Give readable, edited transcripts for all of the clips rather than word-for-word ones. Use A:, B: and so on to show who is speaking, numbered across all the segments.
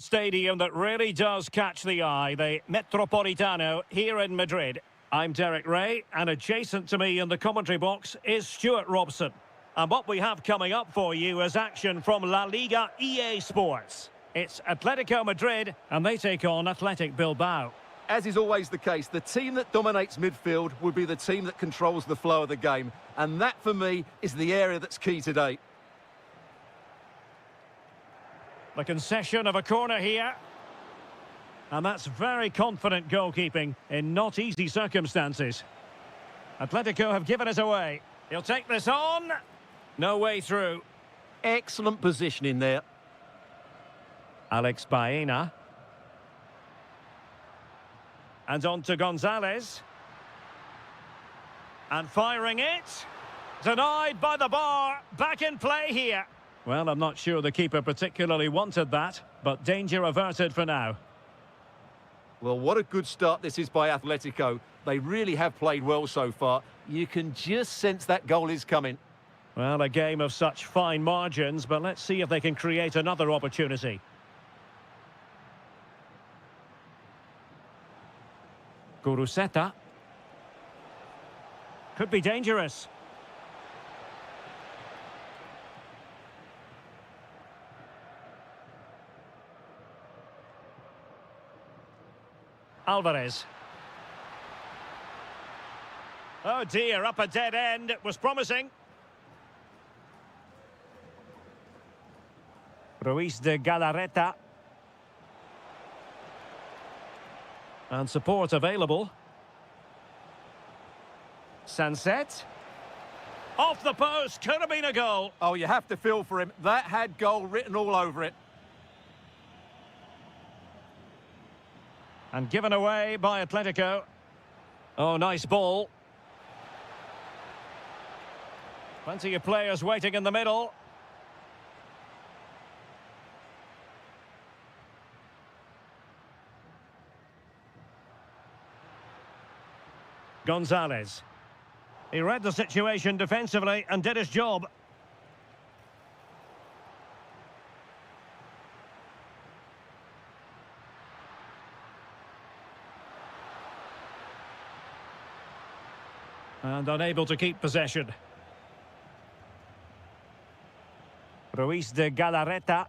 A: stadium that really does catch the eye, the Metropolitano here in Madrid. I'm Derek Ray, and adjacent to me in the commentary box is Stuart Robson. And what we have coming up for you is action from La Liga EA Sports. It's Atletico Madrid, and they take on Athletic Bilbao.
B: As is always the case, the team that dominates midfield will be the team that controls the flow of the game. And that, for me, is the area that's key today.
A: The concession of a corner here. And that's very confident goalkeeping in not easy circumstances. Atletico have given us away. He'll take this on. No way through.
B: Excellent positioning there.
A: Alex Baena. And on to Gonzalez. And firing it. Denied by the bar. Back in play here. Well, I'm not sure the keeper particularly wanted that, but danger averted for now.
B: Well, what a good start this is by Atletico. They really have played well so far. You can just sense that goal is coming.
A: Well, a game of such fine margins, but let's see if they can create another opportunity. Guruseta. Could be dangerous. Alvarez. Oh dear, up a dead end. It was promising. Ruiz de Galarreta. And support available. Sunset. Off the post, could have been a goal.
B: Oh, you have to feel for him. That had goal written all over it.
A: And given away by Atletico. Oh, nice ball. Plenty of players waiting in the middle. Gonzalez. He read the situation defensively and did his job. And unable to keep possession. Ruiz de Galarreta.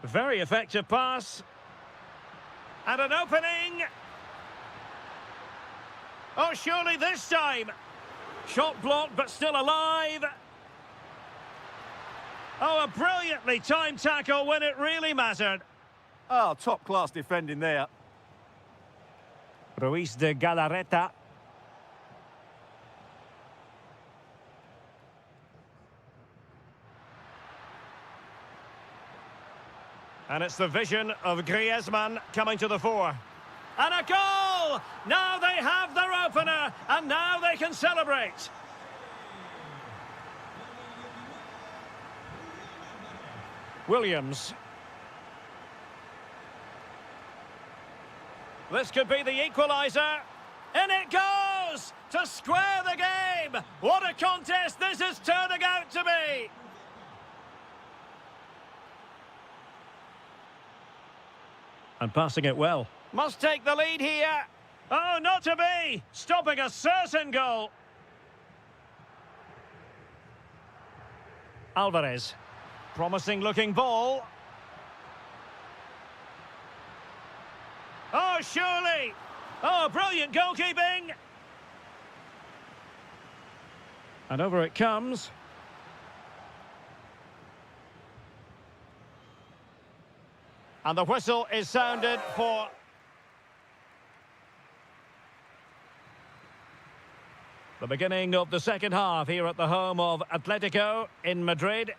A: Very effective pass. And an opening. Oh, surely this time. Shot blocked, but still alive. Oh, a brilliantly timed tackle when it really mattered.
B: Oh, top-class defending there.
A: Ruiz de Galarreta. And it's the vision of Griezmann coming to the fore. And a goal! Now they have their opener, and now they can celebrate. Williams. This could be the equaliser. In it goes! To square the game! What a contest this is turning out to be! And passing it well. Must take the lead here. Oh, not to be! Stopping a certain goal. Alvarez. Promising looking ball. Oh, surely! Oh, brilliant goalkeeping! And over it comes. And the whistle is sounded for... the beginning of the second half here at the home of Atletico in Madrid.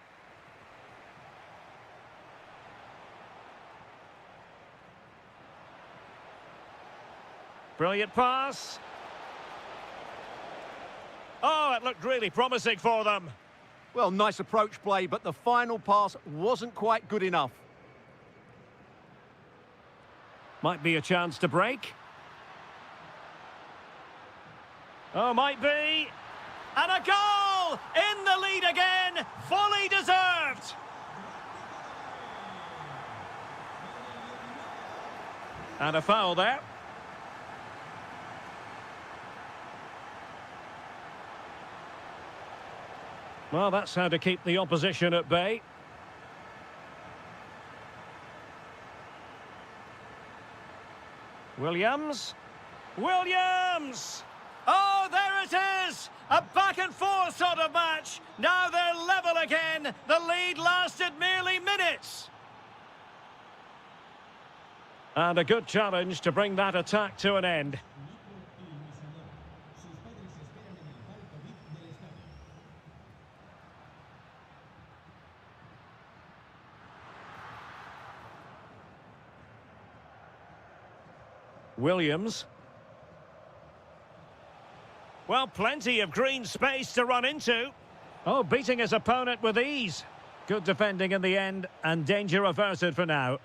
A: Brilliant pass. Oh, it looked really promising for them.
B: Well, nice approach play, but the final pass wasn't quite good enough.
A: Might be a chance to break. Oh, might be. And a goal! goal! In the lead again! Fully deserved! And a foul there. Well, that's how to keep the opposition at bay. Williams. Williams! Oh, there it is! A back and forth sort of match. Now they're level again. The lead lasted merely minutes. And a good challenge to bring that attack to an end. Williams. Well, plenty of green space to run into. Oh, beating his opponent with ease. Good defending in the end, and danger averted for now.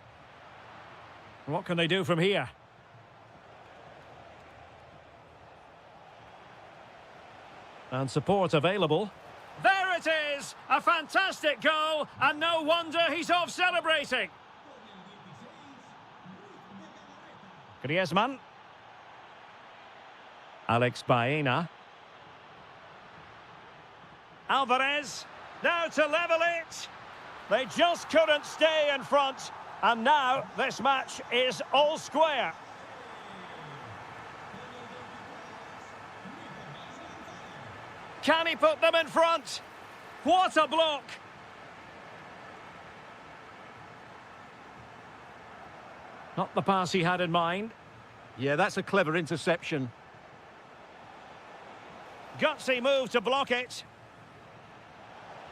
A: What can they do from here? And support available. There it is! A fantastic goal, and no wonder he's off celebrating. Griezmann. Alex Baena. Alvarez. Now to level it. They just couldn't stay in front. And now this match is all square. Can he put them in front? What a block! Not the pass he had in mind.
B: Yeah, that's a clever interception.
A: Gutsy move to block it.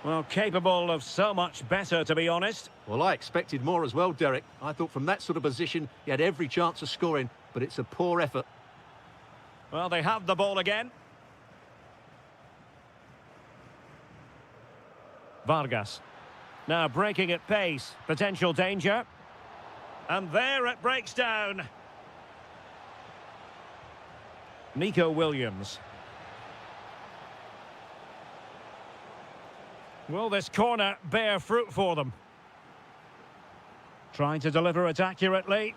A: Well, capable of so much better, to be honest.
B: Well, I expected more as well, Derek. I thought from that sort of position, he had every chance of scoring, but it's a poor effort.
A: Well, they have the ball again. Vargas. Now breaking at pace. Potential danger. And there it breaks down. Nico Williams. Will this corner bear fruit for them? Trying to deliver it accurately.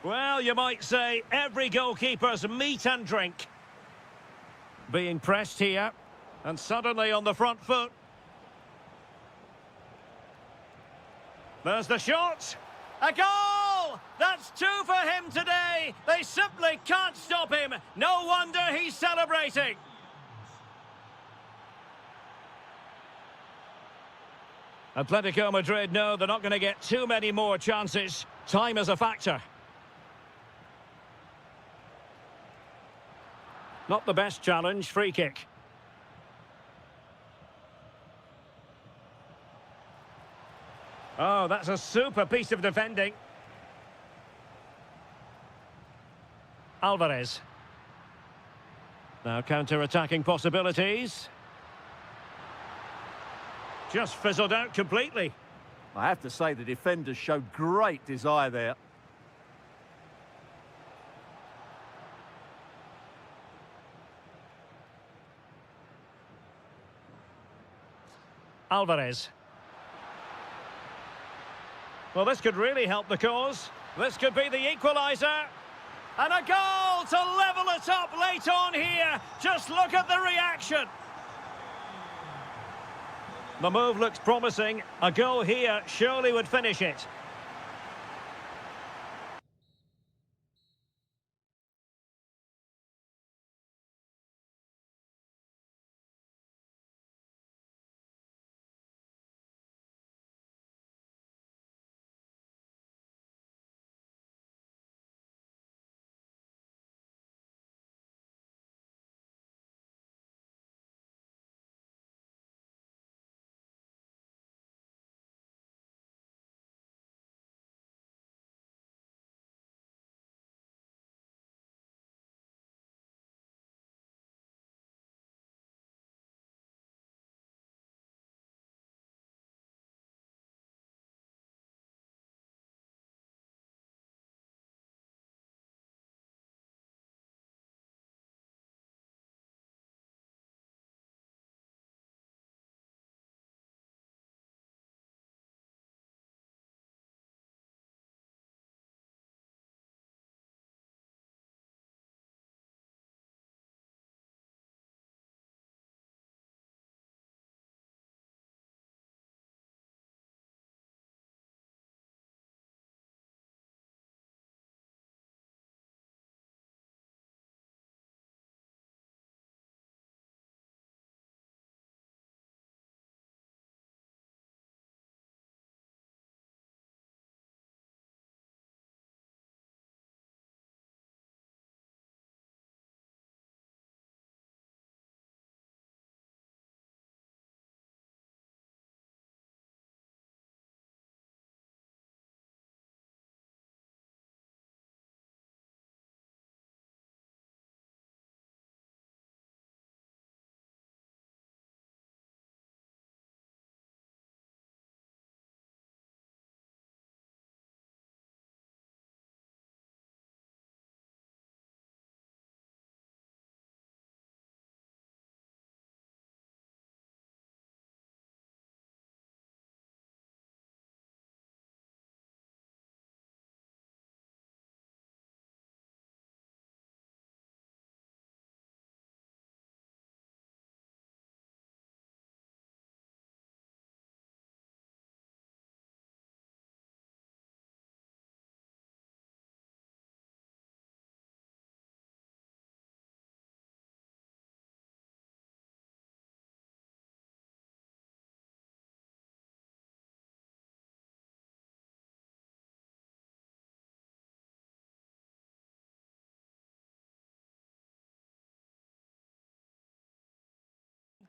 A: Well, you might say every goalkeeper's meat and drink. Being pressed here. And suddenly on the front foot. There's the shot. A goal! That's two for him today. They simply can't stop him. No wonder he's celebrating. Atletico Madrid know they're not going to get too many more chances. Time is a factor. Not the best challenge, free kick. Oh, that's a super piece of defending. Alvarez. Now counter-attacking possibilities. Just fizzled out completely.
B: I have to say the defenders showed great desire there.
A: Alvarez. Well, this could really help the cause. This could be the equaliser. And a goal to level it up late on here. Just look at the reaction. The move looks promising. A goal here surely would finish it.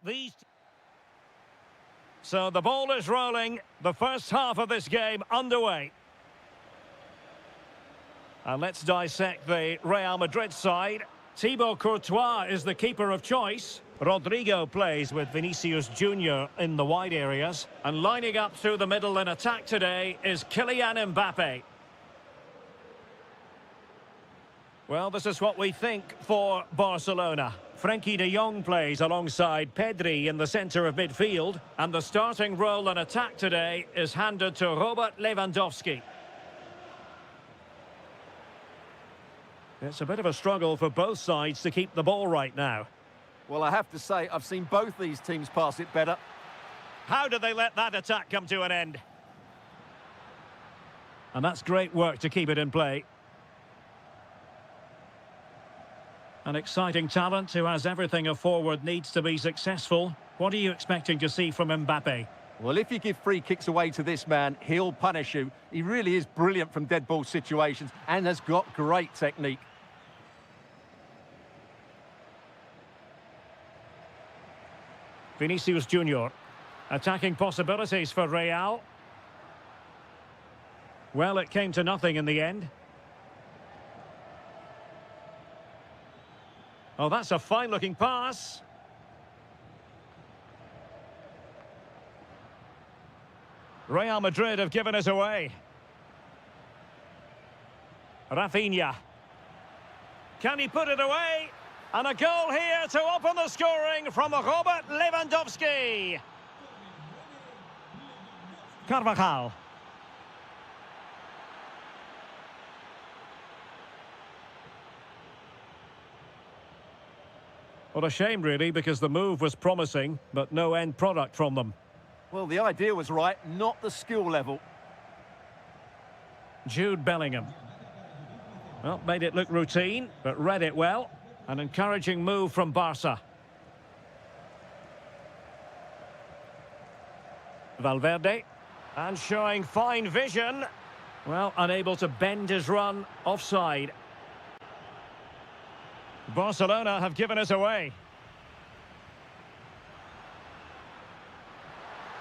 A: these... So the ball is rolling. The first half of this game underway. And let's dissect the Real Madrid side. Thibaut Courtois is the keeper of choice. Rodrigo plays with Vinicius Junior in the wide areas. And lining up through the middle in attack today is Kylian Mbappe. Well, this is what we think for Barcelona. Frenkie de Jong plays alongside Pedri in the centre of midfield. And the starting role in attack today is handed to Robert Lewandowski. It's a bit of a struggle for both sides to keep the ball right now.
B: Well, I have to say, I've seen both these teams pass it better.
A: How did they let that attack come to an end? And that's great work to keep it in play. An exciting talent who has everything a forward needs to be successful. What are you expecting to see from Mbappe?
B: Well, if you give free kicks away to this man, he'll punish you. He really is brilliant from dead ball situations and has got great technique.
A: Vinicius Junior. Attacking possibilities for Real. Well, it came to nothing in the end. Oh, that's a fine-looking pass. Real Madrid have given us away. Rafinha. Can he put it away? And a goal here to open the scoring from Robert Lewandowski. Carvajal. What a shame, really, because the move was promising, but no end product from them.
B: Well, the idea was right, not the skill level.
A: Jude Bellingham. Well, made it look routine, but read it well. An encouraging move from Barca. Valverde. And showing fine vision. Well, unable to bend his run offside. Barcelona have given us away.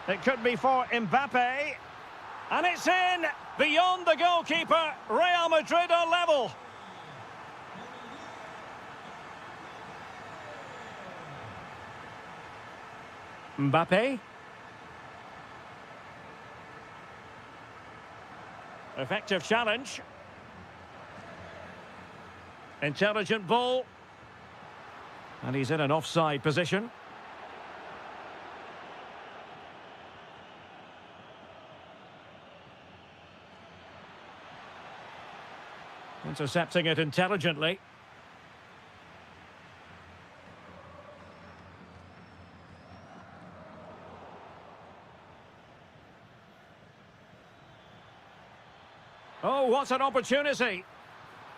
A: It could be for Mbappe. And it's in! Beyond the goalkeeper, Real Madrid are level. Mbappe. Effective challenge. Intelligent ball. And he's in an offside position. Intercepting it intelligently. Oh, what an opportunity.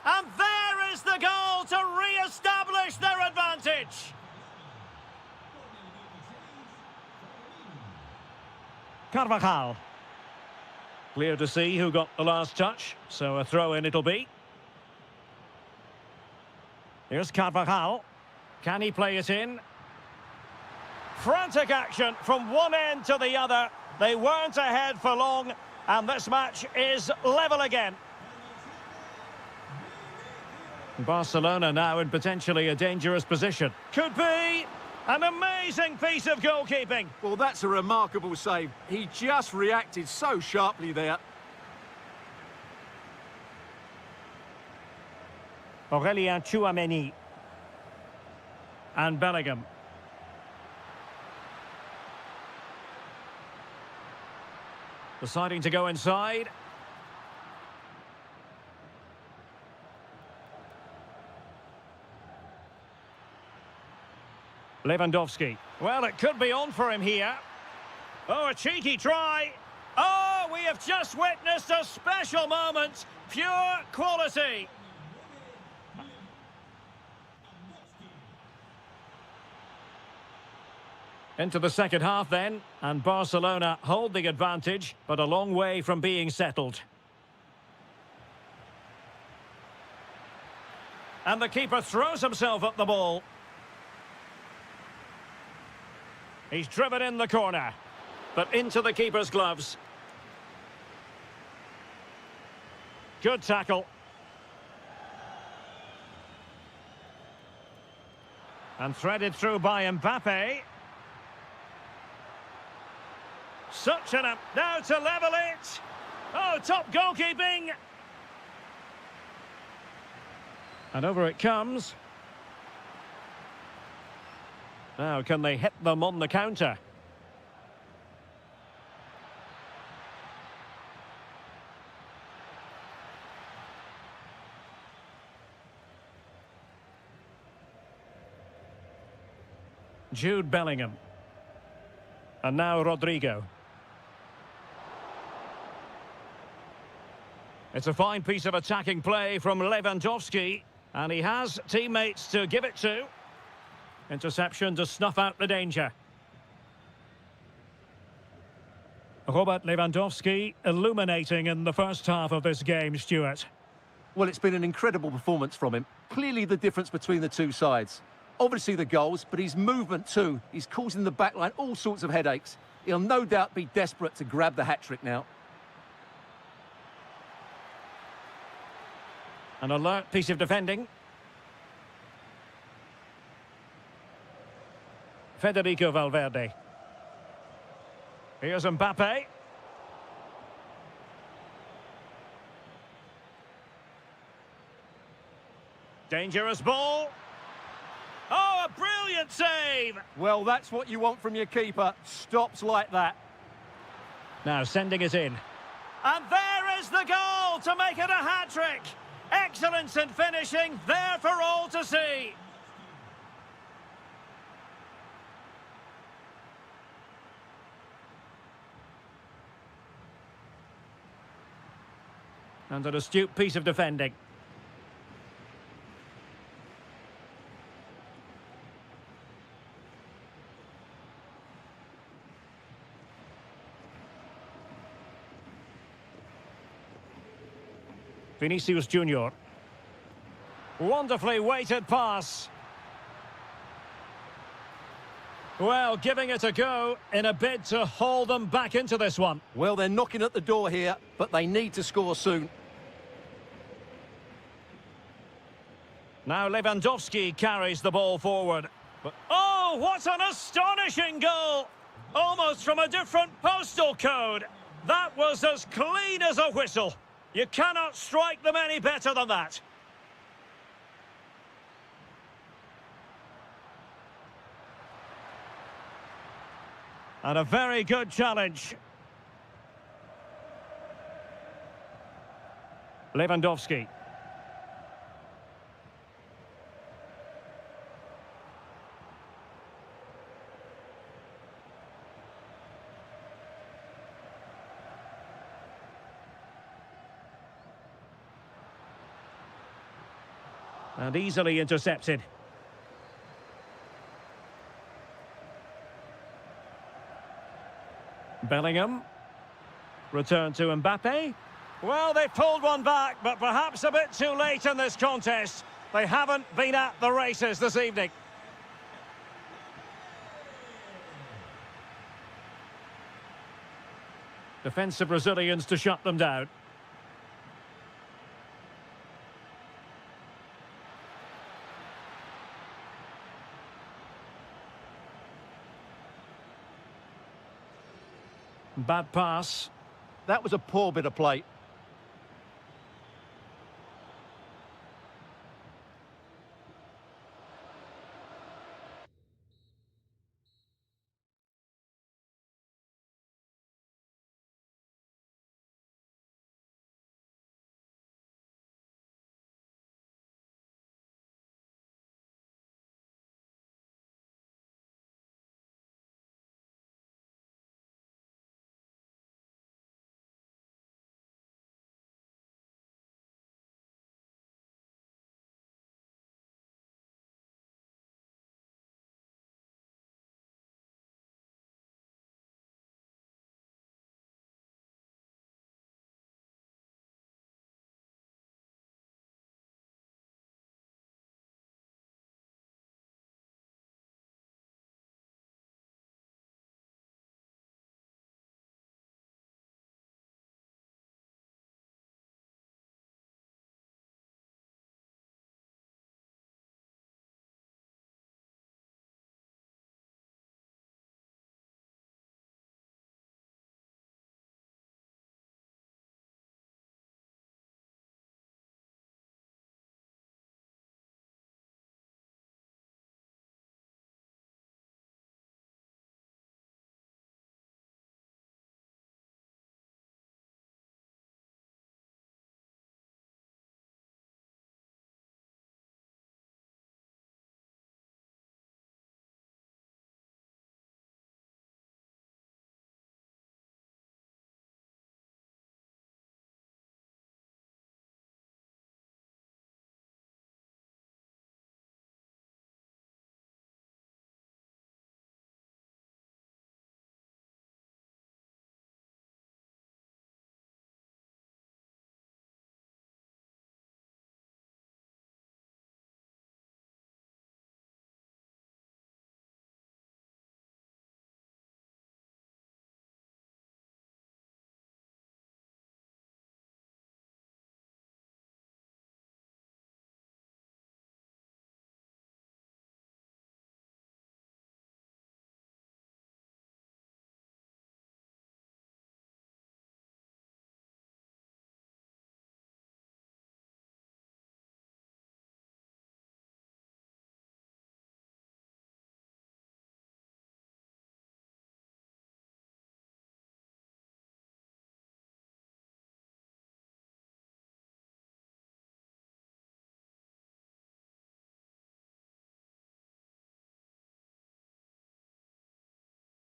A: And there is the goal to re-establish their advantage. Carvajal. Clear to see who got the last touch, so a throw-in it'll be. Here's Carvajal. Can he play it in? Frantic action from one end to the other. They weren't ahead for long, and this match is level again. Barcelona now in potentially a dangerous position. Could be an amazing piece of goalkeeping.
B: Well, that's a remarkable save. He just reacted so sharply there.
A: Aurélien Tchouameni. And Bellingham. Deciding to go inside. Lewandowski. Well, it could be on for him here. Oh, a cheeky try. Oh, we have just witnessed a special moment. Pure quality. Into the second half then, and Barcelona hold the advantage, but a long way from being settled. And the keeper throws himself at the ball. He's driven in the corner, but into the keeper's gloves. Good tackle. And threaded through by Mbappe. Such an... Now to level it! Oh, top goalkeeping! And over it comes. Now, can they hit them on the counter? Jude Bellingham. And now Rodrigo. It's a fine piece of attacking play from Lewandowski. And he has teammates to give it to. Interception to snuff out the danger. Robert Lewandowski illuminating in the first half of this game, Stuart.
B: Well, it's been an incredible performance from him. Clearly the difference between the two sides. Obviously the goals, but his movement too. He's causing the backline all sorts of headaches. He'll no doubt be desperate to grab the hat-trick now.
A: An alert piece of defending. Federico Valverde. Here's Mbappe. Dangerous ball. Oh, a brilliant save!
B: Well, that's what you want from your keeper. Stops like that.
A: Now sending it in. And there is the goal to make it a hat-trick. Excellence in finishing, there for all to see. And an astute piece of defending. Vinicius Junior. Wonderfully weighted pass. Well, giving it a go in a bid to haul them back into this one.
B: Well, they're knocking at the door here, but they need to score soon.
A: Now Lewandowski carries the ball forward. But, oh, what an astonishing goal! Almost from a different postal code. That was as clean as a whistle. You cannot strike them any better than that. And a very good challenge. Lewandowski. And easily intercepted. Bellingham. Return to Mbappe. Well, they've pulled one back, but perhaps a bit too late in this contest. They haven't been at the races this evening. Defensive Brazilians to shut them down. Bad pass.
B: That was a poor bit of play.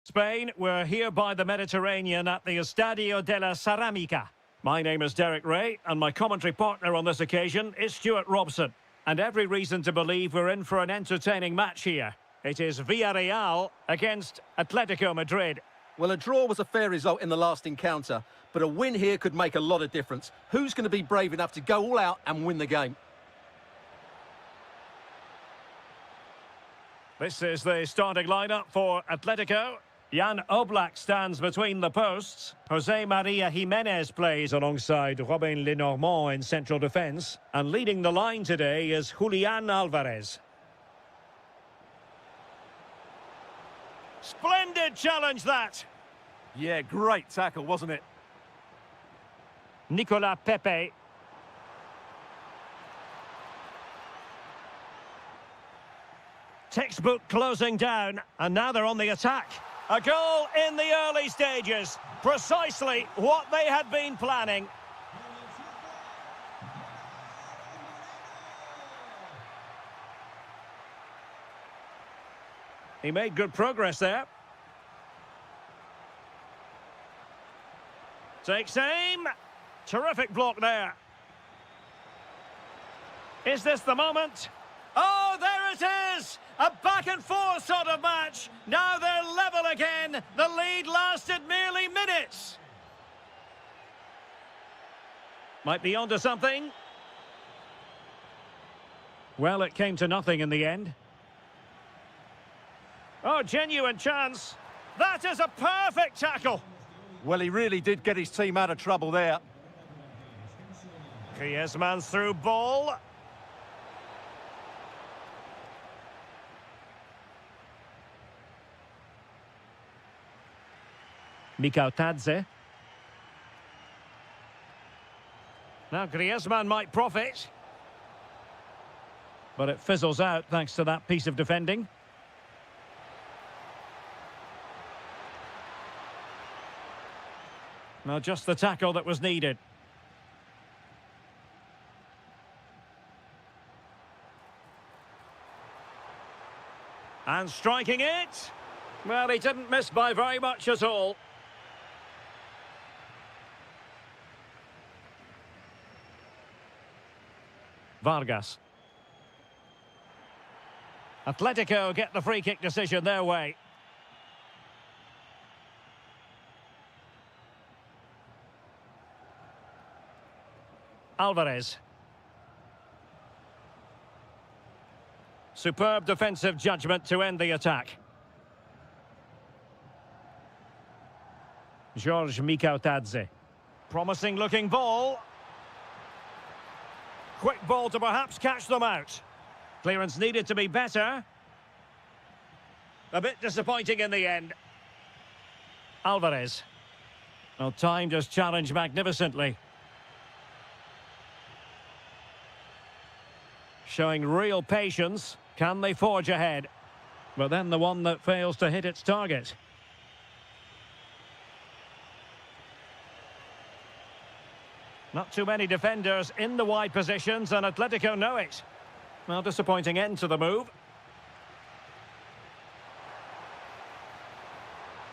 A: Spain, we're here by the Mediterranean at the Estadio de la Ceramica. My name is Derek Ray, and my commentary partner on this occasion is Stuart Robson. And every reason to believe we're in for an entertaining match here. It is Villarreal against Atletico Madrid.
B: Well, a draw was a fair result in the last encounter, but a win here could make a lot of difference. Who's going to be brave enough to go all out and win the game?
A: This is the starting lineup for Atletico. Jan Oblak stands between the posts. Jose Maria Jimenez plays alongside Robin Lenormand in central defence. And leading the line today is Julian Alvarez. Splendid challenge, that!
B: Yeah, great tackle, wasn't it?
A: Nicolas Pepe. Textbook closing down, and now they're on the attack. A goal in the early stages. Precisely what they had been planning. He made good progress there. Takes aim. Terrific block there. Is this the moment? Oh, there it is! A back-and-forth sort of match. Now they're level again. The lead lasted merely minutes. Might be onto something. Well, it came to nothing in the end. Oh, genuine chance. That is a perfect tackle.
B: Well, he really did get his team out of trouble there.
A: Griezmann's through ball. Mikautadze. Now Griezmann might profit. But it fizzles out thanks to that piece of defending. Now just the tackle that was needed. And striking it. Well, he didn't miss by very much at all. Vargas. Atletico get the free kick decision their way. Alvarez. Superb defensive judgment to end the attack. George Mikautadze. Promising looking ball. Quick ball to perhaps catch them out. Clearance needed to be better. A bit disappointing in the end. Alvarez. Well, timed his challenge magnificently. Showing real patience. Can they forge ahead? But then the one that fails to hit its target. Not too many defenders in the wide positions, and Atletico know it. Well, disappointing end to the move.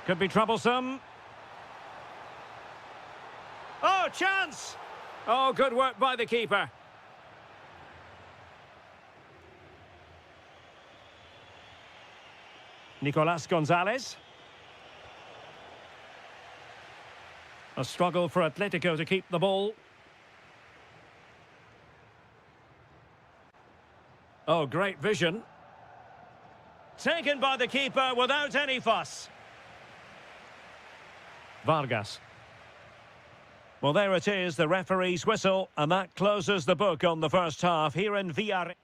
A: Could be troublesome. Oh, chance! Oh, good work by the keeper. Nicolas Gonzalez. A struggle for Atletico to keep the ball. Oh, great vision. Taken by the keeper without any fuss. Vargas. Well, there it is, the referee's whistle, and that closes the book on the first half here in Villarreal.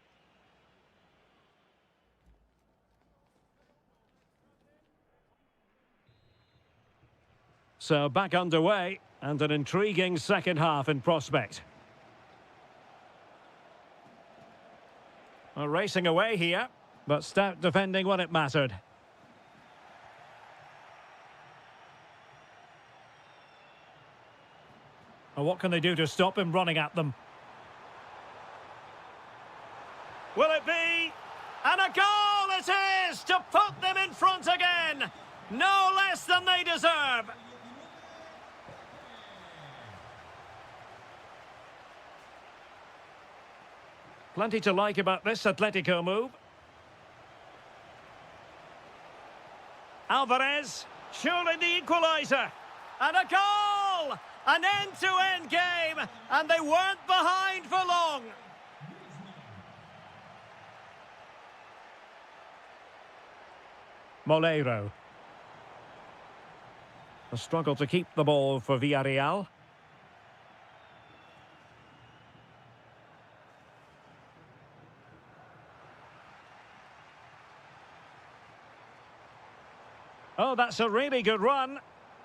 A: So back underway, and an intriguing second half in prospect. Well, racing away here, but stout defending when it mattered. Well, what can they do to stop him running at them? Will it be? And a goal it is to put them in front again. No less than they deserve. Plenty to like about this Atletico move. Alvarez, surely the equaliser. And a goal! An end-to-end game, and they weren't behind for long. Moleiro. A struggle to keep the ball for Villarreal. Oh, that's a really good run.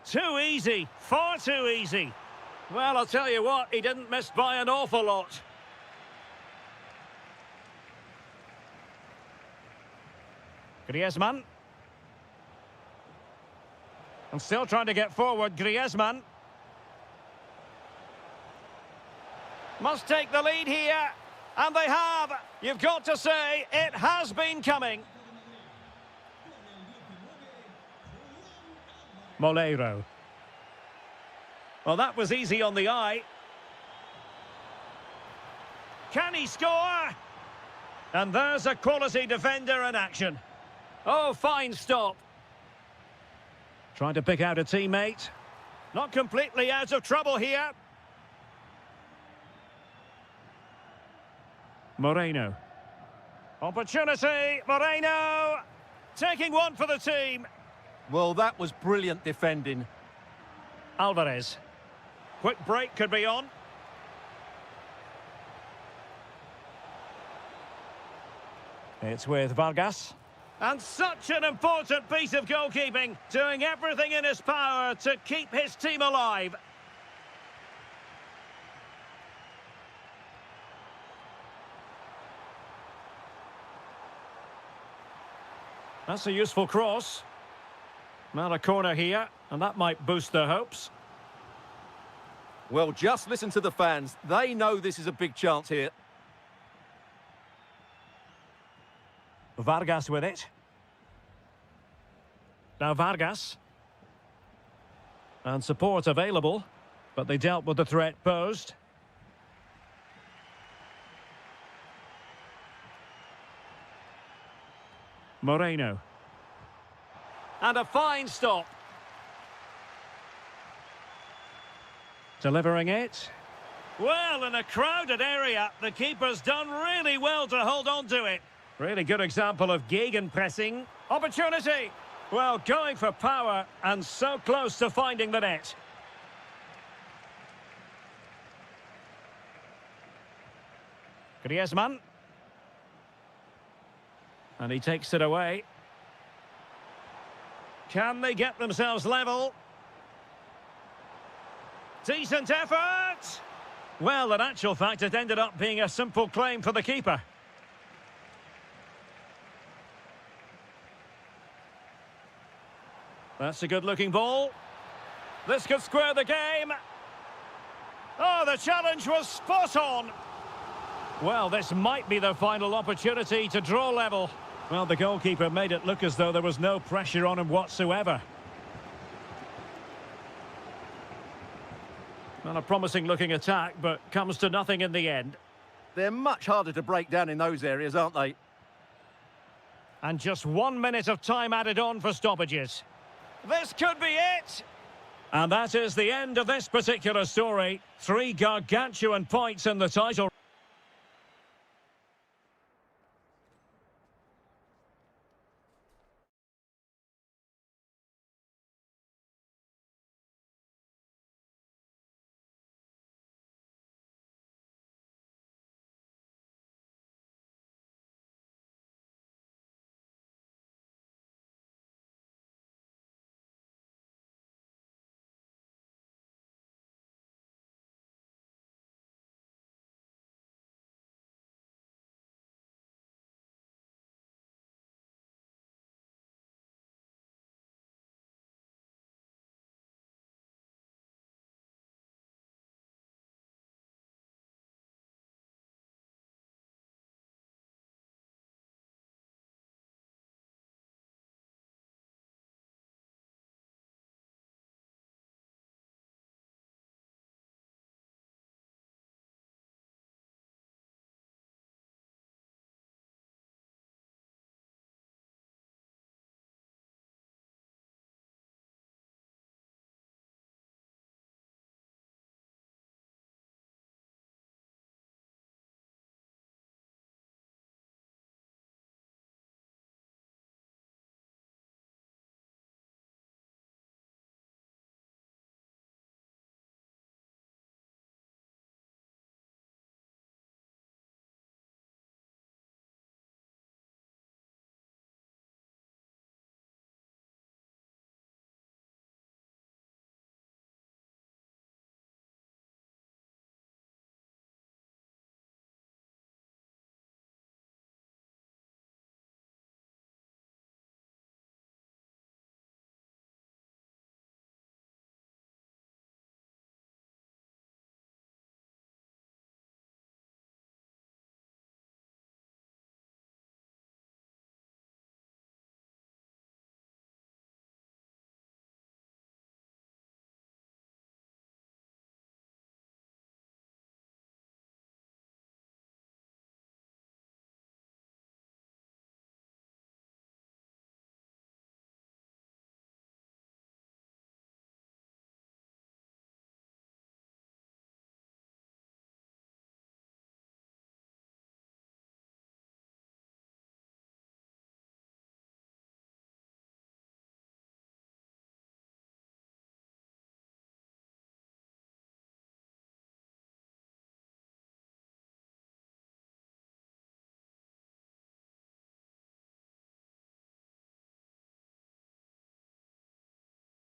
A: Too easy, far too easy. Well, I'll tell you what, he didn't miss by an awful lot. Griezmann. And still trying to get forward, Griezmann. Must take the lead here, and they have. You've got to say, it has been coming. Moleiro. Well, that was easy on the eye. Can he score? And there's a quality defender in action. Oh, fine stop. Trying to pick out a teammate. Not completely out of trouble here. Moreno. Opportunity, Moreno. Taking one for the team.
B: Well, that was brilliant defending.
A: Alvarez. Quick break could be on. It's with Vargas. And such an important piece of goalkeeping, doing everything in his power to keep his team alive. That's a useful cross. Now a corner here, and that might boost their hopes.
B: Well, just listen to the fans. They know this is a big chance here.
A: Vargas with it. Now Vargas. And support available, but they dealt with the threat posed. Moreno. And a fine stop. Delivering it. Well, in a crowded area, the keeper's done really well to hold on to it. Really good example of gegenpressing. Opportunity. Well, going for power and so close to finding the net. Griezmann. And he takes it away. Can they get themselves level? Decent effort! Well, in actual fact, it ended up being a simple claim for the keeper. That's a good-looking ball. This could square the game. Oh, the challenge was spot on. Well, this might be their final opportunity to draw level. Well, the goalkeeper made it look as though there was no pressure on him whatsoever. Not a promising-looking attack, but comes to nothing in the end.
B: They're much harder to break down in those areas, aren't they?
A: And just 1 minute of time added on for stoppages. This could be it! And that is the end of this particular story. 3 gargantuan points in the title.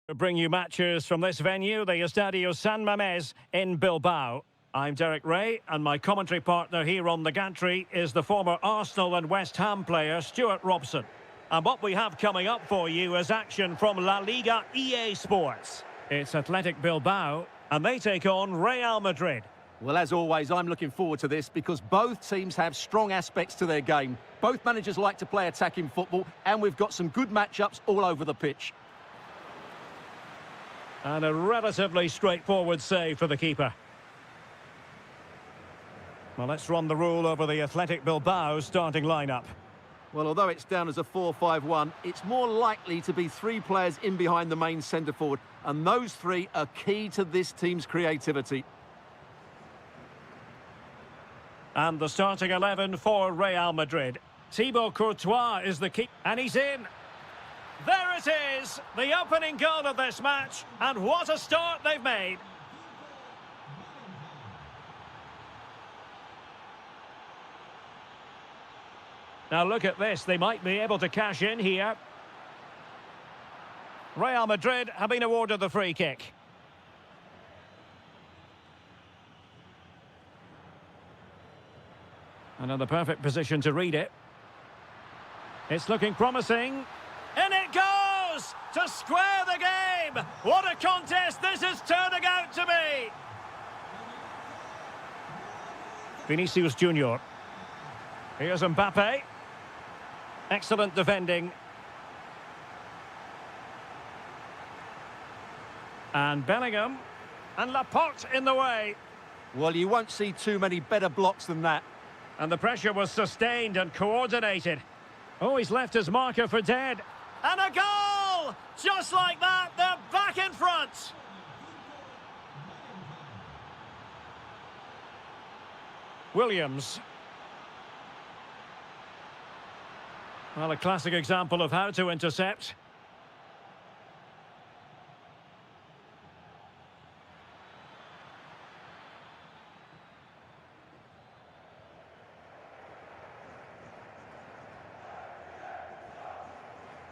A: To bring you matches from this venue, the Estadio San Mamés in Bilbao. I'm Derek Ray, and my commentary partner here on the gantry is the former Arsenal and West Ham player Stuart Robson. And what we have coming up for you is action from La Liga EA Sports. It's Athletic Bilbao, and they take on Real Madrid.
B: Well, as always, I'm looking forward to this because both teams have strong aspects to their game. Both managers like to play attacking football, and we've got some good matchups all over the pitch.
A: And a relatively straightforward save for the keeper. Well, let's run the rule over the Athletic Bilbao starting lineup.
B: Well, although it's down as a 4-5-1, it's more likely to be three players in behind the main centre forward, and those three are key to this team's creativity.
A: And the starting 11 for Real Madrid. Thibaut Courtois is the keeper, and he's in. There it is, the opening goal of this match, and what a start they've made. Now look at this, they might be able to cash in here. Real Madrid have been awarded the free kick. Another perfect position to read it. It's looking promising. In it goes! To square the game! What a contest this is turning out to be! Vinicius Junior. Here's Mbappe. Excellent defending. And Bellingham. And Laporte in the way.
B: Well, you won't see too many better blocks than that.
A: And the pressure was sustained and coordinated. Oh, he's left his marker for dead. And a goal! Just like that, they're back in front. Williams. Well, a classic example of how to intercept.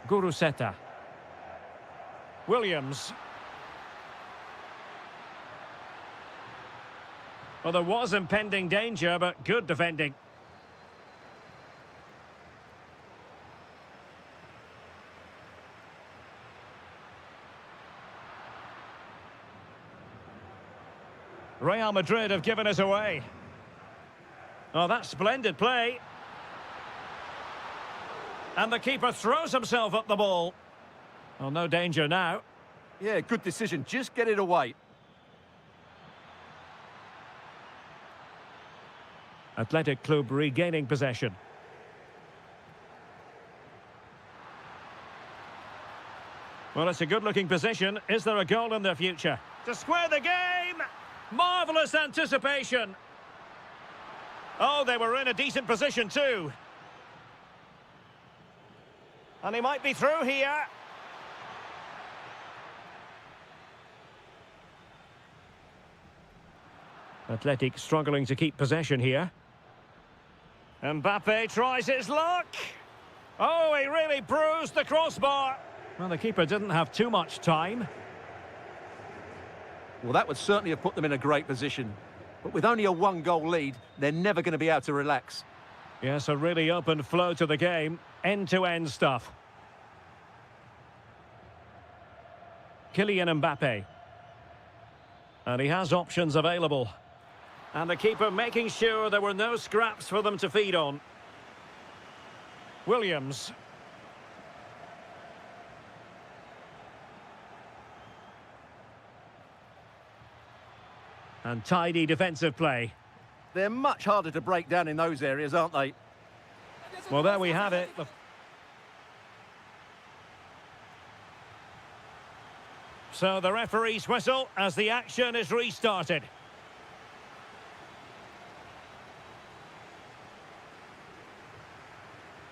A: Guruseta. Williams. Well, there was impending danger, but good defending. Real Madrid have given us away. Oh, that's splendid play. And the keeper throws himself at the ball. Well, no danger now.
B: Yeah, good decision. Just get it away.
A: Athletic Club regaining possession. Well, it's a good-looking position. Is there a goal in their future? To square the game! Marvellous anticipation. Oh, they were in a decent position too. And he might be through here. Athletic struggling to keep possession here. Mbappe tries his luck. Oh, he really bruised the crossbar. Well, the keeper didn't have too much time.
B: Well, that would certainly have put them in a great position. But with only a one-goal lead, they're never going to be able to relax.
A: Yes, a really open flow to the game. End-to-end stuff. Kylian Mbappe. And he has options available. And the keeper making sure there were no scraps for them to feed on. Williams. And tidy defensive play.
B: They're much harder to break down in those areas, aren't they?
A: Well, there we have it. So the referee's whistle as the action is restarted.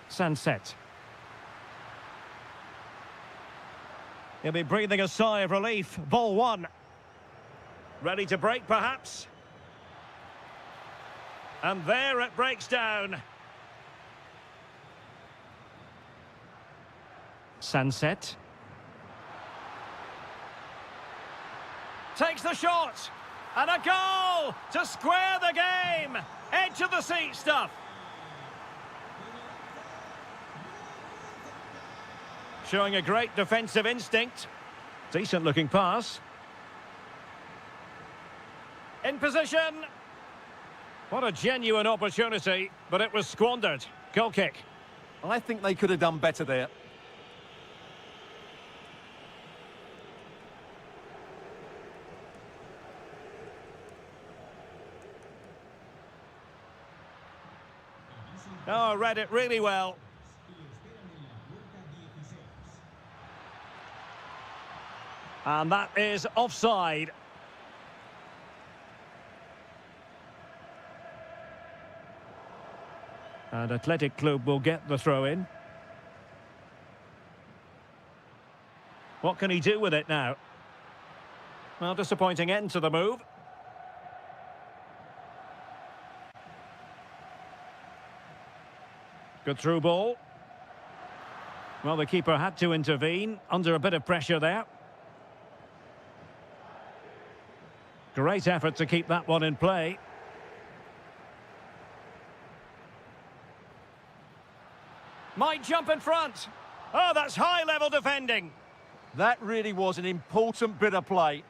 A: Sunset. He'll be breathing a sigh of relief. Ball one. Ready to break, perhaps? And there it breaks down. Sunset. the shot. And a goal to square the game. Edge of the seat stuff. Showing a great defensive instinct. Decent looking pass. In position. What a genuine opportunity, but it was squandered. Goal kick.
B: I think they could have done better there.
A: Oh, read it really well. And that is offside. And Athletic Club will get the throw in. What can he do with it now? Well, disappointing end to the move. Good through ball. Well, the keeper had to intervene under a bit of pressure there. Great effort to keep that one in play. Might jump in front. Oh, that's high-level defending.
B: That really was an important bit of play.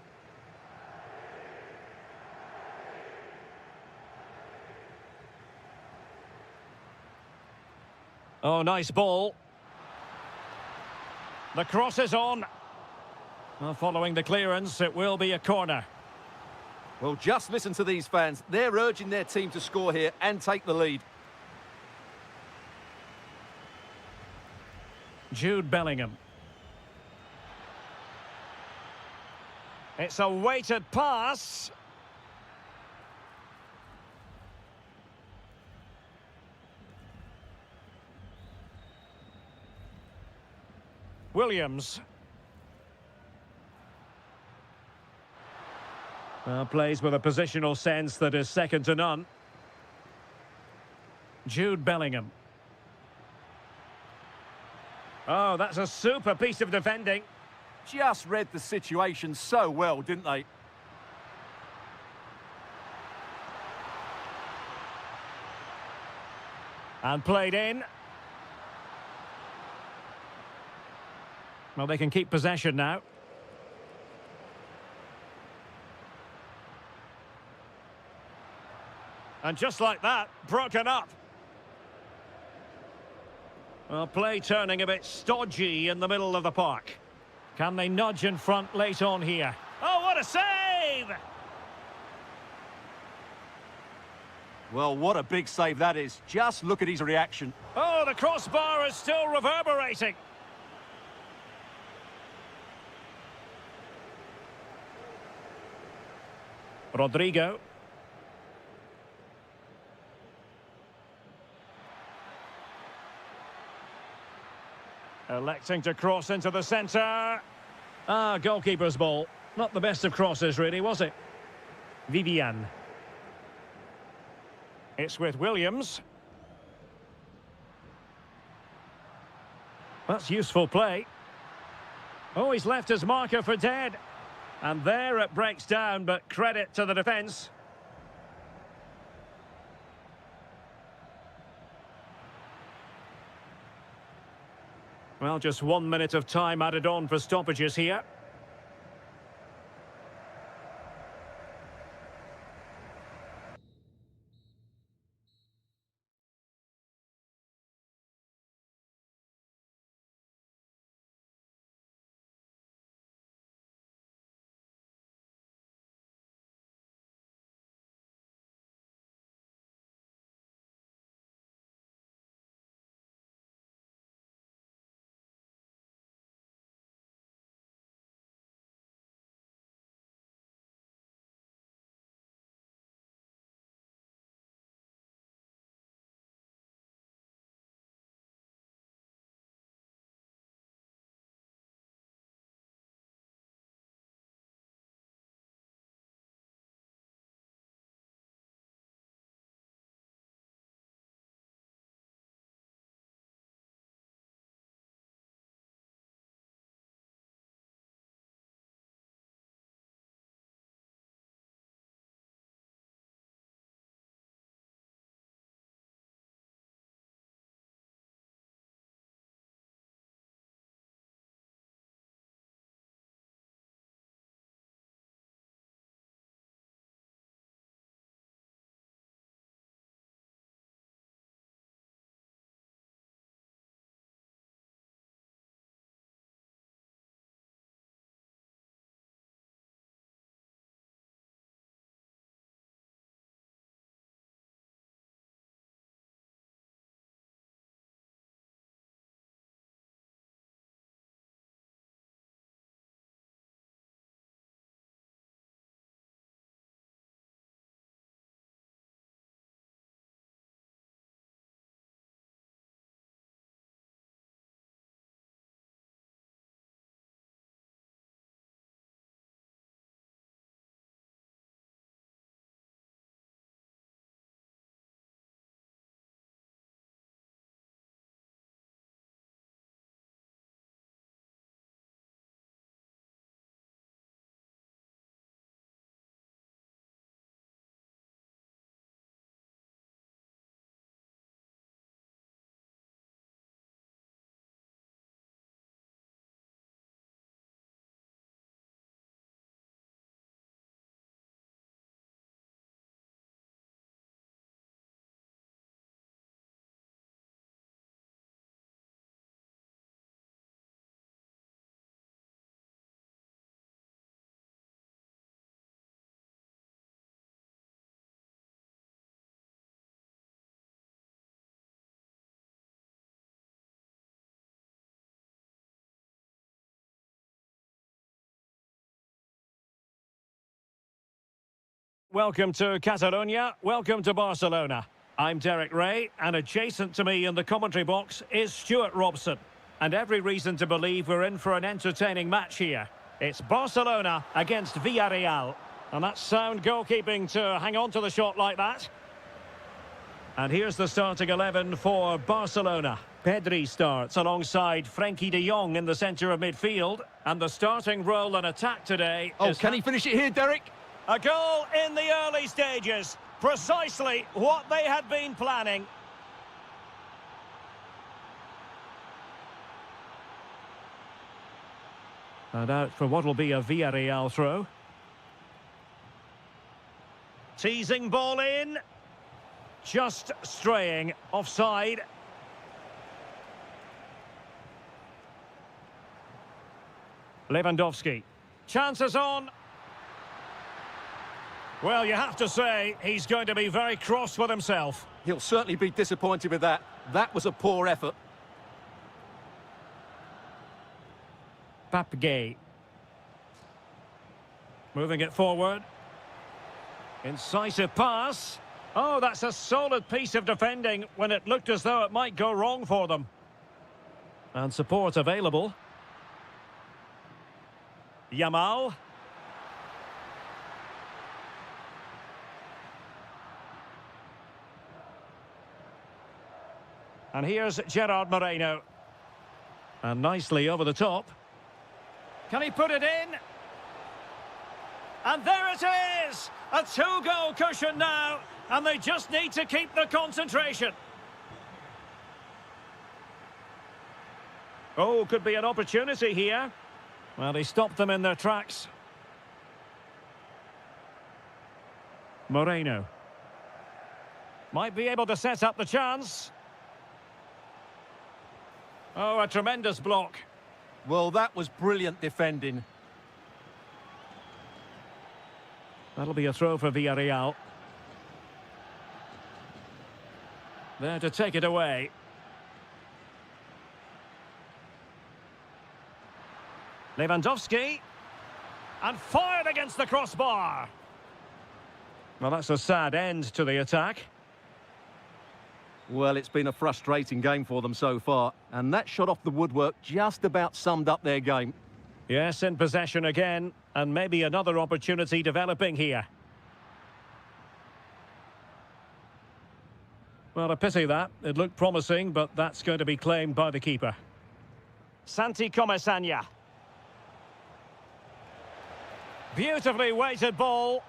A: Oh, nice ball. The cross is on. Well, following the clearance, it will be a corner.
B: Well, just listen to these fans. They're urging their team to score here and take the lead.
A: Jude Bellingham. It's a weighted pass. Williams. Well, plays with a positional sense that is second to none. Jude Bellingham. Oh, that's a super piece of defending.
B: Just read the situation so well, didn't they?
A: And played in. Well, they can keep possession now. And just like that, broken up. Well, play turning a bit stodgy in the middle of the park. Can they nudge in front late on here? Oh, what a save!
B: Well, what a big save that is. Just look at his reaction.
A: Oh, the crossbar is still reverberating. Rodrigo. Electing to cross into the centre. Ah, goalkeeper's ball. Not the best of crosses, really, was it? Vivian. It's with Williams. That's useful play. Oh, he's left his marker for dead. And there it breaks down, but credit to the defence. Well, just 1 minute of time added on for stoppages here. welcome to Catalonia, welcome to Barcelona. I'm Derek Ray, and adjacent to me in the commentary box is Stuart Robson. And every reason to believe we're in for an entertaining match here. It's Barcelona against Villarreal. And that's sound goalkeeping to hang on to the shot like that. And here's the starting 11 for Barcelona. Pedri starts alongside Frenkie de Jong in the centre of midfield. And the starting role in attack today
B: Oh,
A: is...
B: can he finish it here, Derek?
A: A goal in the early stages. Precisely what they had been planning. And out for what will be a Villarreal throw. Teasing ball in. Just straying offside. Lewandowski. Chances on. Well, you have to say, he's going to be very cross with himself.
B: He'll certainly be disappointed with that. That was a poor effort.
A: Papgay. Moving it forward. Incisive pass. Oh, that's a solid piece of defending when it looked as though it might go wrong for them. And support available. Yamal. And here's Gerard Moreno. And nicely over the top. Can he put it in? And there it is! A two-goal cushion now, and they just need to keep the concentration. Oh, could be an opportunity here. Well, he stopped them in their tracks. Moreno. Might be able to set up the chance. Oh, a tremendous block.
B: Well, that was brilliant defending.
A: That'll be a throw for Villarreal. There to take it away. Lewandowski. And fired against the crossbar. Well, that's a sad end to the attack.
B: Well, it's been a frustrating game for them so far. And that shot off the woodwork just about summed up their game.
A: Yes, in possession again. And maybe another opportunity developing here. Well, a pity that. It looked promising, but that's going to be claimed by the keeper. Santi Comesaña. Beautifully weighted ball.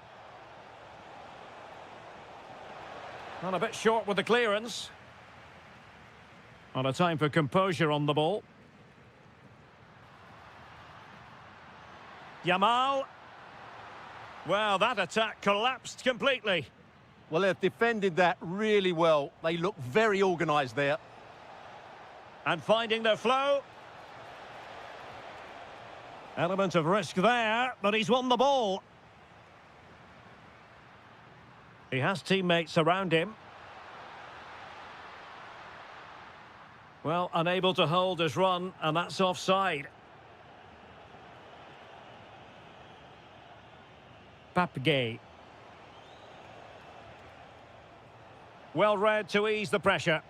A: Not a bit short with the clearance. Not a time for composure on the ball. Yamal. Well, that attack collapsed completely.
B: Well, they've defended that really well. They look very organised there.
A: And finding their flow. Element of risk there, but he's won the ball. He has teammates around him. Well, unable to hold his run, and that's offside. Papgay. Well read to ease the pressure.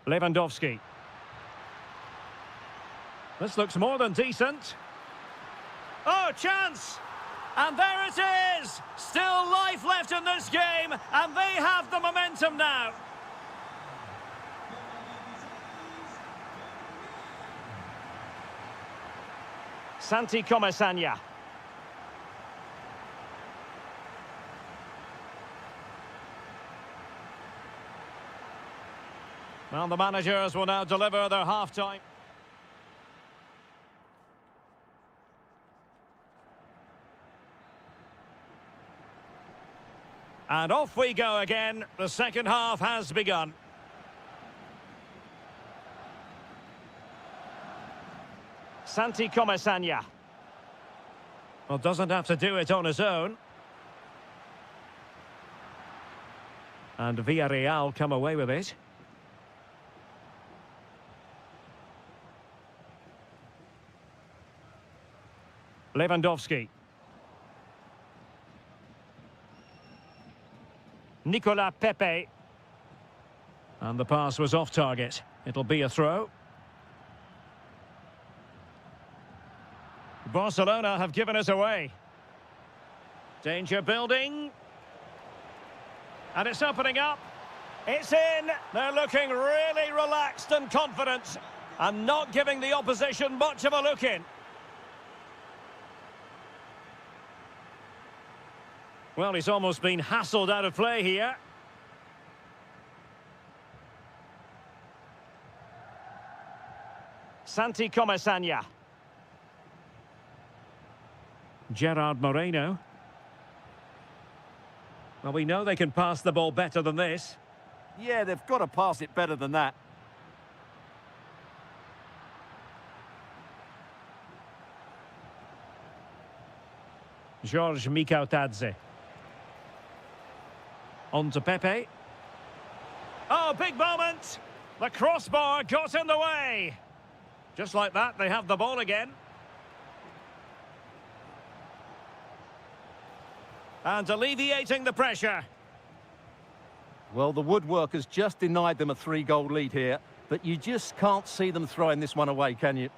A: Lewandowski. This looks more than decent. Oh, chance! And there it is! Still life left in this game, and they have the momentum now. Santi Comesaña. Well, the managers will now deliver their half-time. And off we go again. The second half has begun. Santi Comesaña. Well, doesn't have to do it on his own. And Villarreal come away with it. Lewandowski. Nicolas Pepe. And the pass was off target. It'll be a throw. Barcelona have given us away. Danger building. And it's opening up. It's in. They're looking really relaxed and confident and not giving the opposition much of a look in. Well, he's almost been hassled out of play here. Santi Comesaña. Gerard Moreno. Well, we know they can pass the ball better than this.
B: Yeah, they've got to pass it better than that.
A: George Mikautadze. On to Pepe. Oh, big moment! The crossbar got in the way. Just like that, they have the ball again. And alleviating the pressure.
B: Well, the woodworkers just denied them a 3-goal lead here, but you just can't see them throwing this one away, can you?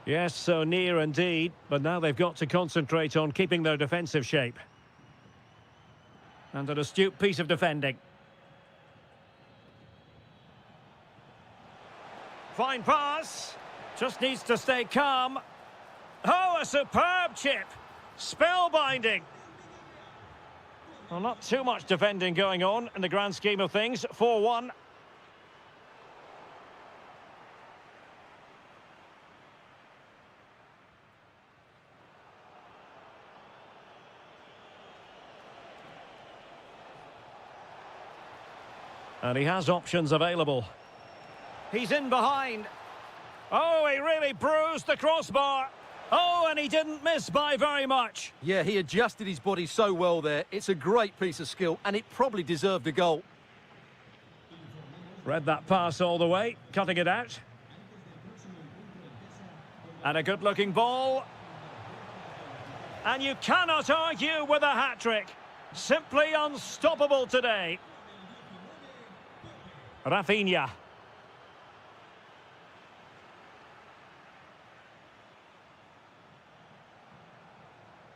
A: Yes, so near indeed, but now they've got to concentrate on keeping their defensive shape. And an astute piece of defending. Fine pass. Just needs to stay calm. Oh, a superb chip. Spellbinding. Well, not too much defending going on in the grand scheme of things. 4-1. And he has options available. He's in behind. Oh, he really bruised the crossbar. Oh, and he didn't miss by very much.
B: Yeah, he adjusted his body so well there. It's a great piece of skill, and it probably deserved a goal.
A: Read that pass all the way, cutting it out. And a good-looking ball. And you cannot argue with a hat-trick. Simply unstoppable today. Rafinha.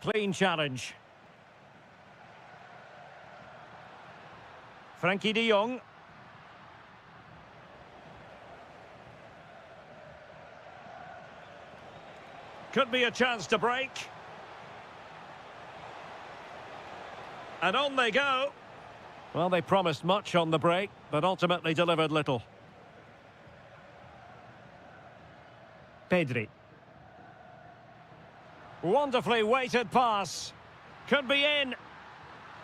A: Clean challenge. Frankie de Jong. Could be a chance to break. And on they go. Well, they promised much on the break, but ultimately delivered little. Pedri. Wonderfully weighted pass. Could be in.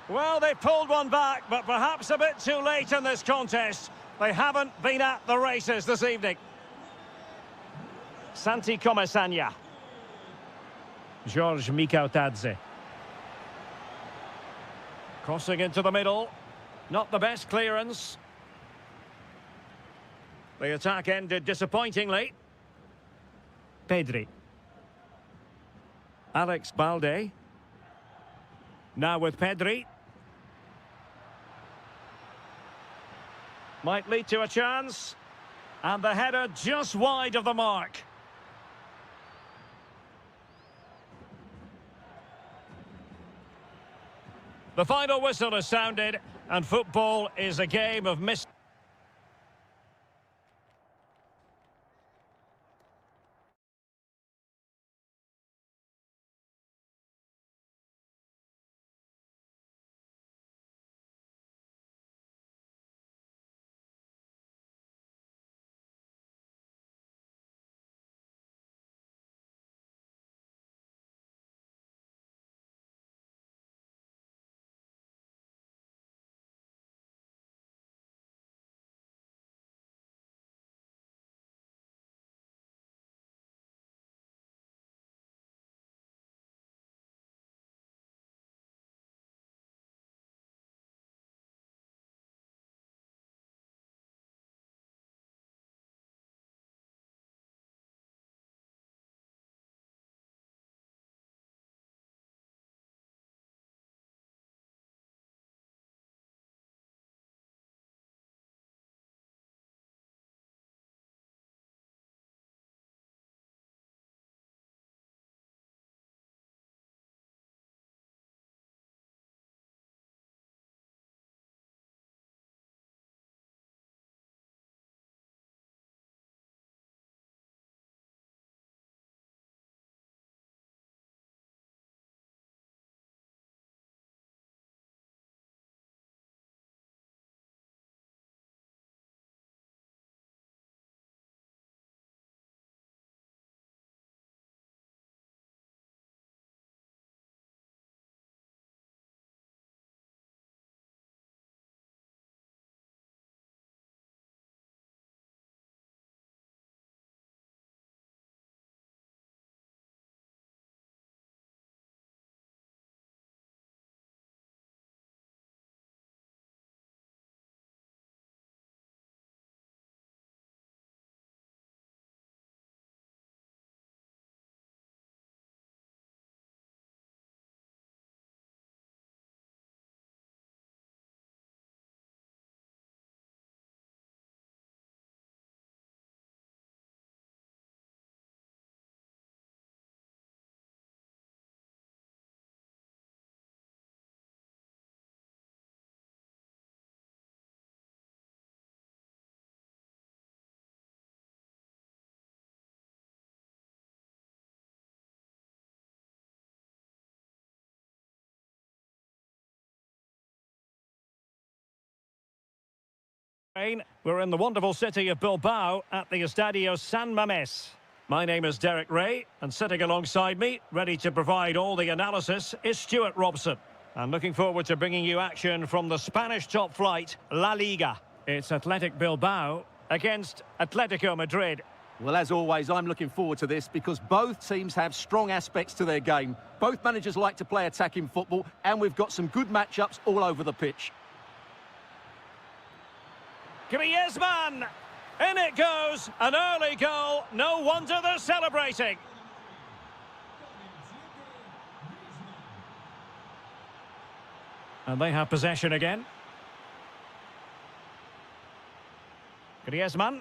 A: Well, they pulled one back, but perhaps a bit too late in this contest. They haven't been at the races this evening. Santi Comesaña. George Mikautadze. Crossing into the middle. Not the best clearance. The attack ended disappointingly. Pedri. Alex Balde. Now with Pedri. Might lead to a chance. And the header just wide of the mark. The final whistle is sounded, and football is a game of mystery. We're in the wonderful city of Bilbao at the Estadio San Mamés. My name is Derek Ray, and sitting alongside me, ready to provide all the analysis, is Stuart Robson. I'm looking forward to bringing you action from the Spanish top flight, La Liga. It's Athletic Bilbao against Atletico Madrid.
B: Well, as always, I'm looking forward to this because both teams have strong aspects to their game. Both managers like to play attacking football, and we've got some good matchups all over the pitch.
A: Griezmann! In it goes! An early goal. No wonder they're celebrating. And they have possession again. Griezmann.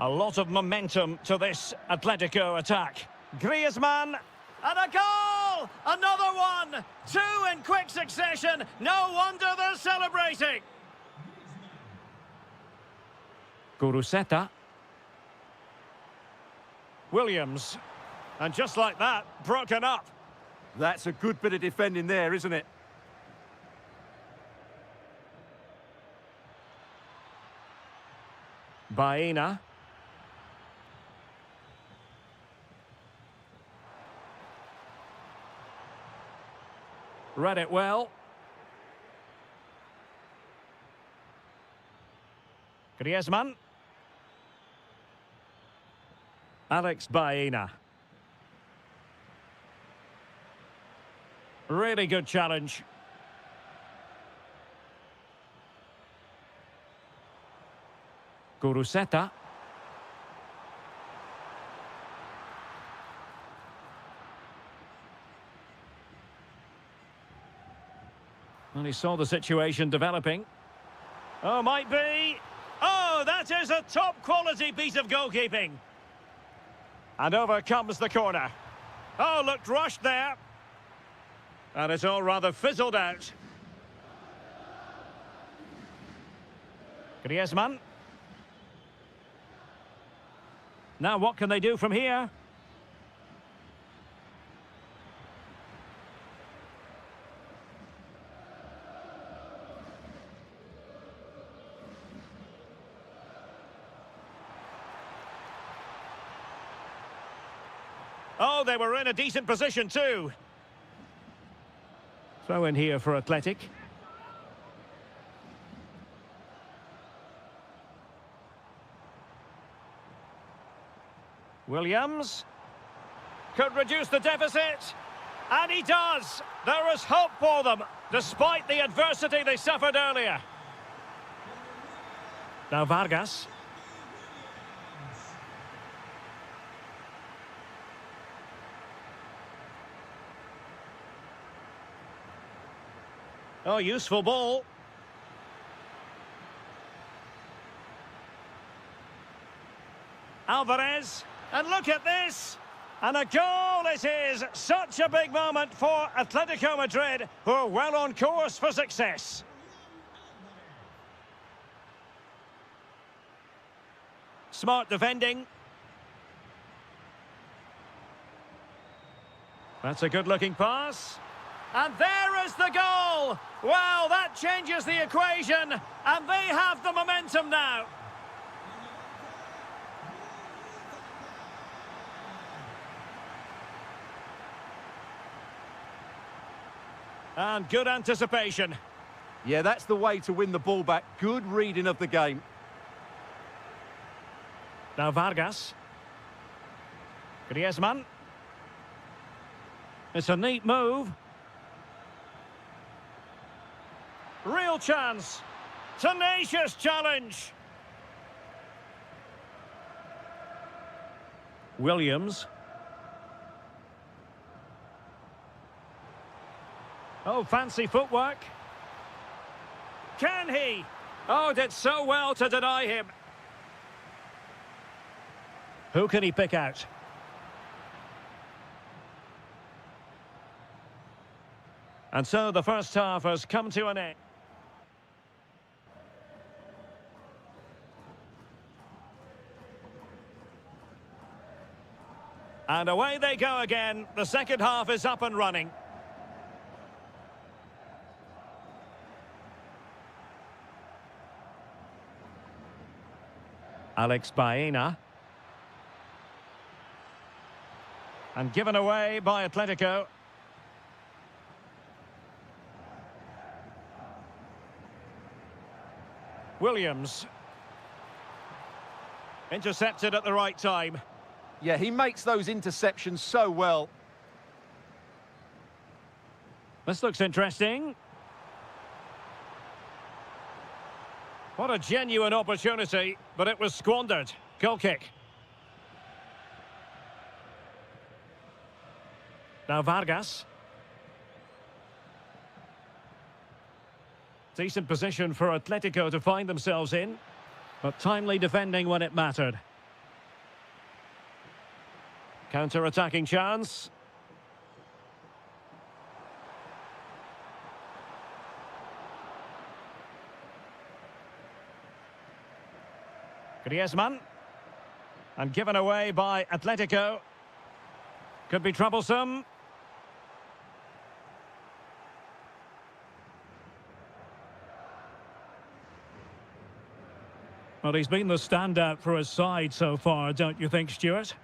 A: A lot of momentum to this Atletico attack. Griezmann. And a goal! Another one! Two in quick succession. No wonder they're celebrating. Guruseta. Williams. And just like that, broken up.
B: That's a good bit of defending there, isn't it?
A: Baena. Read it well. Griezmann. Alex Baena. Really good challenge. Guruseta. And he saw the situation developing. Oh, might be. Oh, that is a top-quality piece of goalkeeping. And over comes the corner. Oh, looked rushed there. And it's all rather fizzled out. Griezmann. Now what can they do from here? Oh, they were in a decent position too. Throw in here for Athletic. Williams could reduce the deficit, and he does. There is hope for them, despite the adversity they suffered earlier. Now Vargas. Oh, useful ball. Alvarez. And look at this. And a goal it is. Such a big moment for Atletico Madrid, who are well on course for success. Smart defending. That's a good-looking pass. And there is the goal! Well, that changes the equation, and they have the momentum now. And good anticipation.
B: Yeah, that's the way to win the ball back. Good reading of the game.
A: Now Vargas. Griezmann. It's a neat move. Real chance. Tenacious challenge. Williams. Oh, fancy footwork. Can he? Oh, did so well to deny him. Who can he pick out? And so the first half has come to an end. And away they go again. The second half is up and running. Alex Baena. And given away by Atletico. Williams. Intercepted at the right time.
B: Yeah, he makes those interceptions so well.
A: This looks interesting. What a genuine opportunity, but it was squandered. Goal kick. Now Vargas. Decent position for Atletico to find themselves in, but timely defending when it mattered. Counter-attacking chance. Griezmann. And given away by Atletico. Could be troublesome. Well, he's been the standout for his side so far, don't you think, Stuart?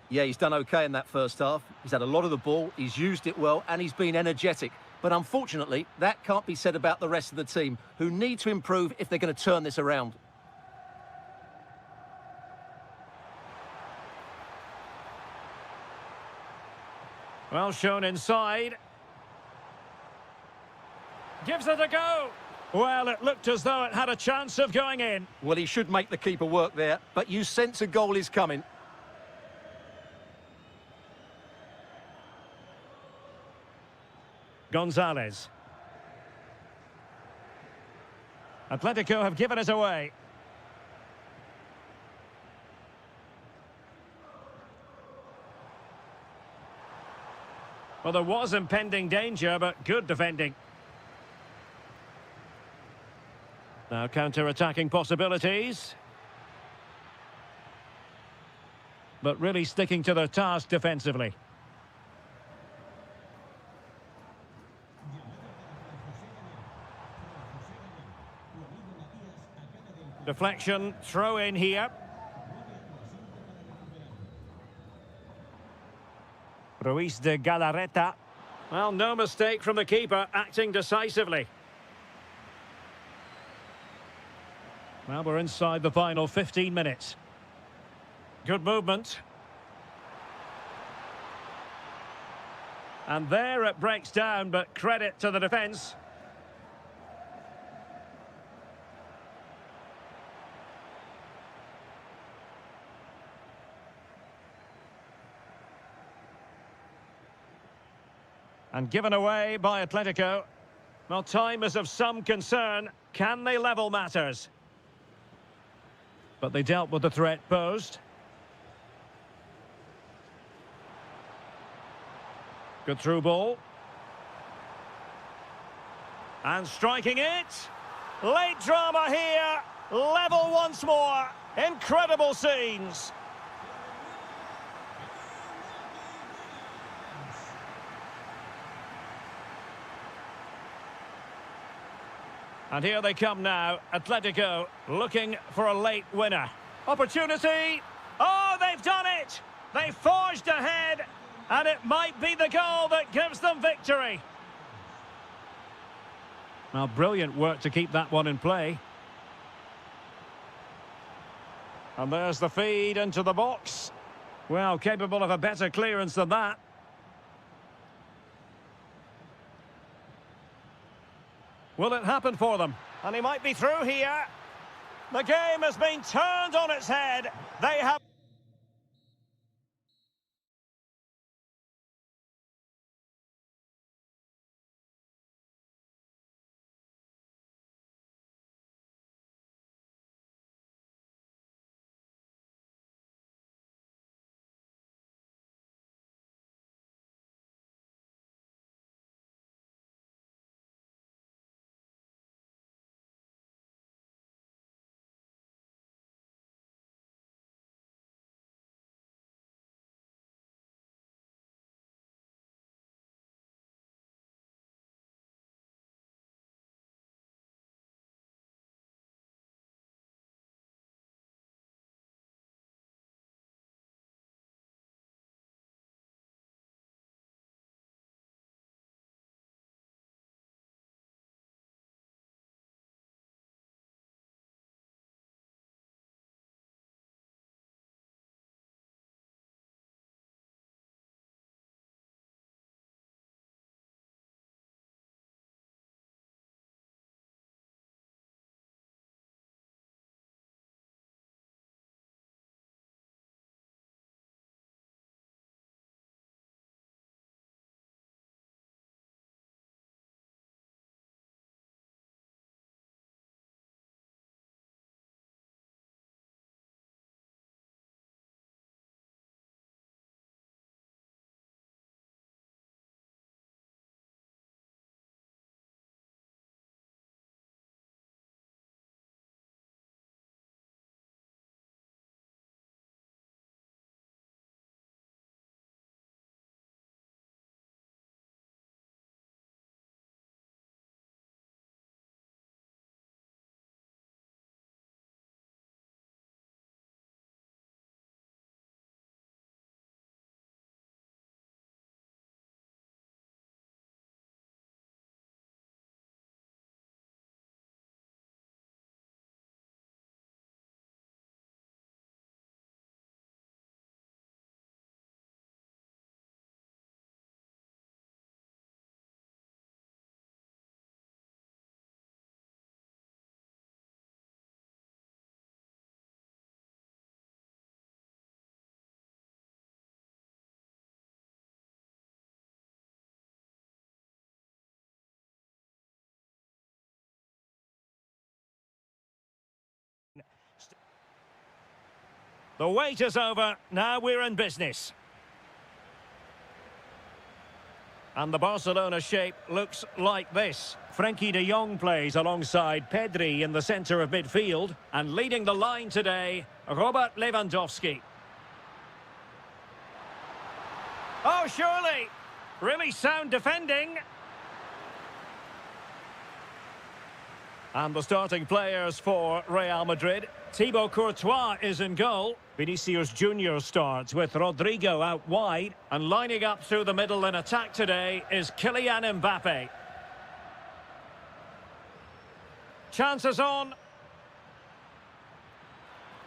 B: Yeah, he's done okay in that first half. He's had a lot of the ball, he's used it well, and he's been energetic. But unfortunately, that can't be said about the rest of the team, who need to improve if they're going to turn this around.
A: Well shown inside. Gives it a go. Well, it looked as though it had a chance of going in.
B: Well, he should make the keeper work there, but you sense a goal is coming.
A: Gonzalez. Atletico have given it away. Well, there was impending danger, but good defending. Now counter-attacking possibilities. But really sticking to their task defensively. Deflection, throw in here. Ruiz de Galarreta. Well, no mistake from the keeper, acting decisively. Well, we're inside the final 15 minutes. Good movement. And there it breaks down, but credit to the defence. And given away by Atletico. Well, time is of some concern. Can they level matters? But they dealt with the threat posed. Good through ball. And striking it. Late drama here. Level once more. Incredible scenes. And here they come now, Atletico looking for a late winner. Opportunity! Oh, they've done it! They forged ahead, and it might be the goal that gives them victory. Well, brilliant work to keep that one in play. And there's the feed into the box. Well, capable of a better clearance than that. Will it happen for them? And he might be through here. The game has been turned on its head. They have... The wait is over. Now we're in business. And the Barcelona shape looks like this. Frenkie de Jong plays alongside Pedri in the centre of midfield. And leading the line today, Robert Lewandowski. Oh, surely. Really sound defending. And the starting players for Real Madrid. Thibaut Courtois is in goal. Vinicius Junior starts with Rodrigo out wide. And lining up through the middle in attack today is Kylian Mbappe. Chances on.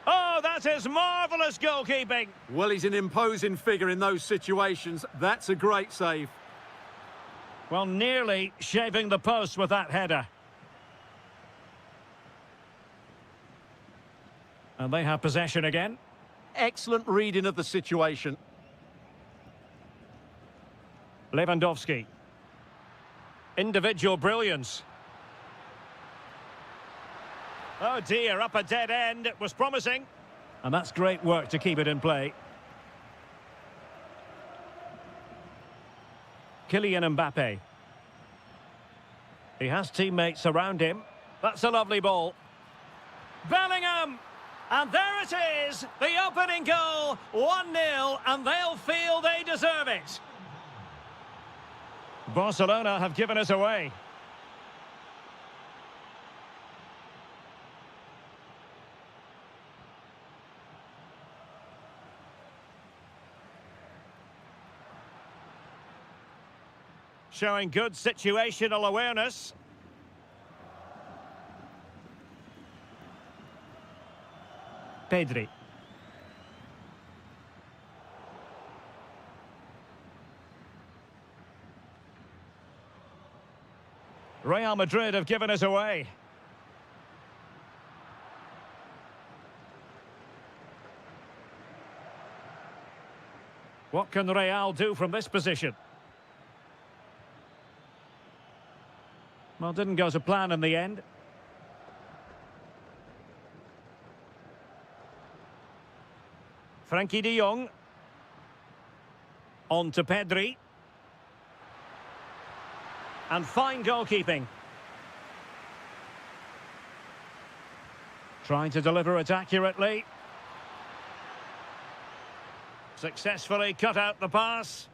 A: Oh, that is marvellous goalkeeping.
B: Well, he's an imposing figure in those situations. That's a great save.
A: Well, nearly shaving the post with that header. And they have possession again.
B: Excellent reading of the situation.
A: Lewandowski. Individual brilliance. Oh dear, up a dead end. It was promising. And that's great work to keep it in play. Kylian Mbappe. He has teammates around him. That's a lovely ball. Bellingham! And there it is, the opening goal, 1-0, and they'll feel they deserve it. Barcelona have given us away. Showing good situational awareness. Pedri. Real Madrid have given us away. What can Real do from this position? Well, didn't go to plan in the end. Frenkie de Jong. On to Pedri. And fine goalkeeping. Trying to deliver it accurately. Successfully cut out the pass.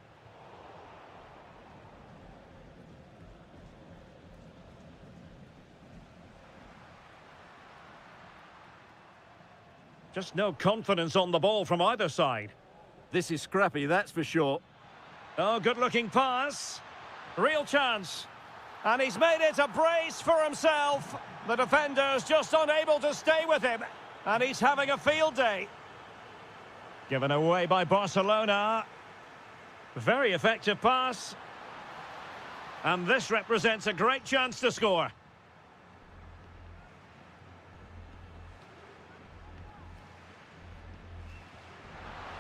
A: Just no confidence on the ball from either side.
B: This is scrappy, that's for sure.
A: Oh, good-looking pass. Real chance. And he's made it a brace for himself. The defender's just unable to stay with him. And he's having a field day. Given away by Barcelona. Very effective pass. And this represents a great chance to score.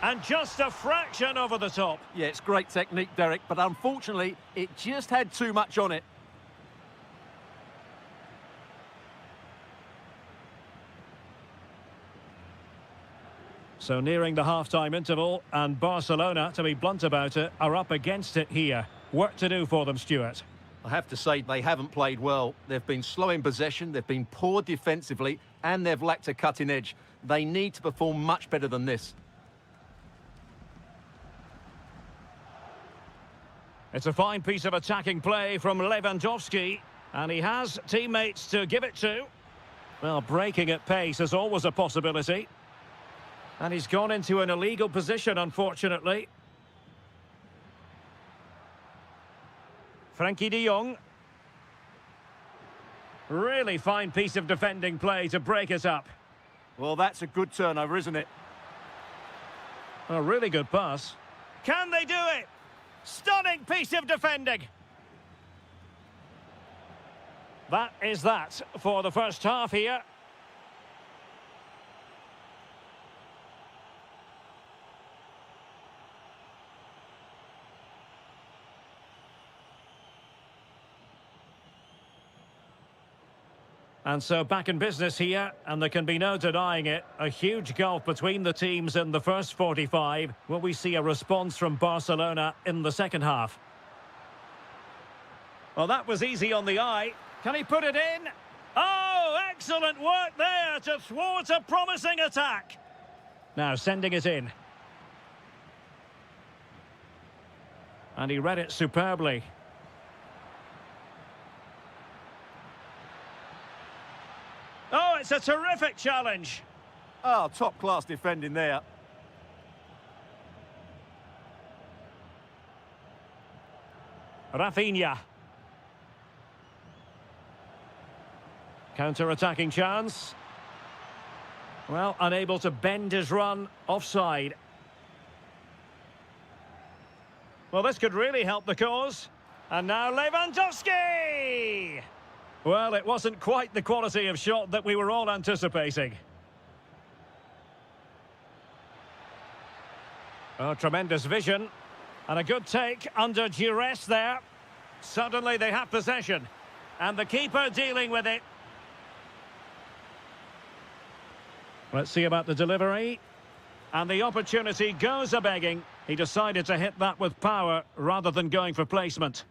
A: And just a fraction over the top.
B: Yeah, it's great technique, Derek, but unfortunately, it just had too much on it.
A: So nearing the half-time interval, and Barcelona, to be blunt about it, are up against it here. Work to do for them, Stuart.
B: I have to say, they haven't played well. They've been slow in possession, they've been poor defensively, and they've lacked a cutting edge. They need to perform much better than this.
A: It's a fine piece of attacking play from Lewandowski, and he has teammates to give it to. Well, breaking at pace is always a possibility. And he's gone into an illegal position, unfortunately. Frenkie de Jong. Really fine piece of defending play to break it up.
B: Well, that's a good turnover, isn't it?
A: A really good pass. Can they do it? Stunning piece of defending. That is that for the first half here. And so back in business here, and there can be no denying it. A huge gulf between the teams in the first 45. Will we see a response from Barcelona in the second half? Well, that was easy on the eye. Can he put it in? Oh, excellent work there to thwart a promising attack. Now sending it in. And he read it superbly. Oh, it's a terrific challenge.
B: Oh, top-class defending there.
A: Rafinha. Counter-attacking chance. Well, unable to bend his run, offside. Well, this could really help the cause. And now Lewandowski! Well, it wasn't quite the quality of shot that we were all anticipating. Oh, tremendous vision. And a good take under duress there. Suddenly they have possession. And the keeper dealing with it. Let's see about the delivery. And the opportunity goes a-begging. He decided to hit that with power rather than going for placement.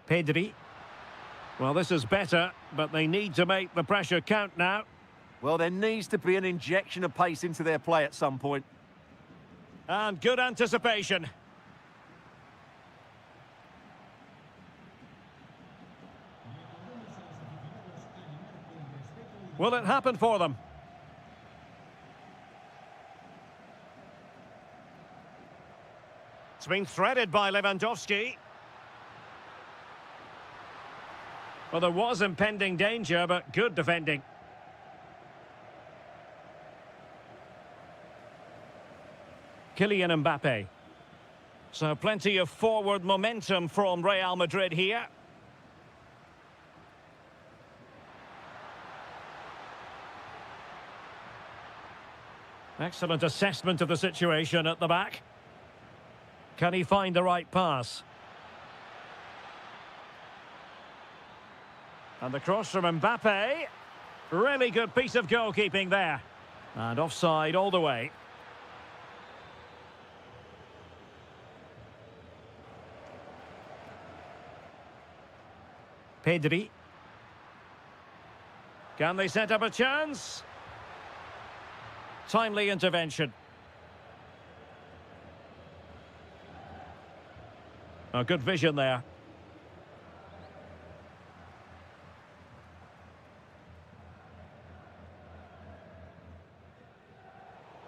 A: Pedri. Well, this is better, but they need to make the pressure count now.
B: Well, there needs to be an injection of pace into their play at some point.
A: And good anticipation. Will it happen for them? It's been threaded by Lewandowski. Well, there was impending danger, but good defending. Kylian Mbappe. So plenty of forward momentum from Real Madrid here. Excellent assessment of the situation at the back. Can he find the right pass? And the cross from Mbappe. Really good piece of goalkeeping there. And offside all the way. Pedri. Can they set up a chance? Timely intervention. A good vision there.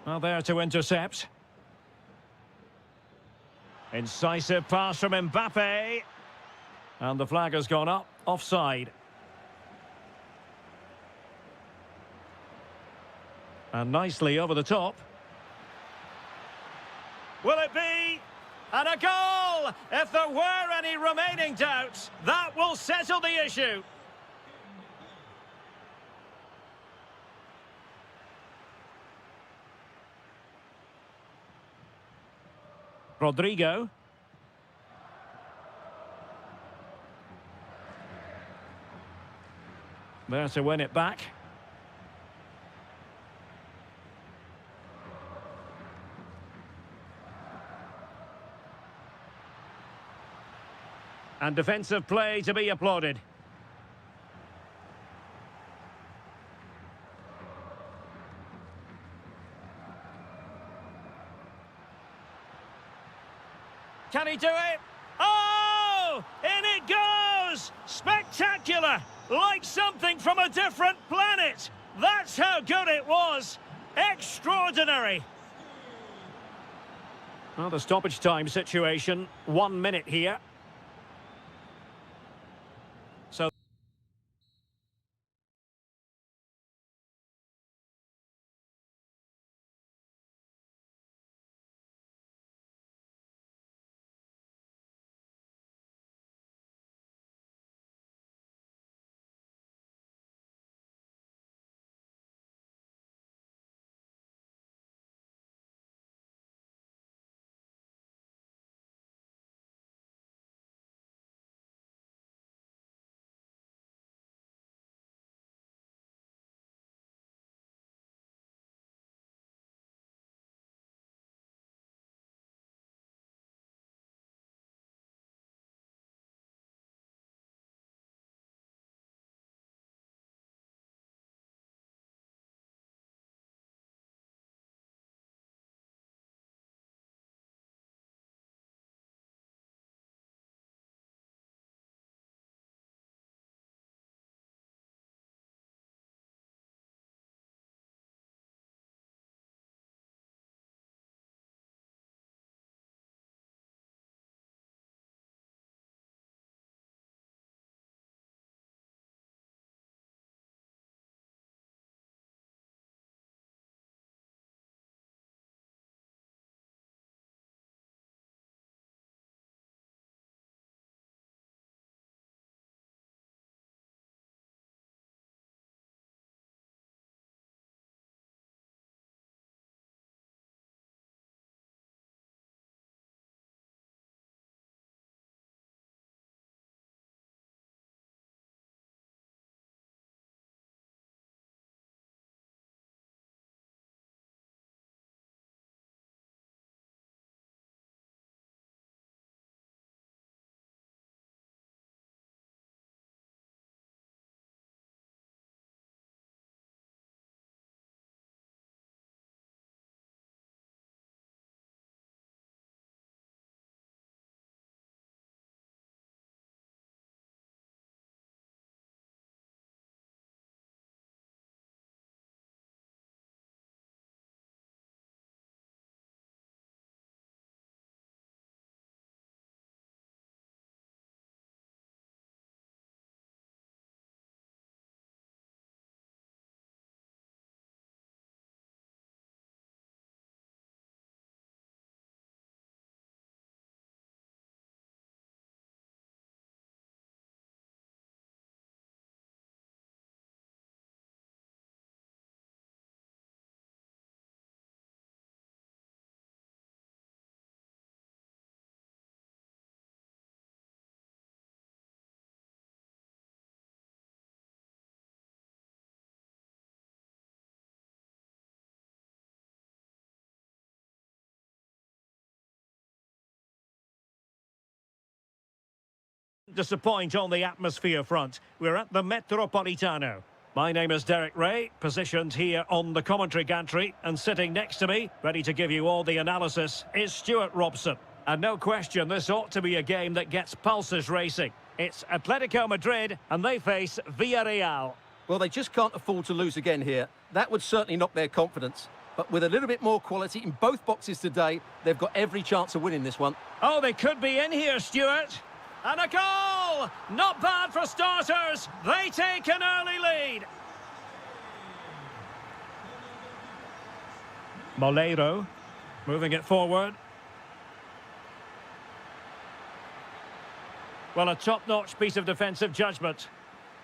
A: Well, there to intercept. Incisive pass from Mbappe. And the flag has gone up, offside. And nicely over the top. Will it be? And a goal! If there were any remaining doubts, that will settle the issue. Rodrigo. There to win it back. And defensive play to be applauded. Can he do it? Oh! In it goes! Spectacular! Like something from a different planet! That's how good it was! Extraordinary! Well, the stoppage time situation, 1 minute here. So Disappoint on the atmosphere front. We're at the Metropolitano. My name is Derek Ray, positioned here on the commentary gantry, and sitting next to me, ready to give you all the analysis, is Stuart Robson. And no question, this ought to be a game that gets pulses racing. It's Atletico Madrid, and they face Villarreal.
B: Well, they just can't afford to lose again here. That would certainly knock their confidence. But with a little bit more quality in both boxes today, they've got every chance of winning this one.
A: Oh, they could be in here, Stuart. And a goal! Not bad for starters. They take an early lead. Moleiro, moving it forward. Well, a top-notch piece of defensive judgment.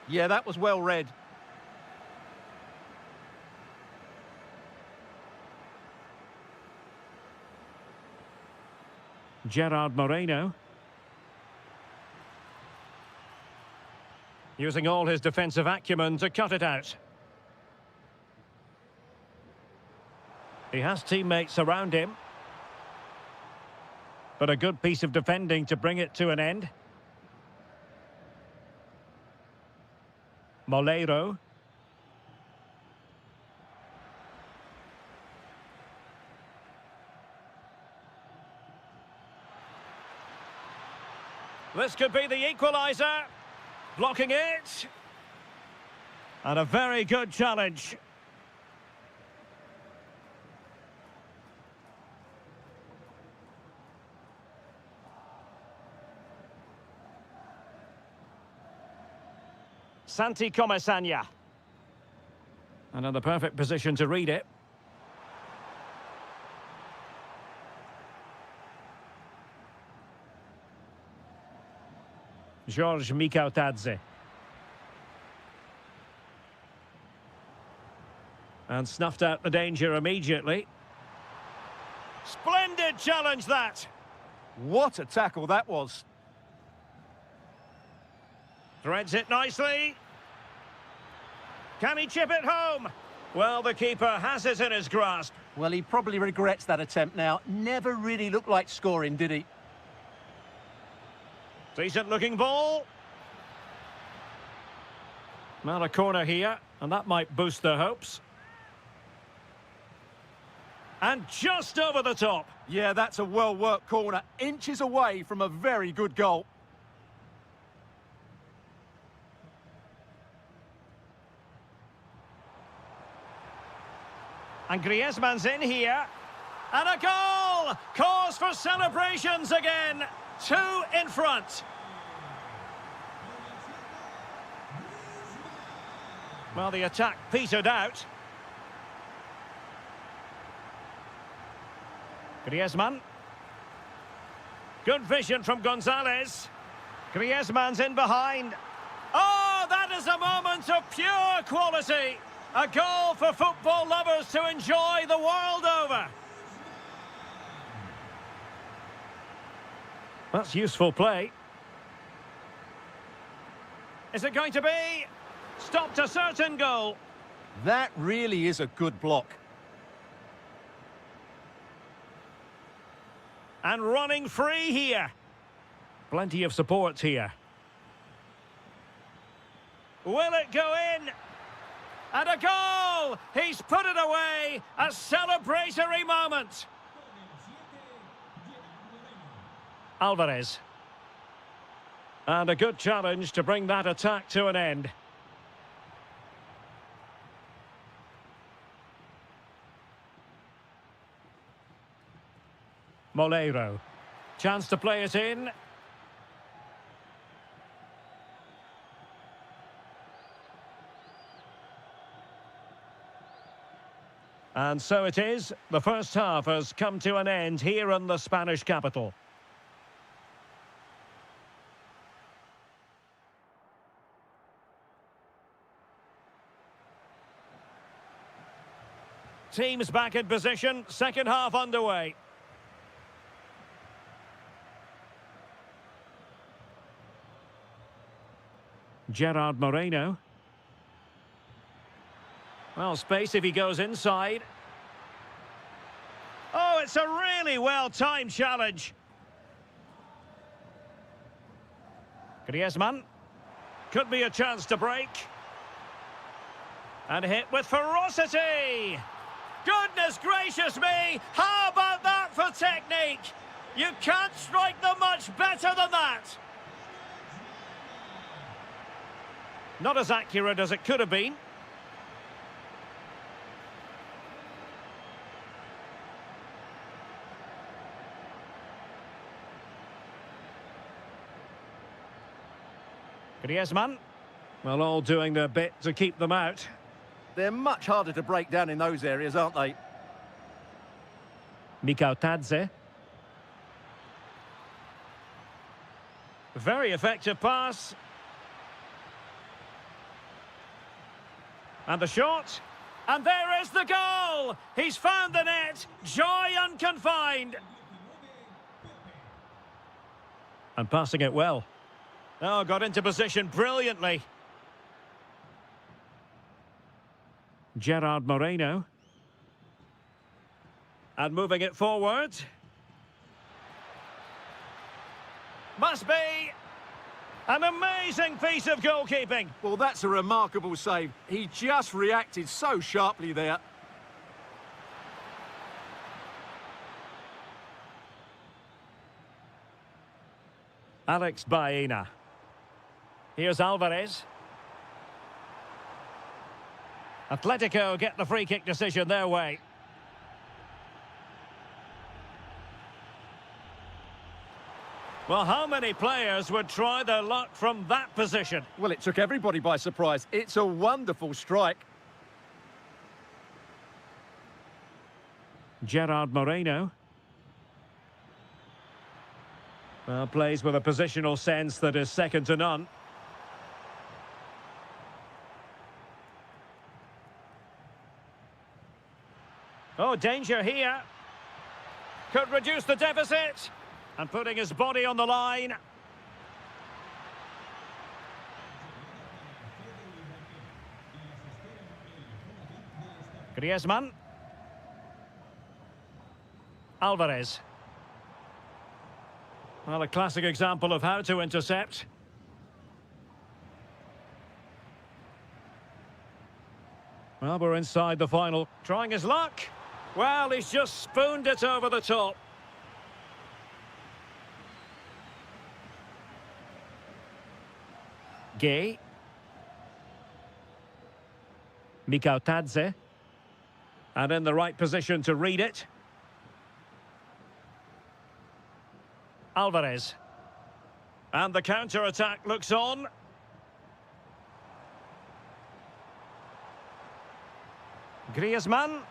B: Yeah, that was well read.
A: Gerard Moreno. Using all his defensive acumen to cut it out. He has teammates around him. But a good piece of defending to bring it to an end. Moleiro. This could be the equaliser. Blocking it. And a very good challenge. Santi Comesaña. And in the perfect position to read it. George Mikautadze. And snuffed out the danger immediately. Splendid challenge, that!
B: What a tackle that was.
A: Threads it nicely. Can he chip it home? Well, the keeper has it in his grasp.
B: Well, he probably regrets that attempt now. Never really looked like scoring, did he?
A: Decent looking ball. Now a corner here, and that might boost their hopes. And just over the top.
B: Yeah, that's a well-worked corner. Inches away from a very good goal.
A: And Griezmann's in here. And a goal! Cause for celebrations again. 2 in front. Well, the attack petered out. Griezmann. Good vision from Gonzalez. Griezmann's in behind. Oh, that is a moment of pure quality. A goal for football lovers to enjoy the world over. That's useful play. Is it going to be? Stopped a certain goal.
B: That really is a good block.
A: And running free here. Plenty of support here. Will it go in? And a goal! He's put it away. A celebratory moment. Alvarez. And a good challenge to bring that attack to an end. Moleiro. Chance to play it in. And so it is. The first half has come to an end here in the Spanish capital. Teams back in position. Second half underway. Gerard Moreno. Well, space if he goes inside. Oh, it's a really well-timed challenge. Griezmann. Could be a chance to break. And hit with ferocity. Goodness gracious me! How about that for technique? You can't strike them much better than that. Not as accurate as it could have been. Griezmann. Well, all doing their bit to keep them out.
B: They're much harder to break down in those areas, aren't they?
A: Tadze. Very effective pass. And the shot. And there is the goal! He's found the net. Joy unconfined. And passing it well. Oh, got into position brilliantly. Gerard Moreno. And moving it forward. Must be an amazing piece of goalkeeping.
B: Well, that's a remarkable save. He just reacted so sharply there.
A: Alex Baena. Here's Alvarez. Atletico get the free kick decision their way. Well, how many players would try their luck from that position?
B: Well, it took everybody by surprise. It's a wonderful strike.
A: Gerard Moreno. Well, plays with a positional sense that is second to none. Oh, danger here. Could reduce the deficit. And putting his body on the line. Griezmann. Alvarez. Well, a classic example of how to intercept. Well, we're inside the final. Trying his luck. Well, he's just spooned it over the top. Gay. Tadze. And in the right position to read it. Alvarez. And the counter-attack looks on. Griezmann.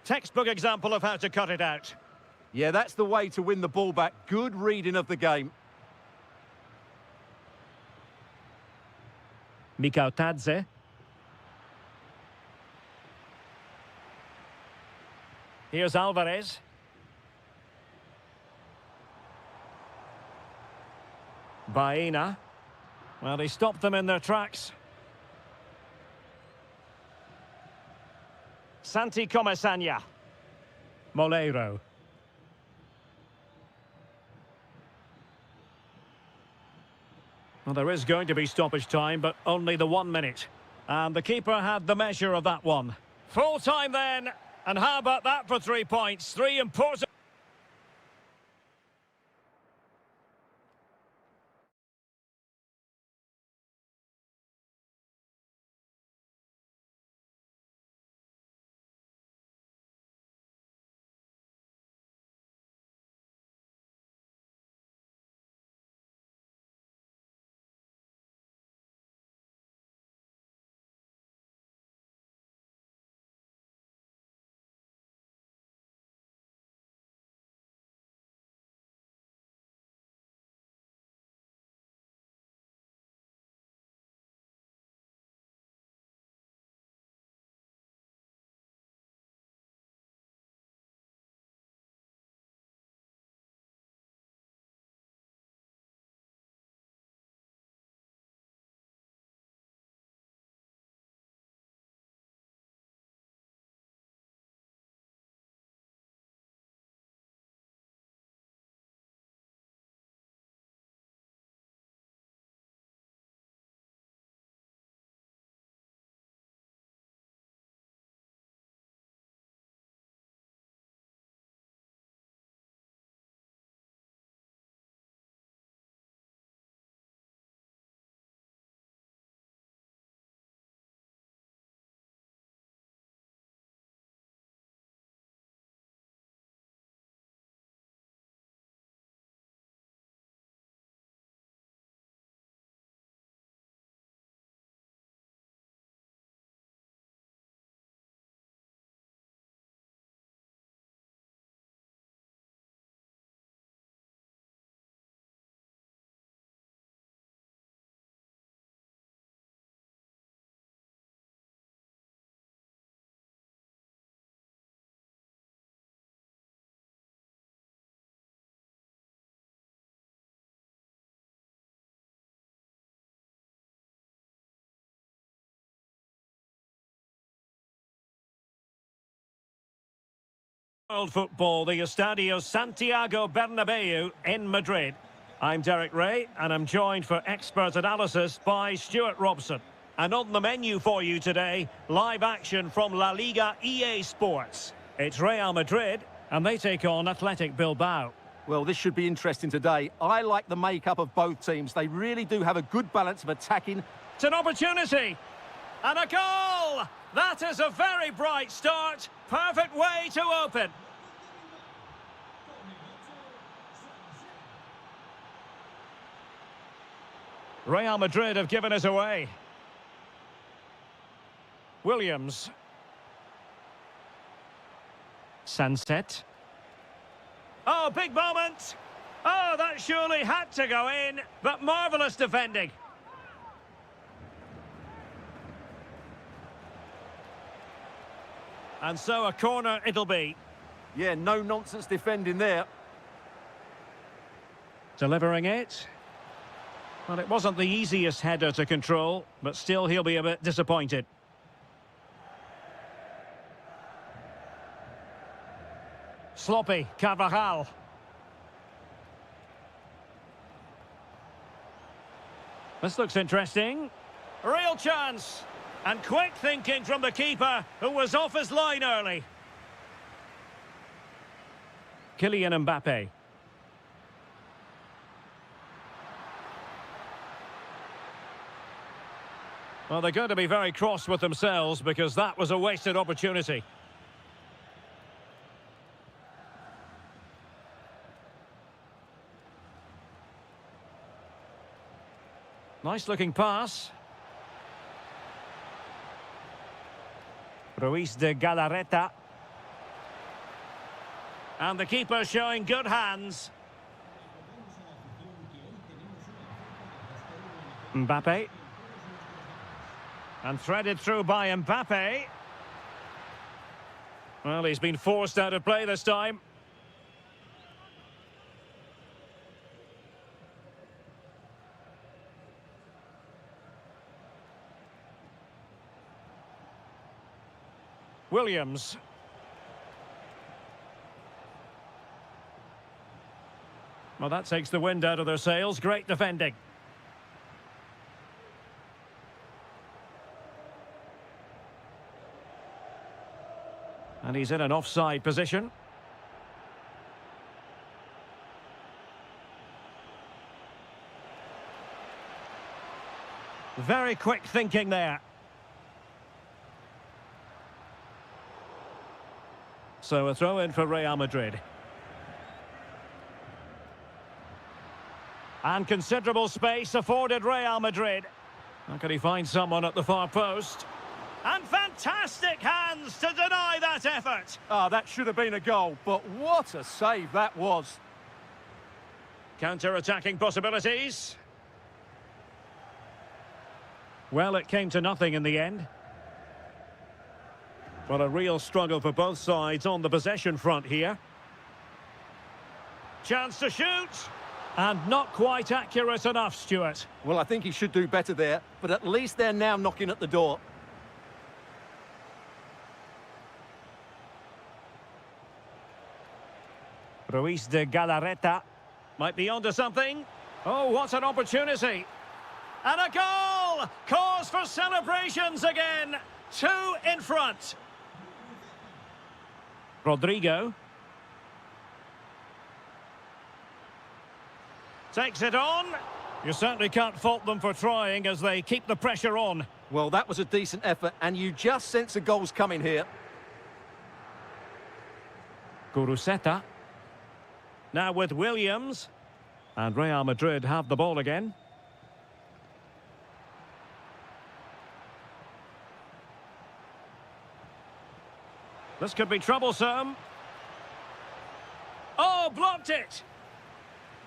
A: Textbook example of how to cut it out.
B: Yeah, that's the way to win the ball back. Good reading of the game.
A: Tadze. Here's Alvarez. Baena. Well, he stopped them in their tracks. Santi Comesaña. Molero. Well, there is going to be stoppage time, but only the 1 minute. And the keeper had the measure of that one. Full time then. And how about that for 3 points? 3 important... World football, the Estadio Santiago Bernabeu in Madrid. I'm Derek Ray, and I'm joined for expert analysis by Stuart Robson. And on the menu for you today, live action from La Liga EA Sports. It's Real Madrid, and they take on Athletic Bilbao.
B: Well, this should be interesting today. I like the makeup of both teams. They really do have a good balance of attacking.
A: It's an opportunity, and a goal! That is a very bright start. Perfect way to open. Real Madrid have given us away. Williams. Sunset. Oh, big moment. Oh, that surely had to go in, but marvellous defending. And so a corner it'll be.
B: Yeah, no nonsense defending there.
A: Delivering it. Well, it wasn't the easiest header to control, but still he'll be a bit disappointed. Sloppy, Carvajal. This looks interesting. Real chance. And quick thinking from the keeper, who was off his line early. Kylian Mbappe. Well, they're going to be very cross with themselves because that was a wasted opportunity. Nice looking pass. Ruiz de Galarreta. And the keeper showing good hands. Mbappe. And threaded through by Mbappe. Well, he's been forced out of play this time. Williams. Well, that takes the wind out of their sails. Great defending. And he's in an offside position. Very quick thinking there. So a throw in for Real Madrid. And considerable space afforded Real Madrid. How can he find someone at the far post? And fantastic hands to deny that effort.
B: Ah, that should have been a goal, but what a save that was.
A: Counter-attacking possibilities. Well, it came to nothing in the end. Well, a real struggle for both sides on the possession front here. Chance to shoot. And not quite accurate enough, Stuart.
B: Well, I think he should do better there, but at least they're now knocking at the door.
A: Ruiz de Galarreta might be onto something. Oh, what an opportunity. And a goal! Cause for celebrations again. 2 in front. Rodrigo. Takes it on. You certainly can't fault them for trying as they keep the pressure on.
B: Well, that was a decent effort, and you just sense the goal's coming here.
A: Kuruseta. Now with Williams. And Real Madrid have the ball again. This could be troublesome. Oh, blocked it!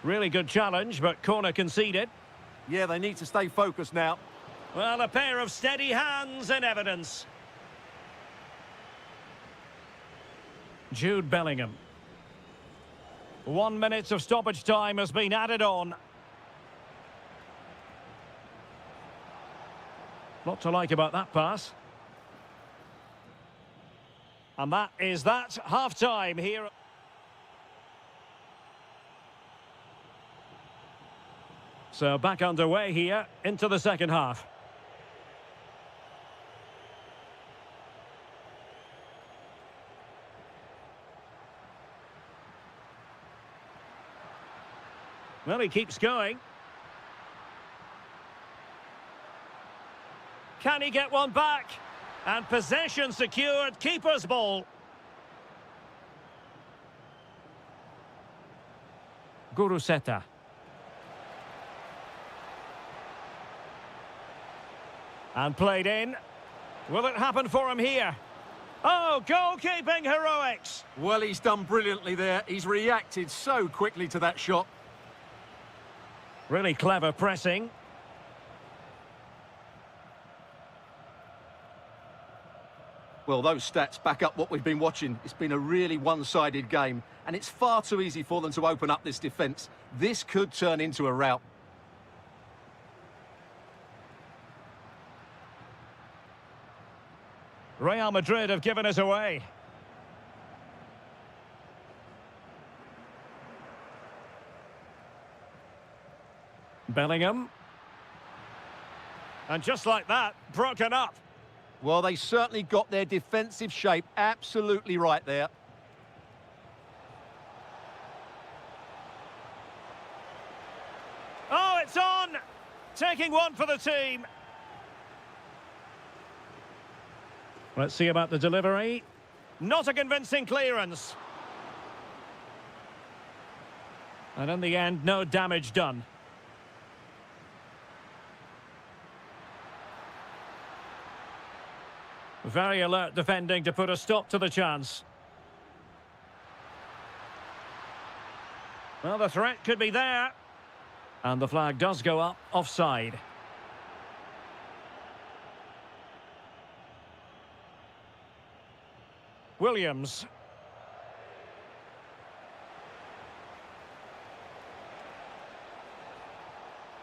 A: Really good challenge, but corner conceded.
B: Yeah, they need to stay focused now.
A: Well, a pair of steady hands in evidence. Jude Bellingham. 1 minute of stoppage time has been added on. Lot to like about that pass. And that is that. Half-time here. So back underway here into the second half. Well, he keeps going. Can he get one back? And possession secured, keeper's ball. Guruseta. And played in. Will it happen for him here? Oh, goalkeeping heroics.
B: Well, he's done brilliantly there. He's reacted so quickly to that shot.
A: Really clever pressing.
B: Well, those stats back up what we've been watching. It's been a really one-sided game, and it's far too easy for them to open up this defence. This could turn into a rout.
A: Real Madrid have given us away. Bellingham. And just like that, broken up.
B: Well, they certainly got their defensive shape absolutely right there.
A: Oh, it's on! Taking one for the team. Let's see about the delivery. Not a convincing clearance. And in the end, no damage done. Very alert defending to put a stop to the chance. Well, the threat could be there. And the flag does go up, offside. Williams.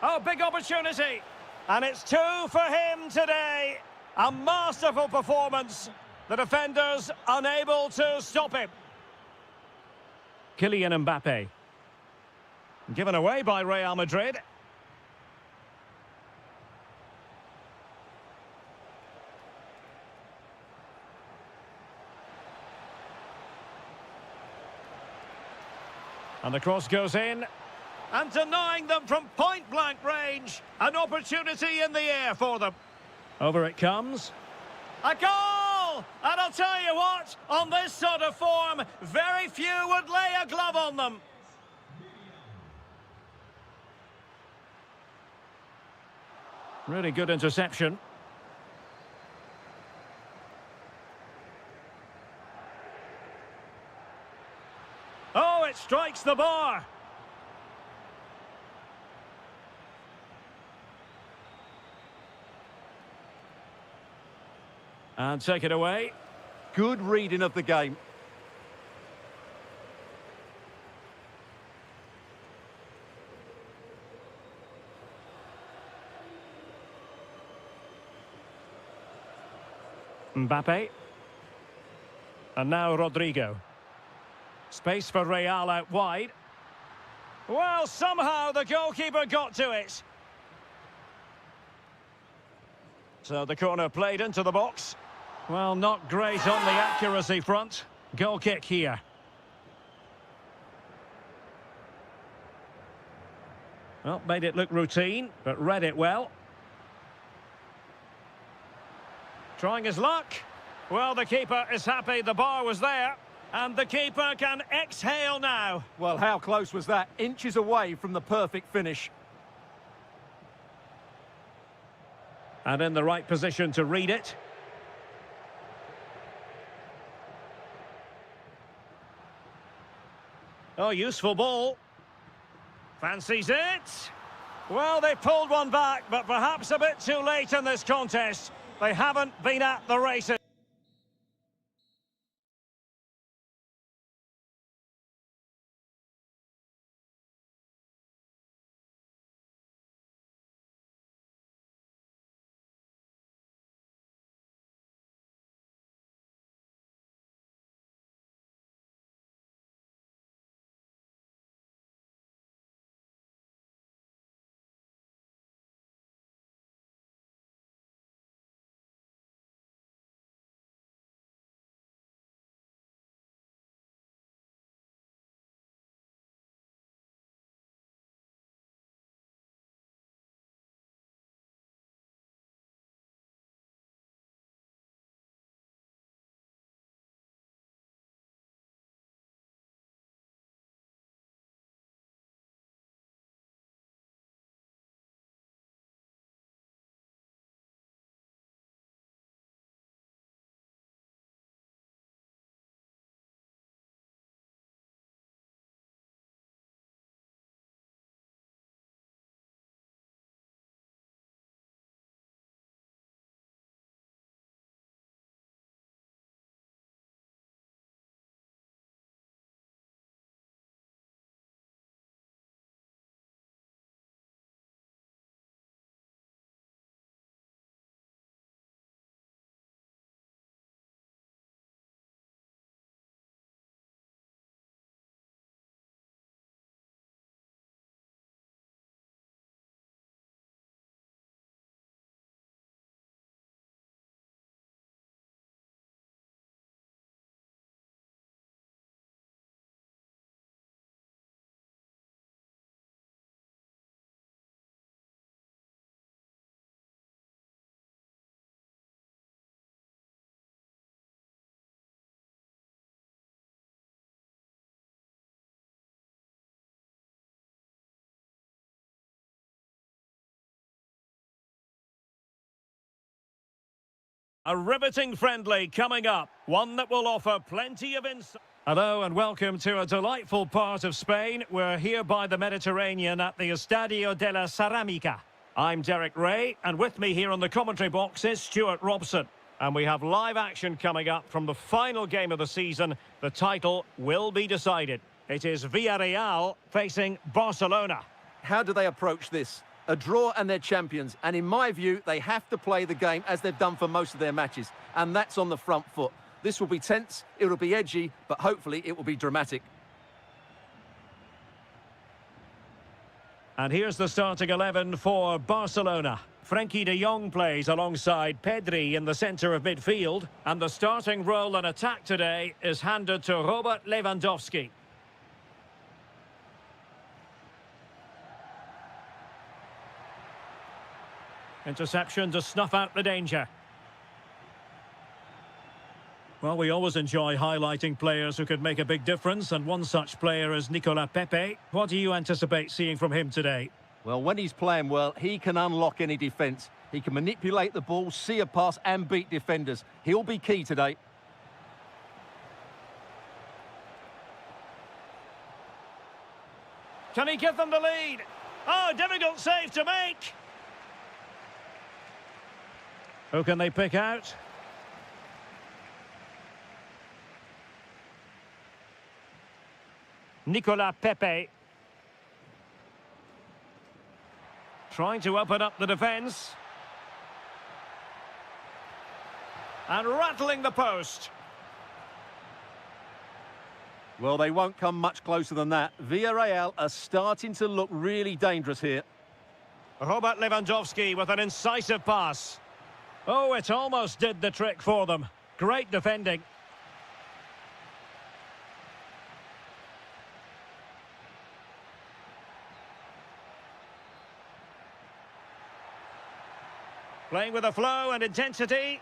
A: Oh, big opportunity. And it's two for him today. A masterful performance. The defenders unable to stop him. Kylian Mbappe. Given away by Real Madrid. And the cross goes in. And denying them from point-blank range. An opportunity in the air for them. Over it comes. A goal! And I'll tell you what, on this sort of form, very few would lay a glove on them. Really good interception. Oh, it strikes the bar. And take it away.
B: Good reading of the game.
A: Mbappe. And now Rodrigo. Space for Real out wide. Well, somehow the goalkeeper got to it. So the corner played into the box. Well, not great on the accuracy front. Goal kick here. Well, made it look routine, but read it well. Trying his luck. Well, the keeper is happy the bar was there. And the keeper can exhale now.
B: Well, how close was that? Inches away from the perfect finish.
A: And in the right position to read it. Oh, useful ball. Fancies it. Well, they pulled one back, but perhaps a bit too late in this contest. They haven't been at the races. A riveting friendly coming up, one that will offer plenty of insight. Hello and welcome to a delightful part of Spain. We're here by the Mediterranean at the Estadio de la Ceramica. I'm Derek Ray, and with me here on the commentary box is Stuart Robson. And we have live action coming up from the final game of the season. The title will be decided. It is Villarreal facing Barcelona.
B: How do they approach this? A draw and they're champions. And in my view, they have to play the game as they've done for most of their matches. And that's on the front foot. This will be tense, it will be edgy, but hopefully it will be dramatic.
A: And here's the starting 11 for Barcelona. Frenkie de Jong plays alongside Pedri in the centre of midfield. And the starting role in attack today is handed to Robert Lewandowski. Interception to snuff out the danger. Well, we always enjoy highlighting players who could make a big difference, and one such player is Nicolas Pepe. What do you anticipate seeing from him today?
B: Well, when he's playing well, he can unlock any defence. He can manipulate the ball, see a pass and beat defenders. He'll be key today.
A: Can he give them the lead? Oh, difficult save to make. Who can they pick out? Nicolas Pepe. Trying to open up the defence. And rattling the post.
B: Well, they won't come much closer than that. Villarreal are starting to look really dangerous here.
A: Robert Lewandowski with an incisive pass. Oh, it almost did the trick for them. Great defending. Playing with a flow and intensity.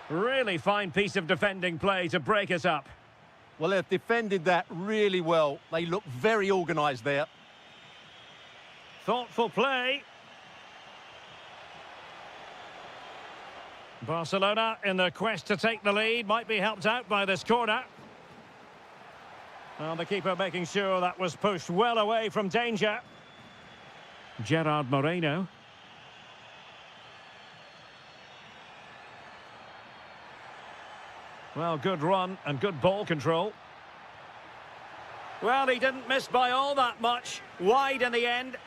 A: Really fine piece of defending play to break us up.
B: Well, they've defended that really well. They look very organised there.
A: Thoughtful play. Barcelona, in their quest to take the lead, might be helped out by this corner. Well, the keeper making sure that was pushed well away from danger. Gerard Moreno. Well, good run and good ball control. Well, he didn't miss by all that much. Wide in the end.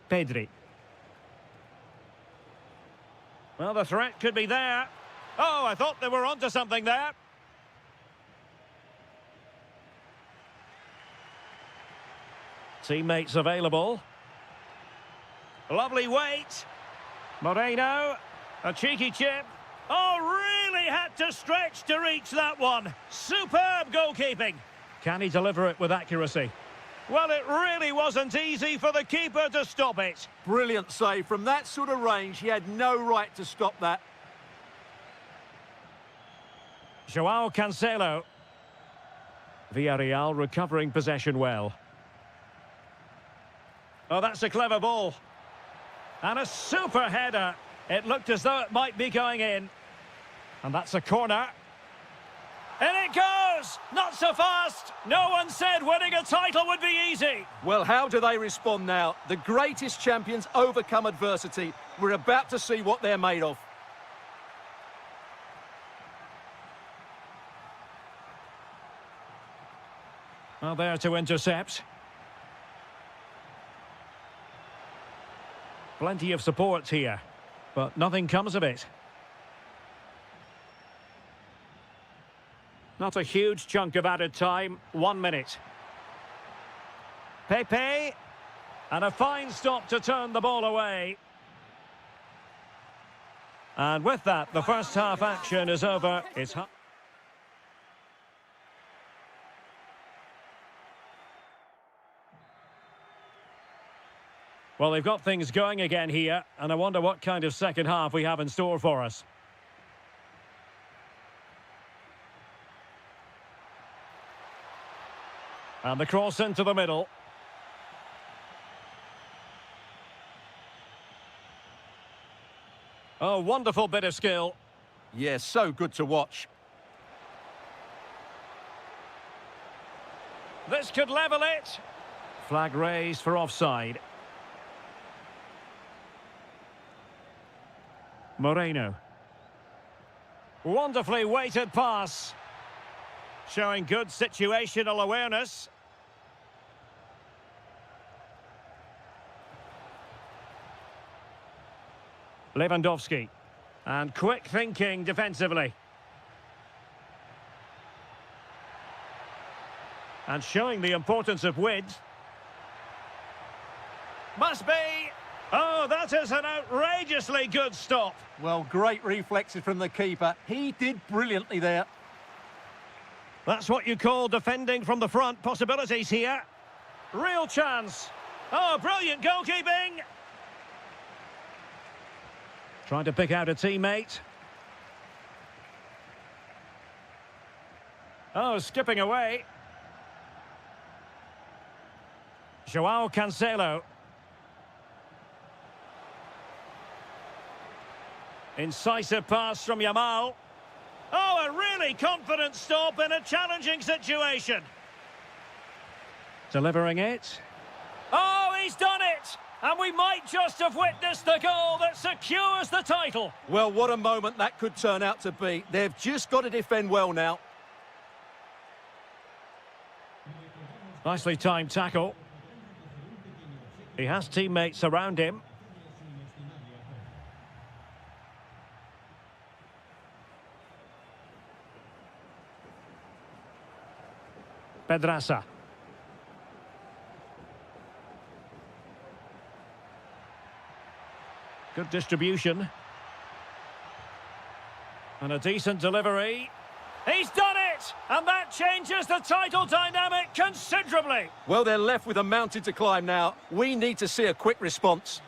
A: Pedri. Well, the threat could be there. Oh, I thought they were onto something there. Teammates available. Lovely weight. Moreno. A cheeky chip. Oh, really had to stretch to reach that one. Superb goalkeeping. Can he deliver it with accuracy? Well, it really wasn't easy for the keeper to stop it.
B: Brilliant save. From that sort of range, he had no right to stop that.
A: Joao Cancelo. Villarreal recovering possession well. Oh, that's a clever ball. And a super header. It looked as though it might be going in. And that's a corner. And it goes! Not so fast! No one said winning a title would be easy.
B: Well, how do they respond now? The greatest champions overcome adversity. We're about to see what they're made of.
A: Well, there to intercept. Plenty of support here, but nothing comes of it. Not a huge chunk of added time, 1 minute. Pepe, and a fine stop to turn the ball away. And with that, the first half action is over. It's well, they've got things going again here, and I wonder what kind of second half we have in store for us. And the cross into the middle. Oh, wonderful bit of skill.
B: Yeah, so good to watch.
A: This could level it. Flag raised for offside. Moreno. Wonderfully weighted pass. Showing good situational awareness. Lewandowski. And quick thinking defensively. And showing the importance of width. Must be. Oh, that is an outrageously good stop.
B: Well, great reflexes from the keeper. He did brilliantly there.
A: That's what you call defending from the front. Possibilities here. Real chance. Oh, brilliant goalkeeping. Trying to pick out a teammate. Oh, skipping away. Joao Cancelo. Incisive pass from Yamal. Oh, a really confident stop in a challenging situation. Delivering it. Oh, he's done it! And we might just have witnessed the goal that secures the title.
B: Well, what a moment that could turn out to be. They've just got to defend well now.
A: Nicely timed tackle. He has teammates around him. Pedraza. Good distribution. And a decent delivery. He's done it! And that changes the title dynamic considerably.
B: Well, they're left with a mountain to climb now. We need to see a quick response.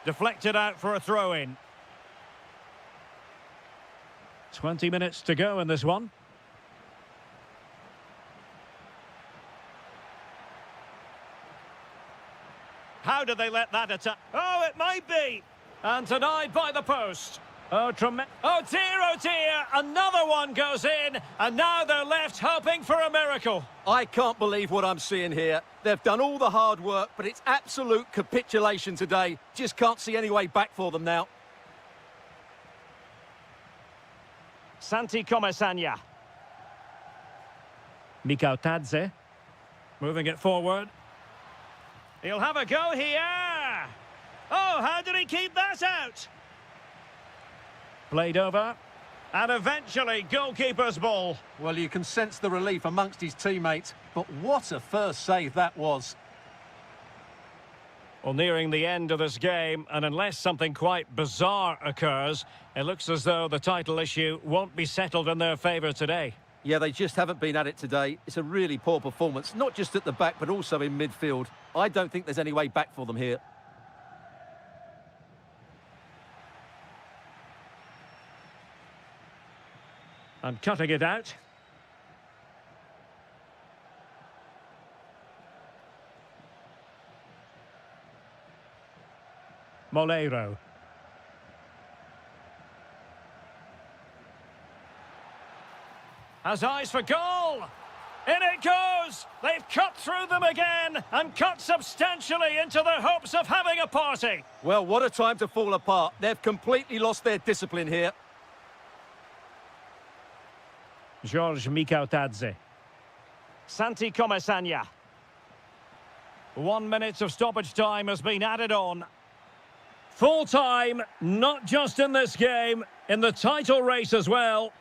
A: Deflected out for a throw-in. 20 minutes to go in this one. How did they let that attack? Oh, it might be. And denied by the post. Oh, oh dear, another one goes in. And now they're left hoping for a miracle.
B: I can't believe what I'm seeing here. They've done all the hard work, but it's absolute capitulation today. Just can't see any way back for them now.
A: Santi Comesanya. Mikau Tadze. Moving it forward. He'll have a go here. Oh, how did he keep that out? Played over. And eventually, goalkeeper's ball.
B: Well, you can sense the relief amongst his teammates, but what a first save that was.
A: Well, nearing the end of this game, and unless something quite bizarre occurs, it looks as though the title issue won't be settled in their favour today.
B: Yeah, they just haven't been at it today. It's a really poor performance, not just at the back, but also in midfield. I don't think there's any way back for them here.
A: And cutting it out. Moleiro. Has eyes for goal. In it goes. They've cut through them again and cut substantially into their hopes of having a party.
B: Well, what a time to fall apart. They've completely lost their discipline here.
A: George Mikautadze. Santi Comesanya. 1 minute of stoppage time has been added on. Full time, not just in this game, in the title race as well.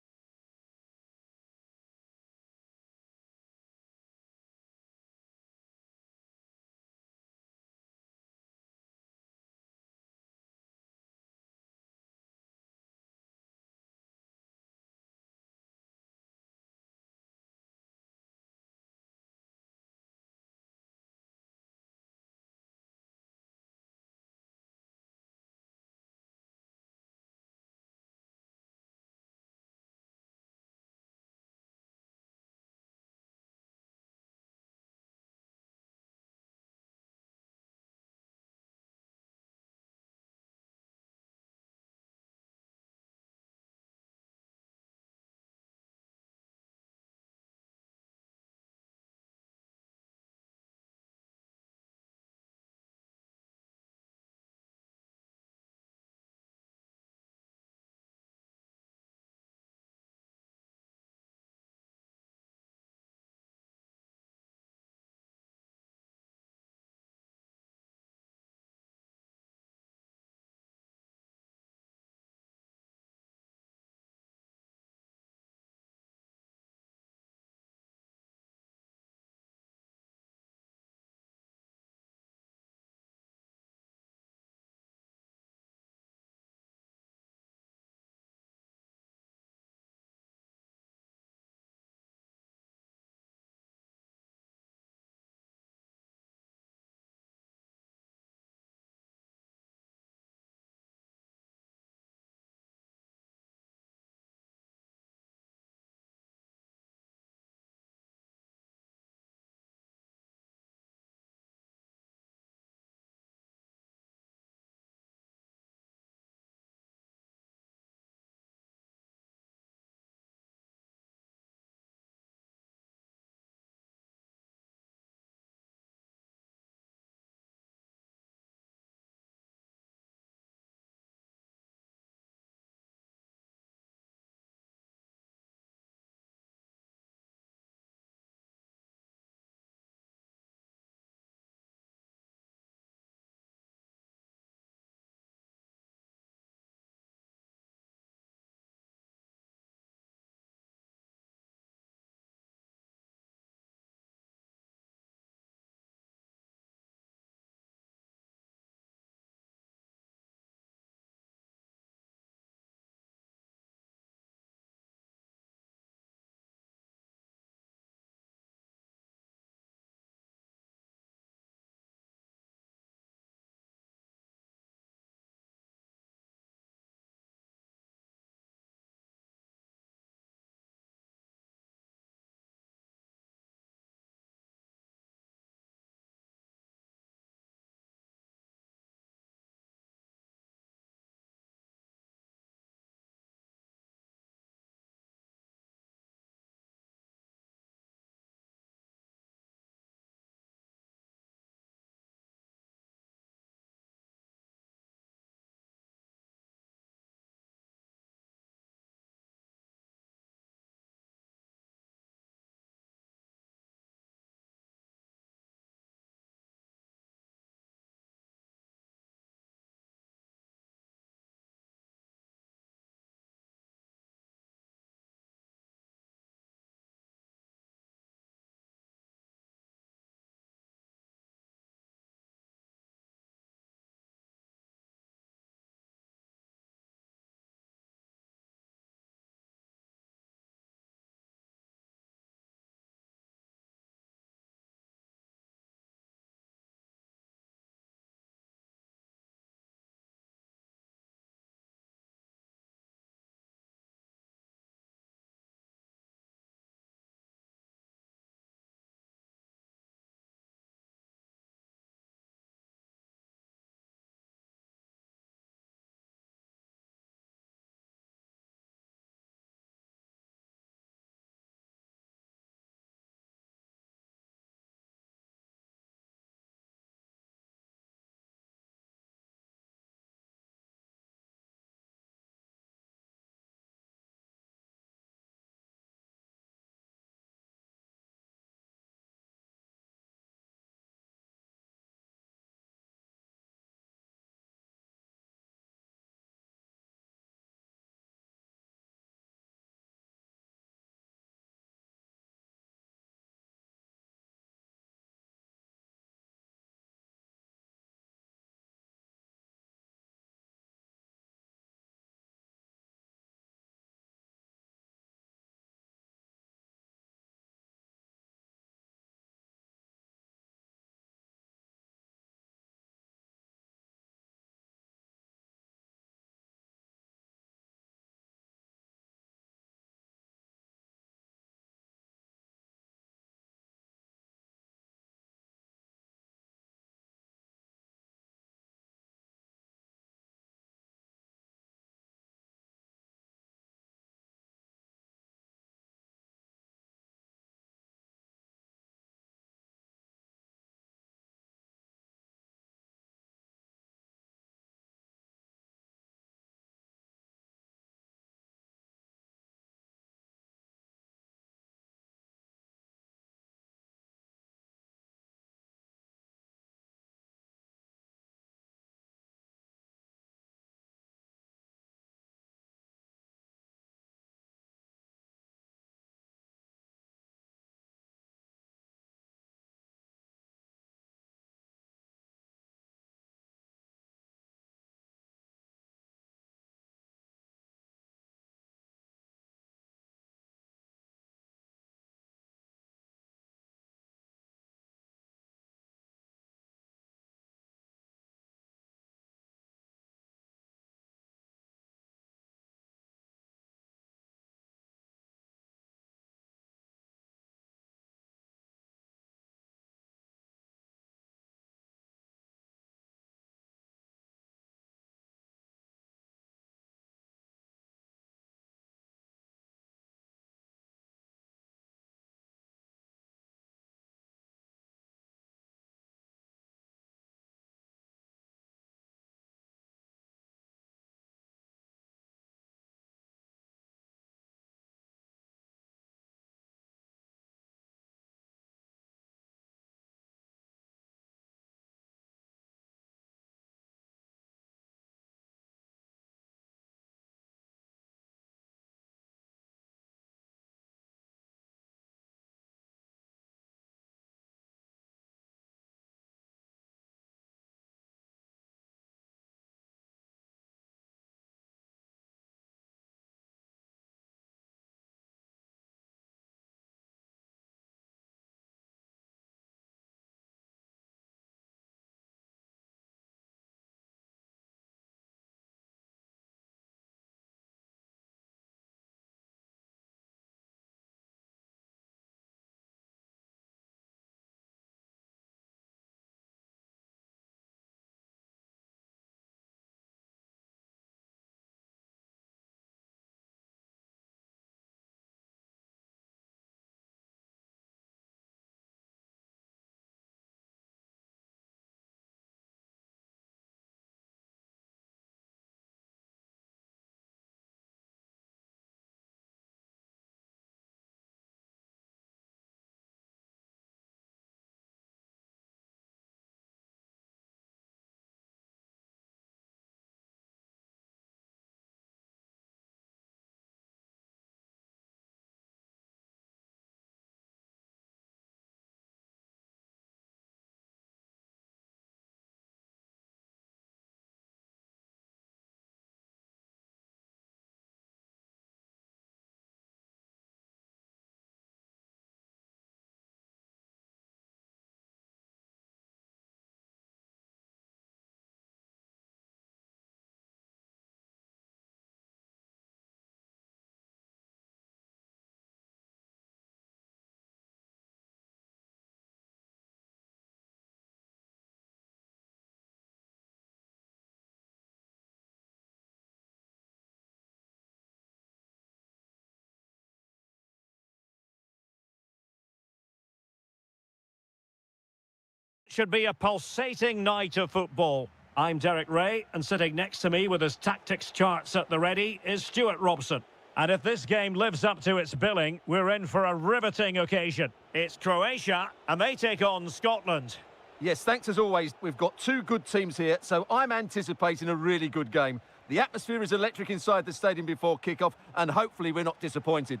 A: should be a pulsating night of football. I'm Derek Ray, and sitting next to me with his tactics charts at the ready is Stuart Robson. And if this game lives up to its billing, we're in for a riveting occasion. It's Croatia, and they take on Scotland.
B: Yes, thanks as always. We've got two good teams here, so I'm anticipating a really good game. The atmosphere is electric inside the stadium before kick-off, and hopefully we're not disappointed.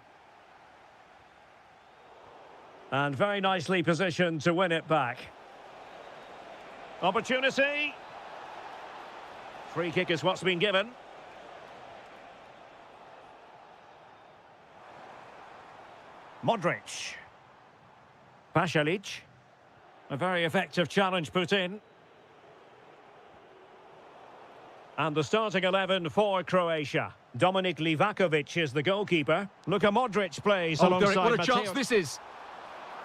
A: And very nicely positioned to win it back. Opportunity. Free kick is what's been given. Modric. Pasalic. A very effective challenge put in. And the starting 11 for Croatia. Dominik Livakovic is the goalkeeper. Luka Modric plays alongside
B: Derek, what a
A: Mateo.
B: chance this is.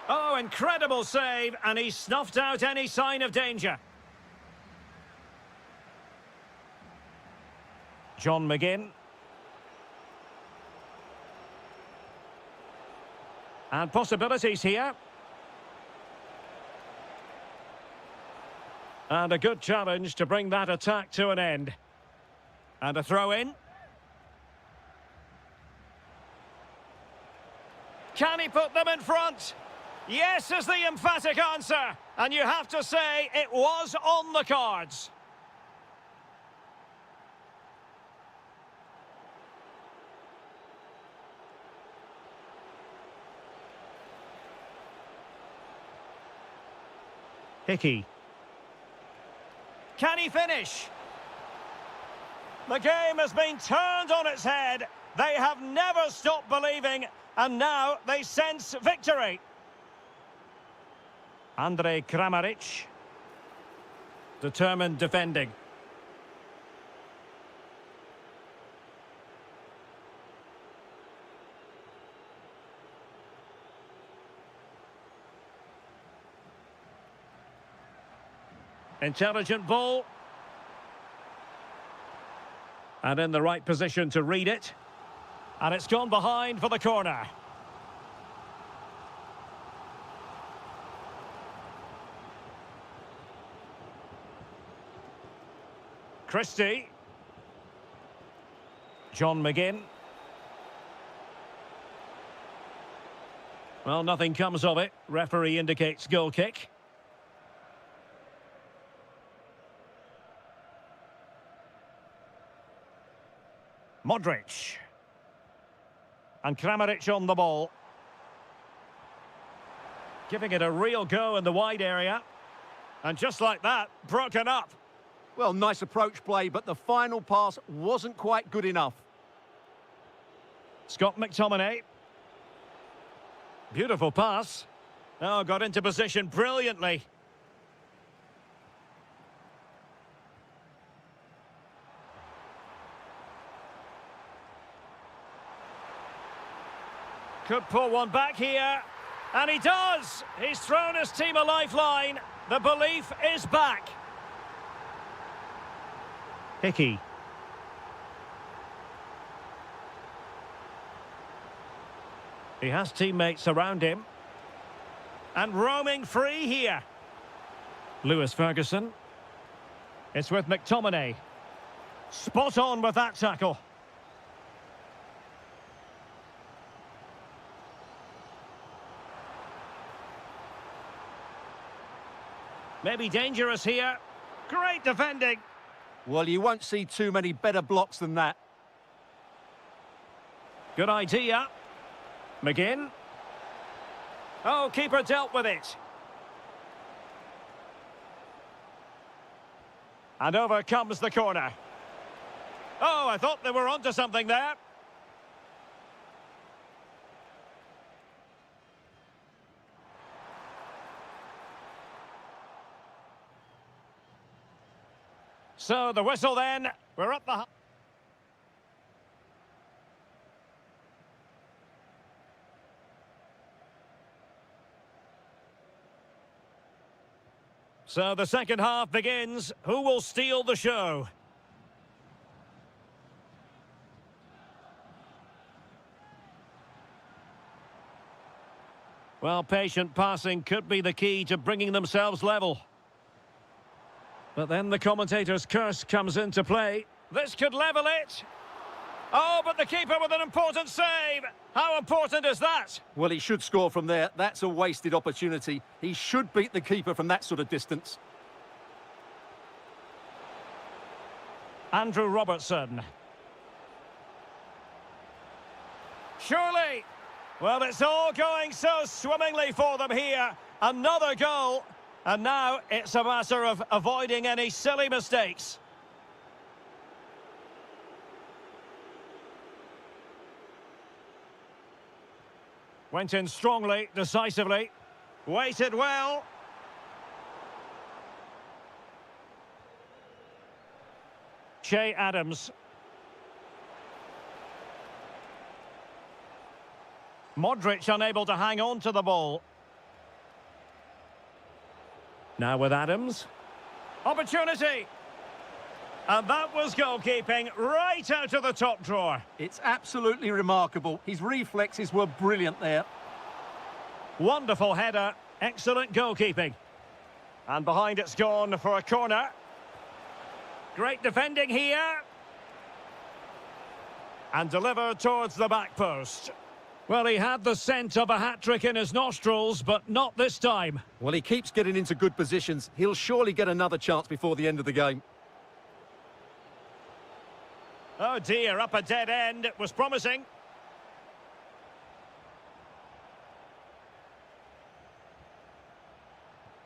A: Oh, incredible save, and he snuffed out any sign of danger. John McGinn. And possibilities here. And a good challenge to bring that attack to an end. And a throw in. Can he put them in front? Yes is the emphatic answer. And you have to say it was on the cards. Hickey. Can he finish? The game has been turned on its head. They have never stopped believing, and now they sense victory. Andrej Kramaric. Determined defending. Intelligent ball. And in the right position to read it. And it's gone behind for the corner. Christie. John McGinn. Well, nothing comes of it. Referee indicates goal kick. Modric. And Kramaric on the ball. Giving it a real go in the wide area. And just like that, broken up.
B: Well, nice approach play, but the final pass wasn't quite good enough.
A: Scott McTominay. Beautiful pass. Oh, got into position brilliantly. Could pull one back here. And he does! He's thrown his team a lifeline. The belief is back. Hickey. He has teammates around him. And roaming free here. Lewis Ferguson. It's with McTominay. Spot on with that tackle. Maybe dangerous here. Great defending.
B: Well, you won't see too many better blocks than that.
A: Good idea. McGinn. Oh, keeper dealt with it. And over comes the corner. Oh, I thought they were onto something there. So the whistle then. We're up the... So the second half begins. Who will steal the show? Well, patient passing could be the key to bringing themselves level. But then the commentator's curse comes into play. This could level it. Oh, but the keeper with an important save. How important is that?
B: Well, he should score from there. That's a wasted opportunity. He should beat the keeper from that sort of distance.
A: Andrew Robertson. Surely. Well, it's all going so swimmingly for them here. Another goal. And now it's a matter of avoiding any silly mistakes. Went in strongly, decisively. Waited well. Che Adams. Modric unable to hang on to the ball. Now with Adams. Opportunity. And that was goalkeeping right out of the top drawer.
B: It's absolutely remarkable. His reflexes were brilliant there.
A: Wonderful header. Excellent goalkeeping. And behind it's gone for a corner. Great defending here. And delivered towards the back post. Well, he had the scent of a hat-trick in his nostrils, but not this time.
B: Well, he keeps getting into good positions. He'll surely get another chance before the end of the game.
A: Oh dear, up a dead end. It was promising.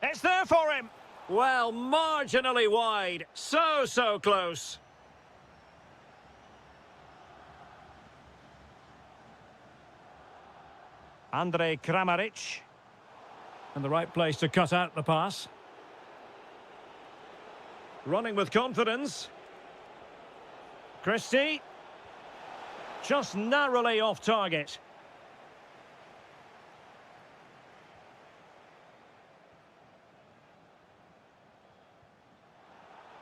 A: It's there for him. Well, marginally wide. So close. Andrej Kramaric. In the right place to cut out the pass. Running with confidence. Christie. Just narrowly off target.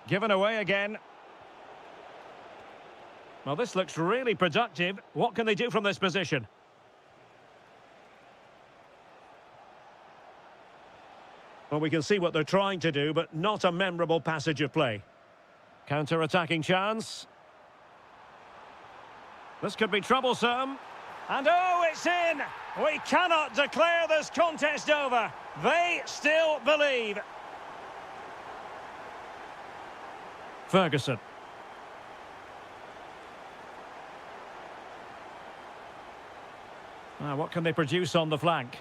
A: Given away again. Well, this looks really productive. What can they do from this position? Well, we can see what they're trying to do, but not a memorable passage of play. Counter-attacking chance. This could be troublesome. And oh, it's in! We cannot declare this contest over. They still believe. Ferguson. Now, what can they produce on the flank?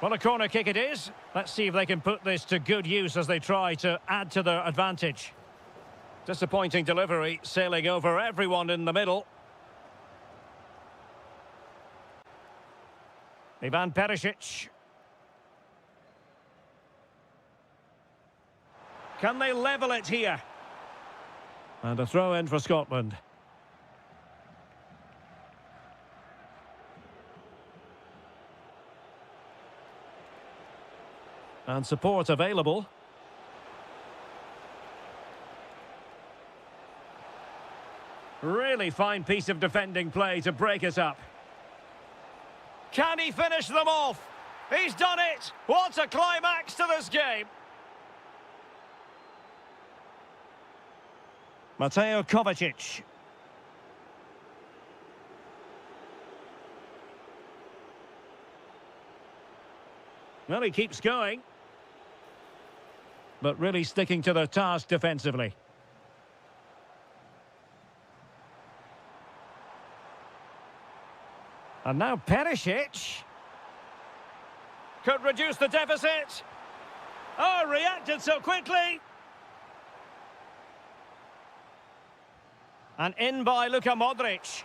A: Well, a corner kick it is. Let's see if they can put this to good use as they try to add to their advantage. Disappointing delivery, sailing over everyone in the middle. Ivan Perisic. Can they level it here? And a throw in for Scotland. And support available. Really fine piece of defending play to break it up. Can he finish them off? He's done it! What a climax to this game! Mateo Kovacic. Well, he keeps going. But really sticking to their task defensively. And now Perisic. Could reduce the deficit. Oh, reacted so quickly. And in by Luka Modric.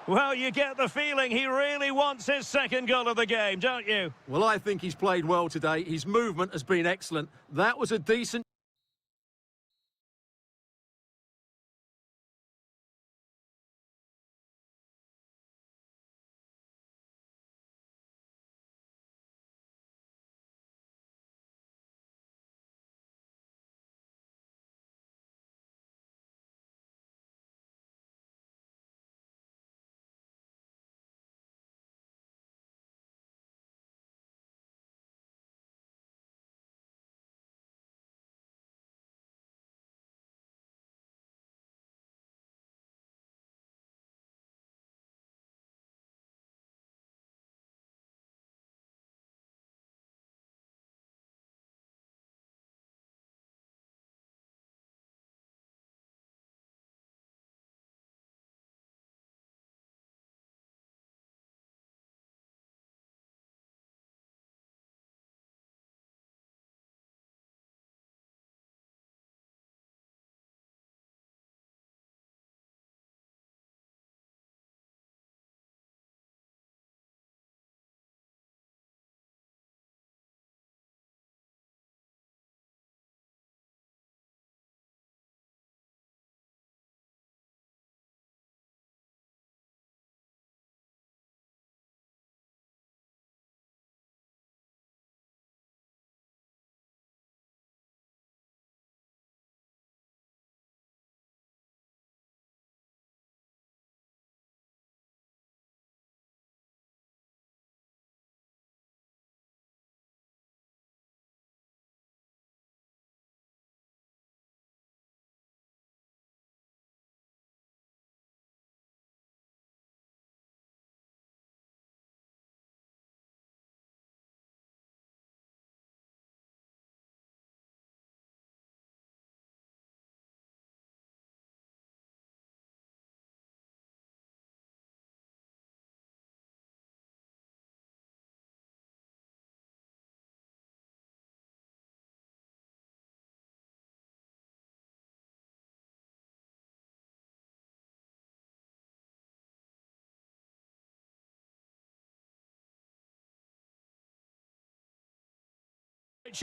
A: Well, you get the feeling he really wants his second goal of the game, don't you?
B: Well, I think he's played well today. His movement has been excellent. That was a decent...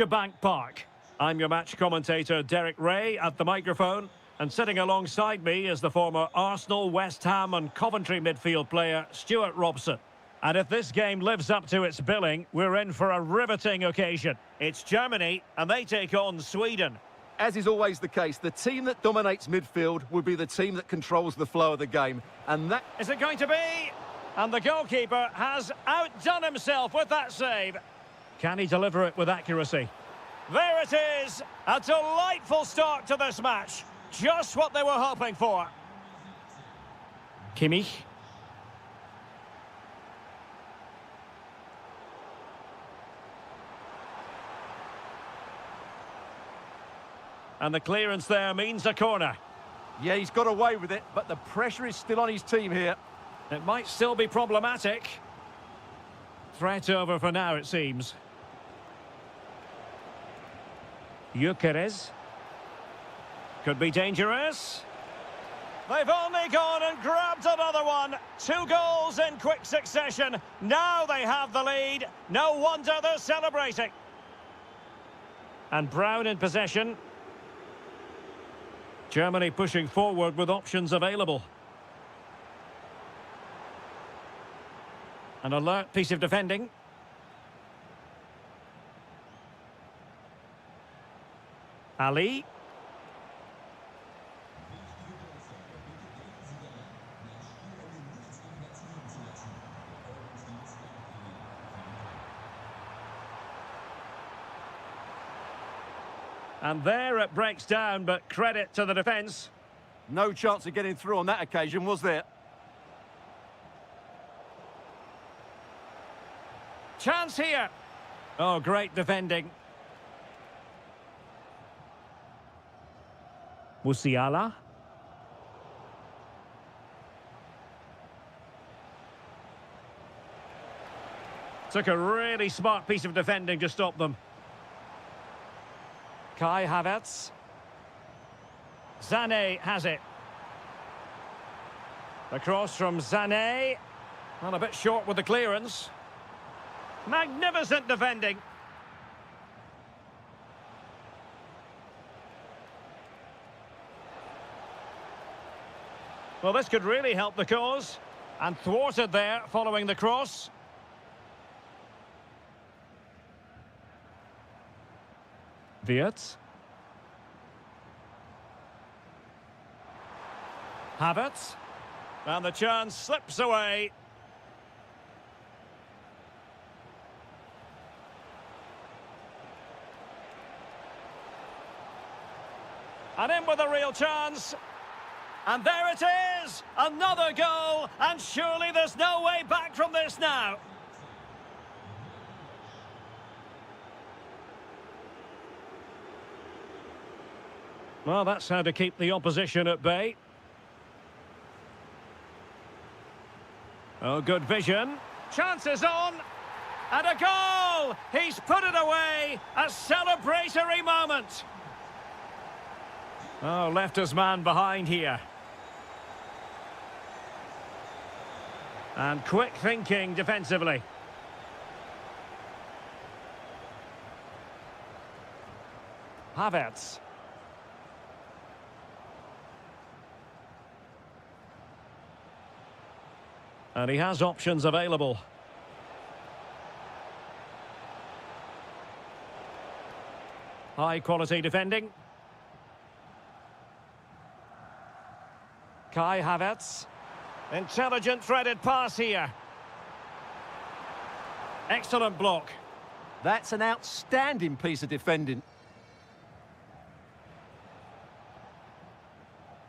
A: Bank Park. I'm your match commentator Derek Ray at the microphone, and sitting alongside me is the former Arsenal, West Ham and Coventry midfield player Stuart Robson. And if this game lives up to its billing, we're in for a riveting occasion. It's Germany and they take on Sweden.
B: As is always the case, the team that dominates midfield will be the team that controls the flow of the game. And that...
A: Is it going to be? And the goalkeeper has outdone himself with that save. Can he deliver it with accuracy? There it is! A delightful start to this match. Just what they were hoping for. Kimmich. And the clearance there means a corner.
B: Yeah, he's got away with it, but the pressure is still on his team here.
A: It might still be problematic. Threat over for now, it seems. Gyökeres. Could be dangerous. They've only gone and grabbed another one. 2 goals in quick succession. Now they have the lead. No wonder they're celebrating. And Brown in possession. Germany pushing forward with options available. An alert piece of defending. Ali. And there it breaks down, but credit to the defence.
B: No chance of getting through on that occasion, was there?
A: Chance here. Oh, great defending. Musiala. Took a really smart piece of defending to stop them. Kai Havertz. Sané has it. Across from Sané. Well, a bit short with the clearance. Magnificent defending. Well, this could really help the cause. And thwarted there following the cross. Wirtz. Havertz. And the chance slips away. And in with a real chance. And there it is! Another goal! And surely there's no way back from this now. Well, that's how to keep the opposition at bay. Oh, good vision. Chances on. And a goal! He's put it away. A celebratory moment. Oh, left his man behind here. And quick thinking defensively. Havertz. And he has options available. High quality defending. Kai Havertz. Intelligent threaded pass here. Excellent block.
B: That's an outstanding piece of defending.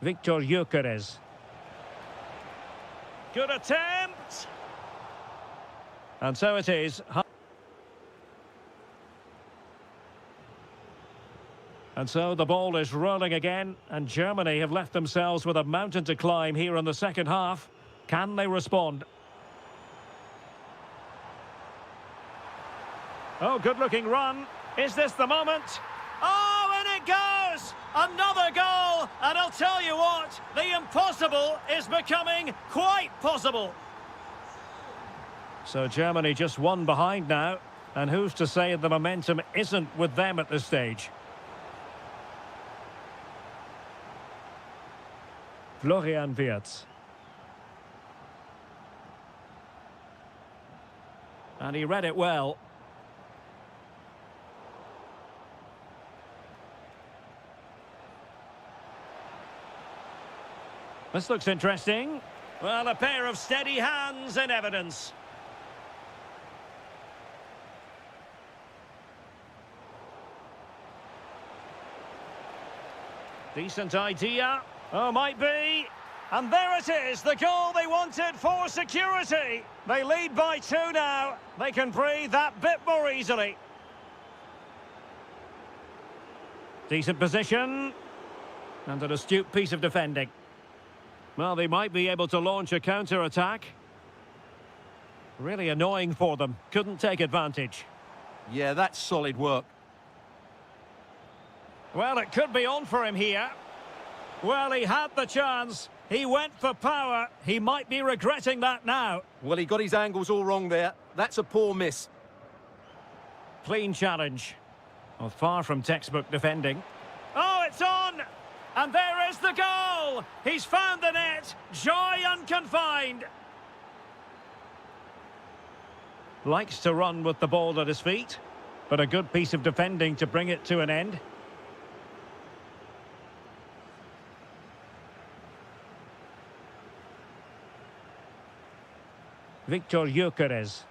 A: Victor Gyökeres. Good attempt. And so it is. And so the ball is rolling again, and Germany have left themselves with a mountain to climb here in the second half. Can they respond? Oh, good-looking run. Is this the moment? Oh, and it goes! Another goal! And I'll tell you what, the impossible is becoming quite possible. So Germany just one behind now. And who's to say the momentum isn't with them at this stage? Florian Wirtz. And he read it well. This looks interesting. Well, a pair of steady hands in evidence. Decent idea. Oh, might be. And there it is, the goal they wanted for security. They lead by 2 now. They can breathe that bit more easily. Decent position. And an astute piece of defending. Well, they might be able to launch a counter-attack. Really annoying for them. Couldn't take advantage.
B: Yeah, that's solid work.
A: Well, it could be on for him here. Well, he had the chance. He went for power. He might be regretting that now.
B: Well, he got his angles all wrong there. That's a poor miss.
A: Clean challenge. Well, far from textbook defending. Oh, it's on! And there is the goal! He's found the net. Joy unconfined. Likes to run with the ball at his feet, but a good piece of defending to bring it to an end. Victor Gyökeres.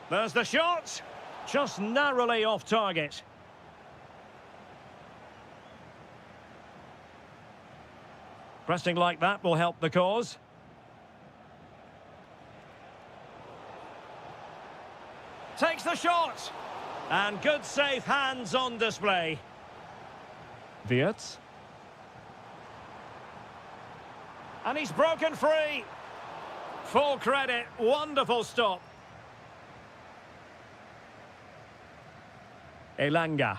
A: There's the shot. Just narrowly off target. Pressing like that will help the cause. Takes the shot. And good safe hands on display. Wirtz. And he's broken free. Full credit, wonderful stop. Elanga.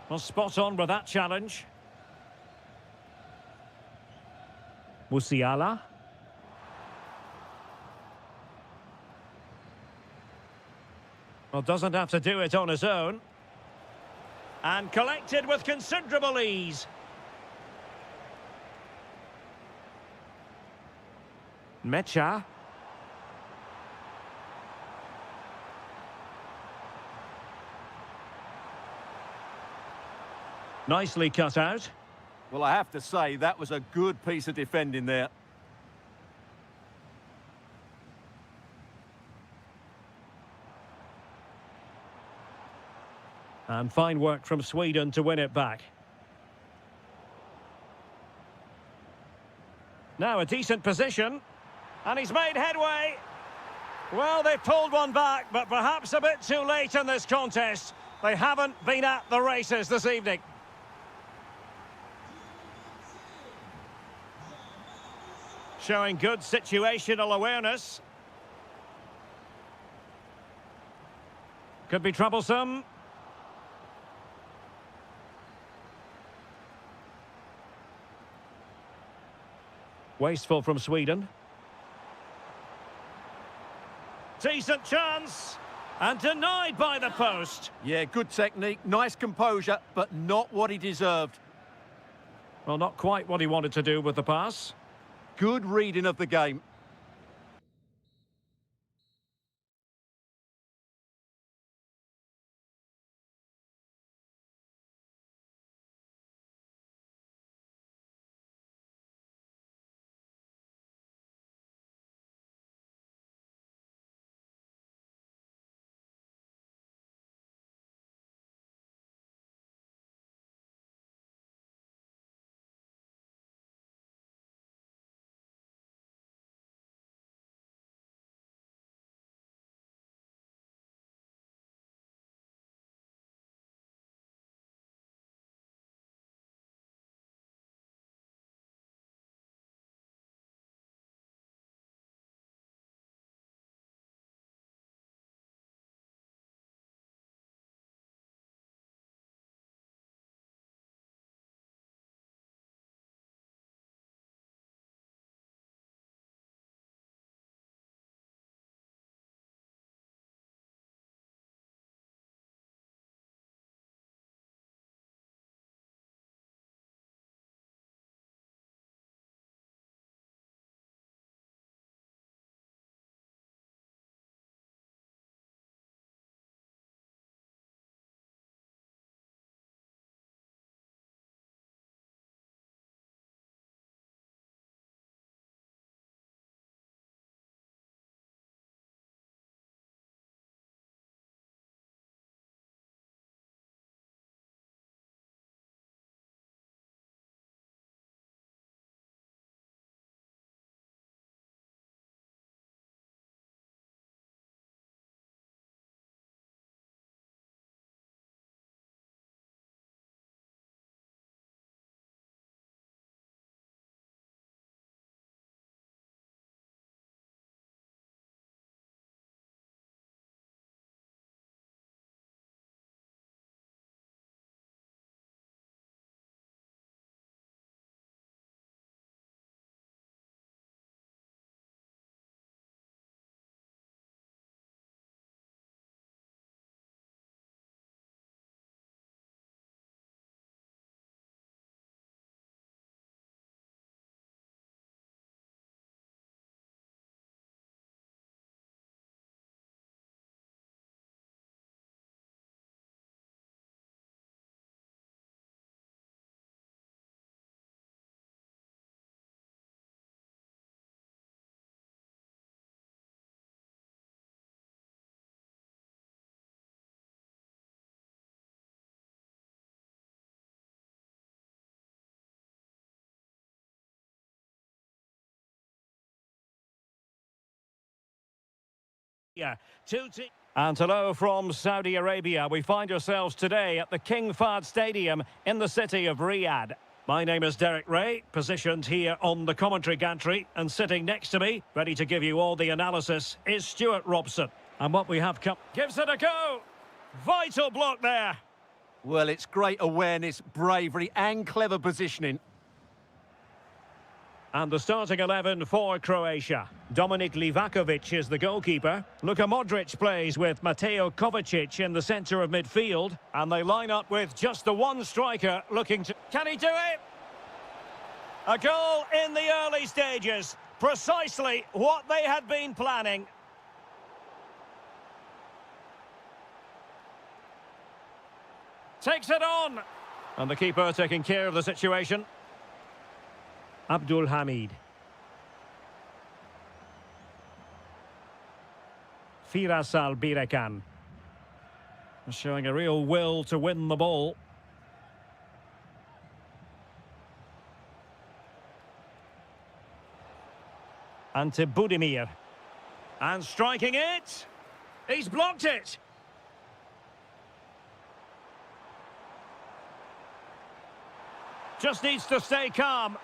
A: Well, spot on with that challenge. Musiala. Well, doesn't have to do it on his own. And collected with considerable ease. Mecha. Nicely cut out.
B: Well, I have to say, that was a good piece of defending there.
A: And fine work from Sweden to win it back. Now a decent position. And he's made headway. Well, they've pulled one back, but perhaps a bit too late in this contest. They haven't been at the races this evening. Showing good situational awareness. Could be troublesome. Wasteful from Sweden. Decent chance. And denied by the post.
B: Yeah, good technique, nice composure, but not what he deserved.
A: Well, not quite what he wanted to do with the pass.
B: Good reading of the game.
A: Yeah, and hello from Saudi Arabia. We find ourselves today at the King Fahd Stadium in the city of Riyadh. My name is Derek Ray, positioned here on the commentary gantry, and sitting next to me, ready to give you all the analysis, is Stuart Robson. And what we have come... Gives it a go! Vital block there!
B: Well, it's great awareness, bravery and clever positioning.
A: And the starting 11 for Croatia. Dominik Livakovic is the goalkeeper. Luka Modric plays with Mateo Kovacic in the centre of midfield. And they line up with just the one striker looking to... Can he do it? A goal in the early stages. Precisely what they had been planning. Takes it on. And the keeper taking care of the situation. Abdul Hamid. Firas Al-Birekan. Showing a real will to win the ball. Ante Budimir. And striking it. He's blocked it. Just needs to stay calm.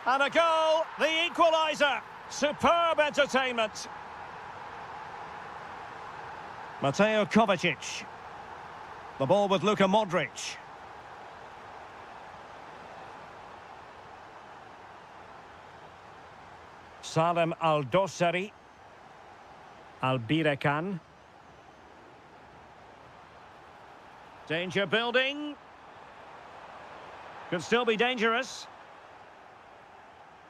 A: And a goal, the equaliser. Superb entertainment. Mateo Kovacic. The ball with Luka Modric. Salem Al-Dossari. Al-Birekan. Danger building. Could still be dangerous.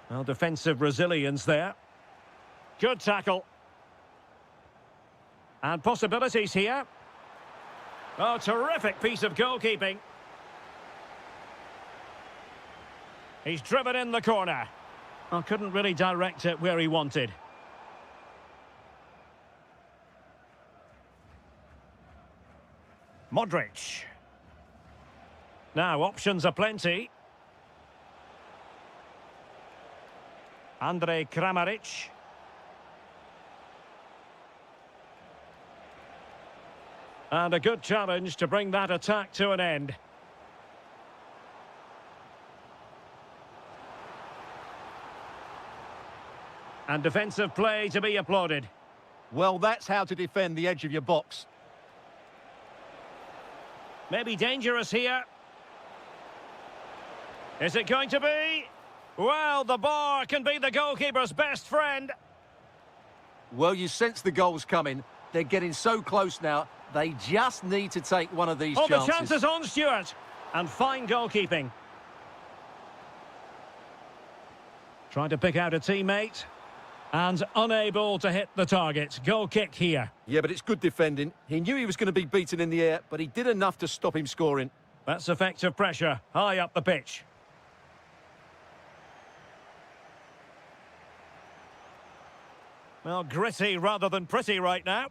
A: Well, defensive resilience there. Good tackle. And possibilities here. Oh, terrific piece of goalkeeping. He's driven in the corner. Oh, couldn't really direct it where he wanted. Modric. Now, options are plenty. Andrej Kramaric. And a good challenge to bring that attack to an end. And defensive play to be applauded.
B: Well, that's how to defend the edge of your box.
A: Maybe dangerous here. Is it going to be? Well, the bar can be the goalkeeper's best friend.
B: Well, you sense the goal's coming. They're getting so close now. They just need to take one of these chances.
A: Oh, the chance is on, Stuart. And fine goalkeeping. Trying to pick out a teammate. And unable to hit the target. Goal kick here.
B: Yeah, but it's good defending. He knew he was going to be beaten in the air, but he did enough to stop him scoring.
A: That's effective pressure. High up the pitch. Well, gritty rather than pretty right now.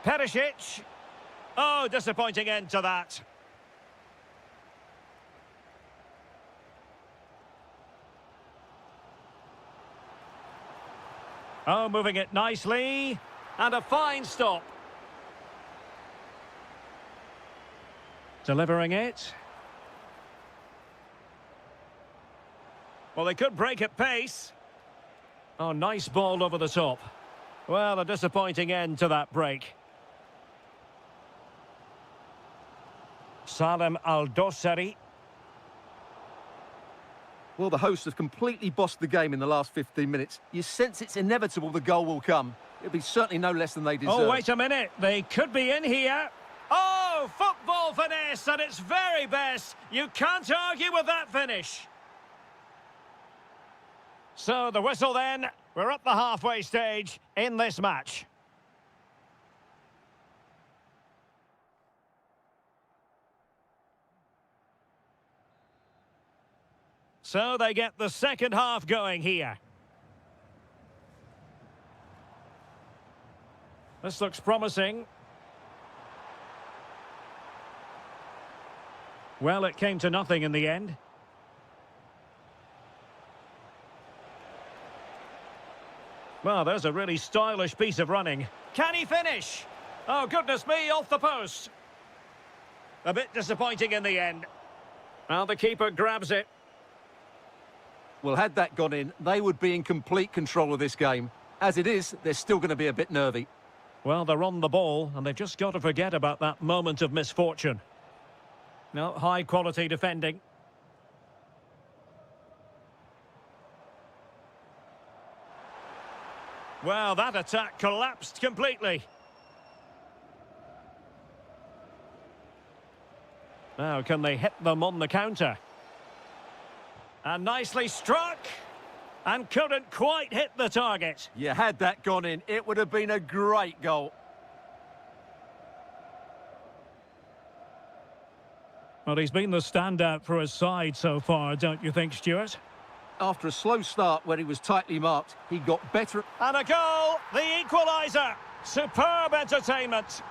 A: Perisic. Oh, disappointing end to that. Oh, moving it nicely. And a fine stop. Delivering it. Well, they could break at pace. Oh, nice ball over the top. Well, a disappointing end to that break. Salem Al-Dossari.
B: Well, the hosts have completely bossed the game in the last 15 minutes. You sense it's inevitable the goal will come. It'll be certainly no less than they deserve.
A: Oh, wait a minute. They could be in here. Oh, football finesse at its very best. You can't argue with that finish. So the whistle then. We're at the halfway stage in this match. So they get the second half going here. This looks promising. Well, it came to nothing in the end. Well, there's a really stylish piece of running. Can he finish? Oh, goodness me, off the post. A bit disappointing in the end. Well, the keeper grabs it.
B: Well, had that gone in, they would be in complete control of this game. As it is, they're still going to be a bit nervy.
A: Well, they're on the ball, and they've just got to forget about that moment of misfortune. No, high-quality defending. Well, that attack collapsed completely. Now, can they hit them on the counter? And nicely struck. And couldn't quite hit the target.
B: You had that gone in, it would have been a great goal.
A: Well, he's been the standout for his side so far, don't you think, Stuart?
B: After a slow start where he was tightly marked, he got better.
A: And a goal, the equaliser. Superb entertainment.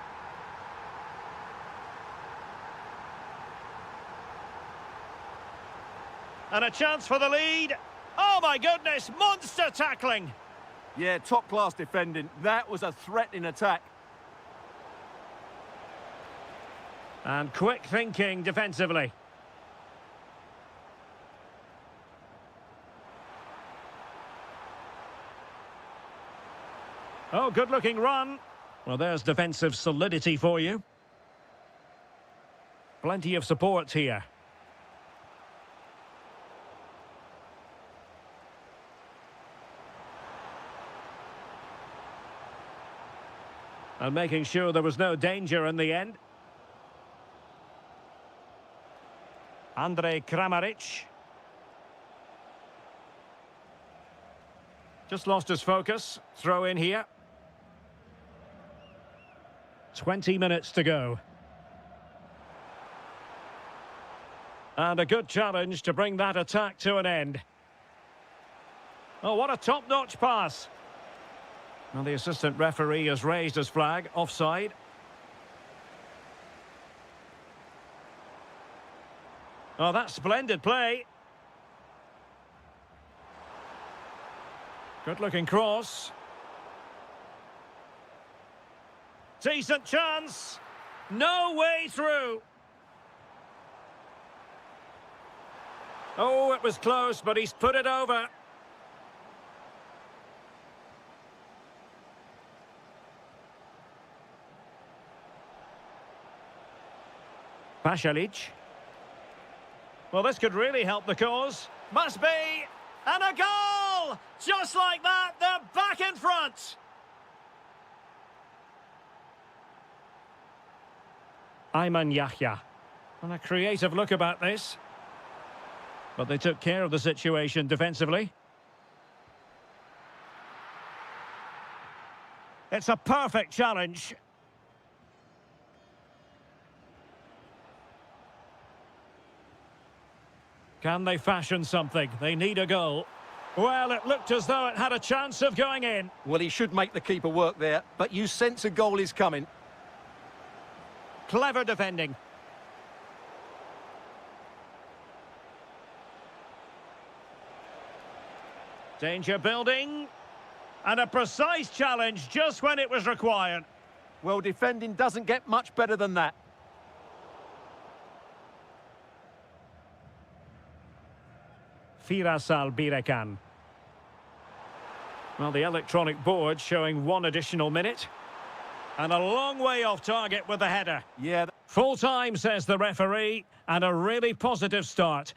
A: And a chance for the lead. Oh, my goodness, monster tackling.
B: Yeah, top-class defending. That was a threatening attack.
A: And quick thinking defensively. Oh, good-looking run. Well, there's defensive solidity for you. Plenty of support here. And making sure there was no danger in the end. Andrej Kramaric. Just lost his focus. Throw in here. 20 minutes to go. And a good challenge to bring that attack to an end. Oh, what a top-notch pass. Well, the assistant referee has raised his flag. Offside. Oh, that's splendid play. Good-looking cross. Decent chance. No way through. Oh, it was close, but he's put it over. Pasalic. Well, this could really help the cause. Must be. And a goal! Just like that, they're back in front. Ayman Yahya. And a creative look about this. But they took care of the situation defensively. It's a perfect challenge. Can they fashion something? They need a goal. Well, it looked as though it had a chance of going in.
B: Well, he should make the keeper work there, but you sense a goal is coming.
A: Clever defending. Danger building. And a precise challenge just when it was required.
B: Well, defending doesn't get much better than that.
A: Firas Albirekan. Well, the electronic board showing one additional minute. And a long way off target with the header.
B: Yeah.
A: Full time, says the referee, and a really positive start.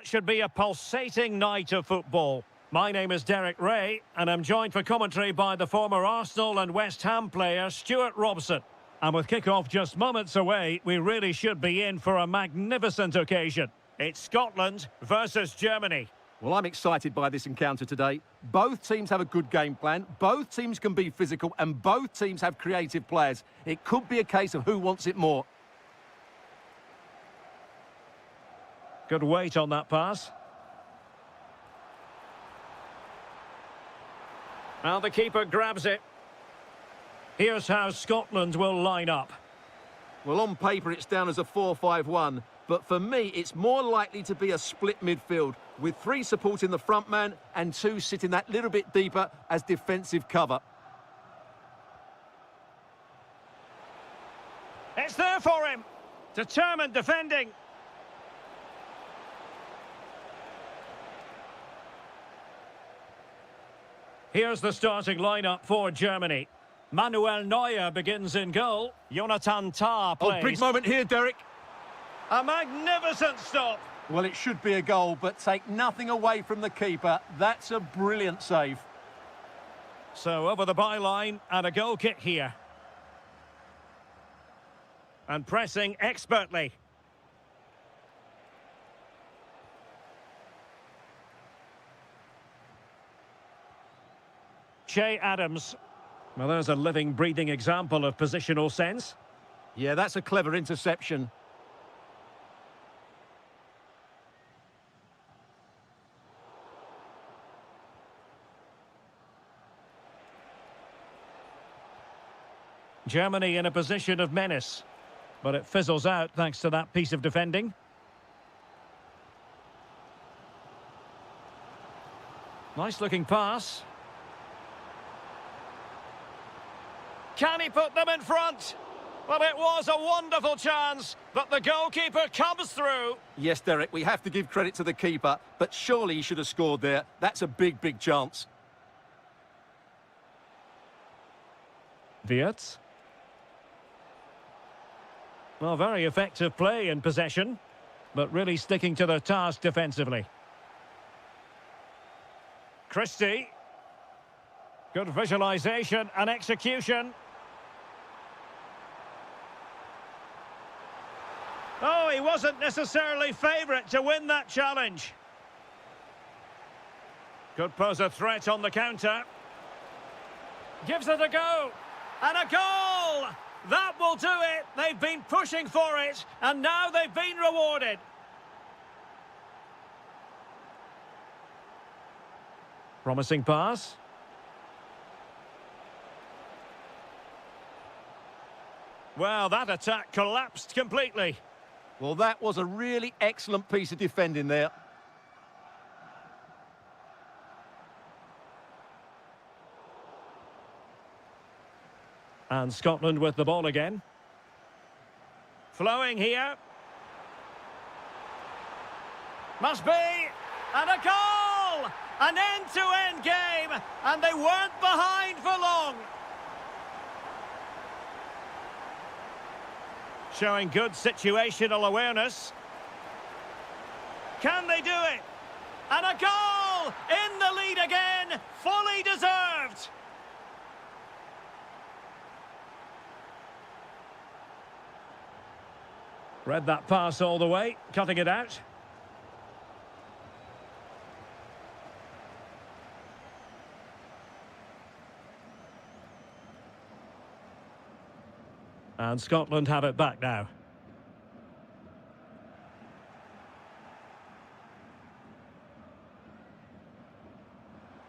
A: Should be a pulsating night of football. My name is Derek Ray, and I'm joined for commentary by the former Arsenal and West Ham player Stuart Robson. And with kick-off just moments away, we really should be in for a magnificent occasion. It's Scotland versus Germany.
B: Well, I'm excited by this encounter today. Both teams have a good game plan, both teams can be physical, and both teams have creative players. It could be a case of who wants it more.
A: Good weight on that pass. Now the keeper grabs it. Here's how Scotland will line up.
B: Well, on paper it's down as a 4-5-1, but for me it's more likely to be a split midfield, with 3 supporting the front man and 2 sitting that little bit deeper as defensive cover.
A: It's there for him. Determined defending. Here's the starting lineup for Germany. Manuel Neuer begins in goal. Jonathan Tah plays.
B: Oh, big moment here, Derek.
A: A magnificent stop.
B: Well, it should be a goal, but take nothing away from the keeper. That's a brilliant save.
A: So over the byline and a goal kick here. And pressing expertly. Che Adams. Well, there's a living, breathing example of positional sense.
B: Yeah, that's a clever interception.
A: Germany in a position of menace, but it fizzles out thanks to that piece of defending. Nice looking pass. Can he put them in front? Well, it was a wonderful chance, but the goalkeeper comes through.
B: Yes, Derek, we have to give credit to the keeper, but surely he should have scored there. That's a big, big chance.
A: Wirtz. Well, very effective play in possession, but really sticking to their task defensively. Christie. Good visualisation and execution. Oh, he wasn't necessarily favourite to win that challenge. Could pose a threat on the counter. Gives it a go. And a goal! That will do it. They've been pushing for it, and now they've been rewarded. Promising pass. Well, that attack collapsed completely.
B: Well, that was a really excellent piece of defending there.
A: And Scotland with the ball again. Flowing here. Must be. And a goal! An end-to-end game. And they weren't behind for long. Showing good situational awareness. Can they do it? And a goal! In the lead again. Fully deserved. Read that pass all the way, cutting it out. And Scotland have it back now.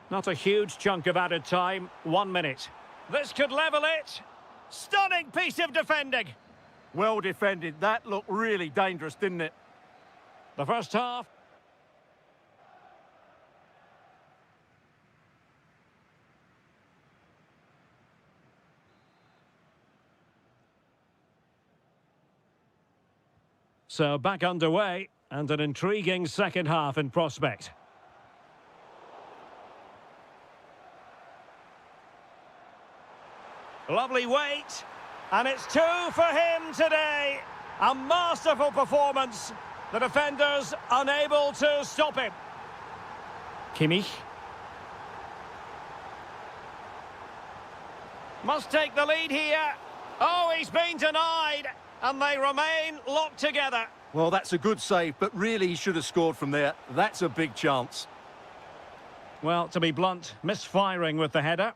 A: Not a huge chunk of added time, 1 minute. This could level it. Stunning piece of defending.
B: Well defended. That looked really dangerous, didn't it?
A: The first half. So back underway, and an intriguing second half in prospect. Lovely weight, and it's 2 for him today. A masterful performance, The defenders unable to stop him. Kimmich. Must take the lead here. Oh, he's been denied. And they remain locked together.
B: Well, that's a good save, but really he should have scored from there. That's a big chance.
A: Well, to be blunt, misfiring with the header.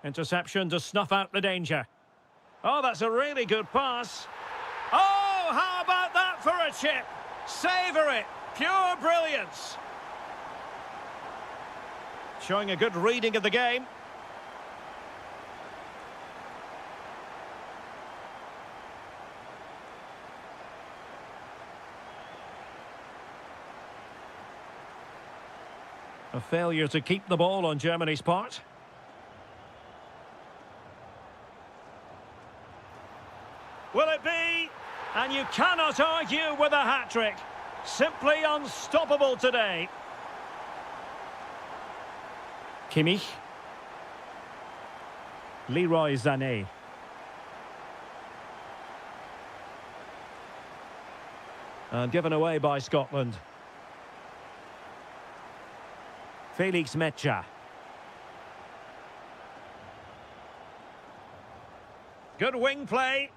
A: Interception to snuff out the danger. Oh, that's a really good pass. Oh, how about that for a chip? Savour it. Pure brilliance. Showing a good reading of the game. A failure to keep the ball on Germany's part. Will it be? And you cannot argue with a hat-trick. Simply unstoppable today. Kimmich. Leroy Sané. And given away by Scotland. Felix Mecha. Good wing play.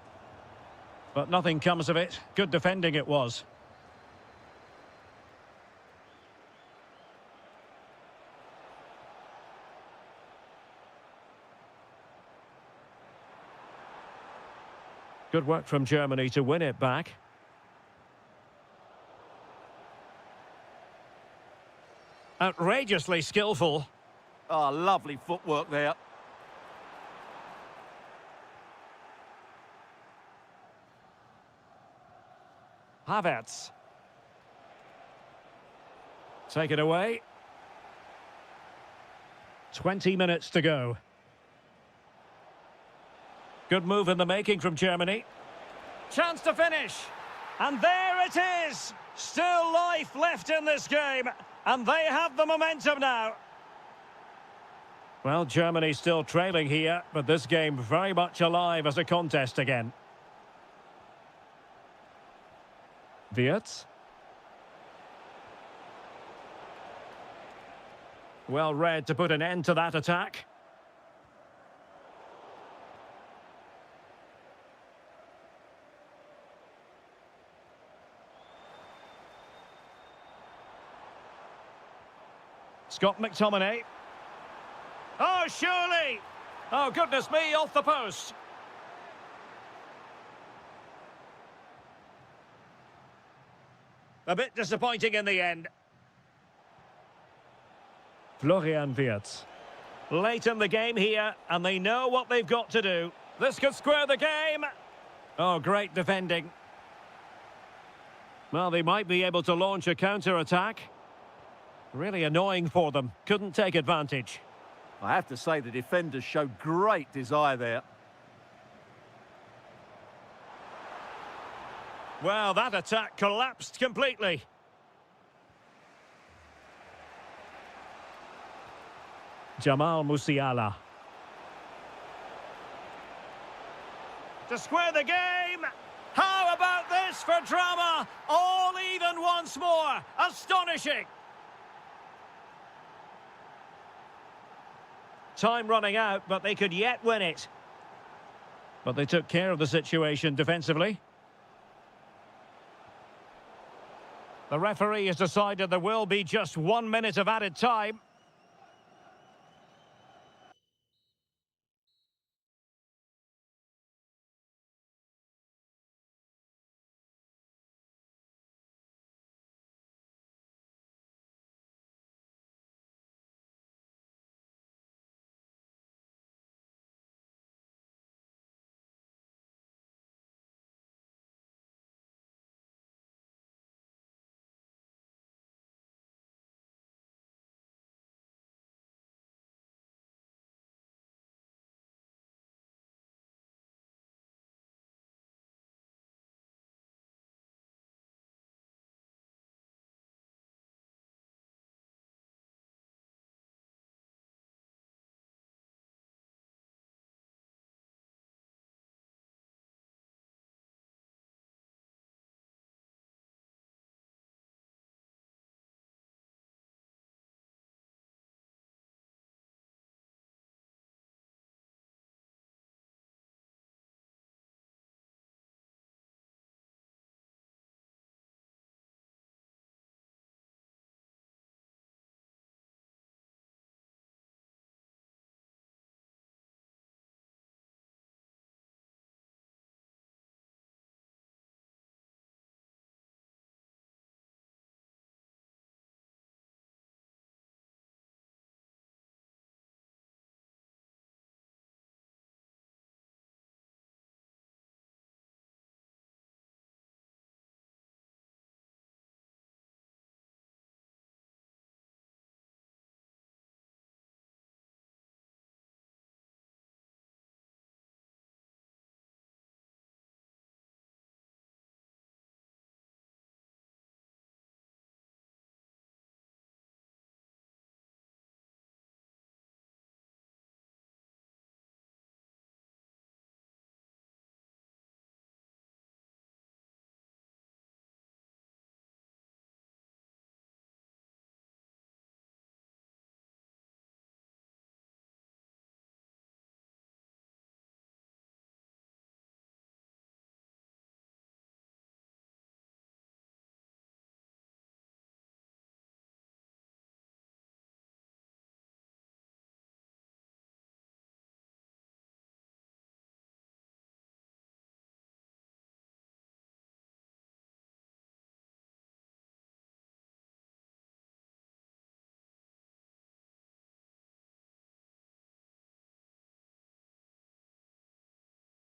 A: But nothing comes of it. Good defending it was. Good work from Germany to win it back. Outrageously skillful.
B: Oh, lovely footwork there.
A: Havertz. Take it away. 20 minutes to go. Good move in the making from Germany. Chance to finish. And there it is. Still life left in this game. And they have the momentum now. Well, Germany still trailing here, but this game very much alive as a contest again. Wirtz. Well read to put an end to that attack. Scott McTominay. Oh, surely! Oh, goodness me, off the post. A bit disappointing in the end. Florian Wirtz. Late in the game here, and they know what they've got to do. This could square the game. Oh, great defending. Well, they might be able to launch a counter-attack. Really annoying for them. Couldn't take advantage.
B: I have to say the defenders showed great desire there.
A: Well, that attack collapsed completely. Jamal Musiala. To square the game. How about this for drama? All even once more. Astonishing. Time running out, but they could yet win it. But they took care of the situation defensively. The referee has decided there will be just 1 minute of added time.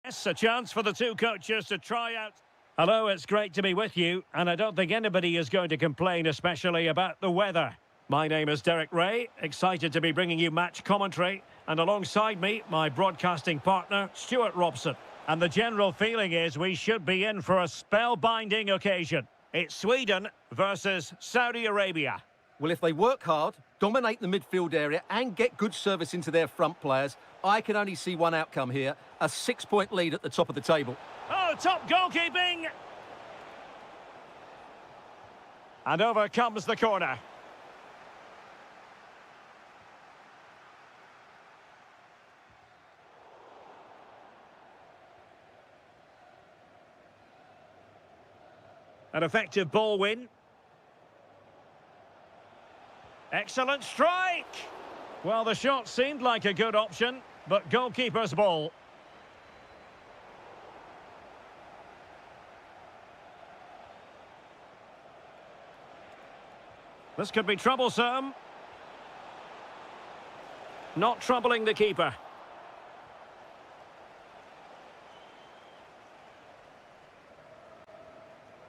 A: Yes, a chance for the two coaches to try out. Hello, it's great to be with you, and I don't think anybody is going to complain, especially about the weather. My name is Derek Ray, excited to be bringing you match commentary, and alongside me, my broadcasting partner, Stuart Robson. And the general feeling is we should be in for a spellbinding occasion. It's Sweden versus Saudi Arabia.
B: Well, if they work hard, dominate the midfield area and get good service into their front players, I can only see one outcome here, a 6-point lead at the top of the table.
A: Oh, top goalkeeping! And over comes the corner. An effective ball win. Excellent strike! Well, the shot seemed like a good option, but goalkeeper's ball. This could be troublesome. Not troubling the keeper.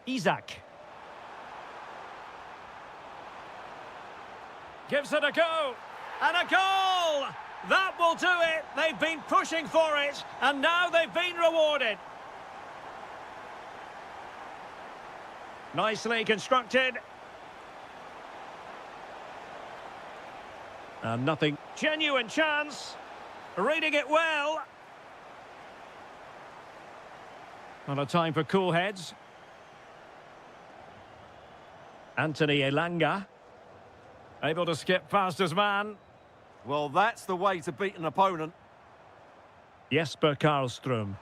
A: Isaac. Gives it a go. And a goal! That will do it. They've been pushing for it, and now they've been rewarded. Nicely constructed. And nothing. Genuine chance. Reading it well. Not a time for cool heads. Anthony Elanga. Able to skip past his man.
B: Well, that's the way to beat an opponent.
A: Jesper Karlström.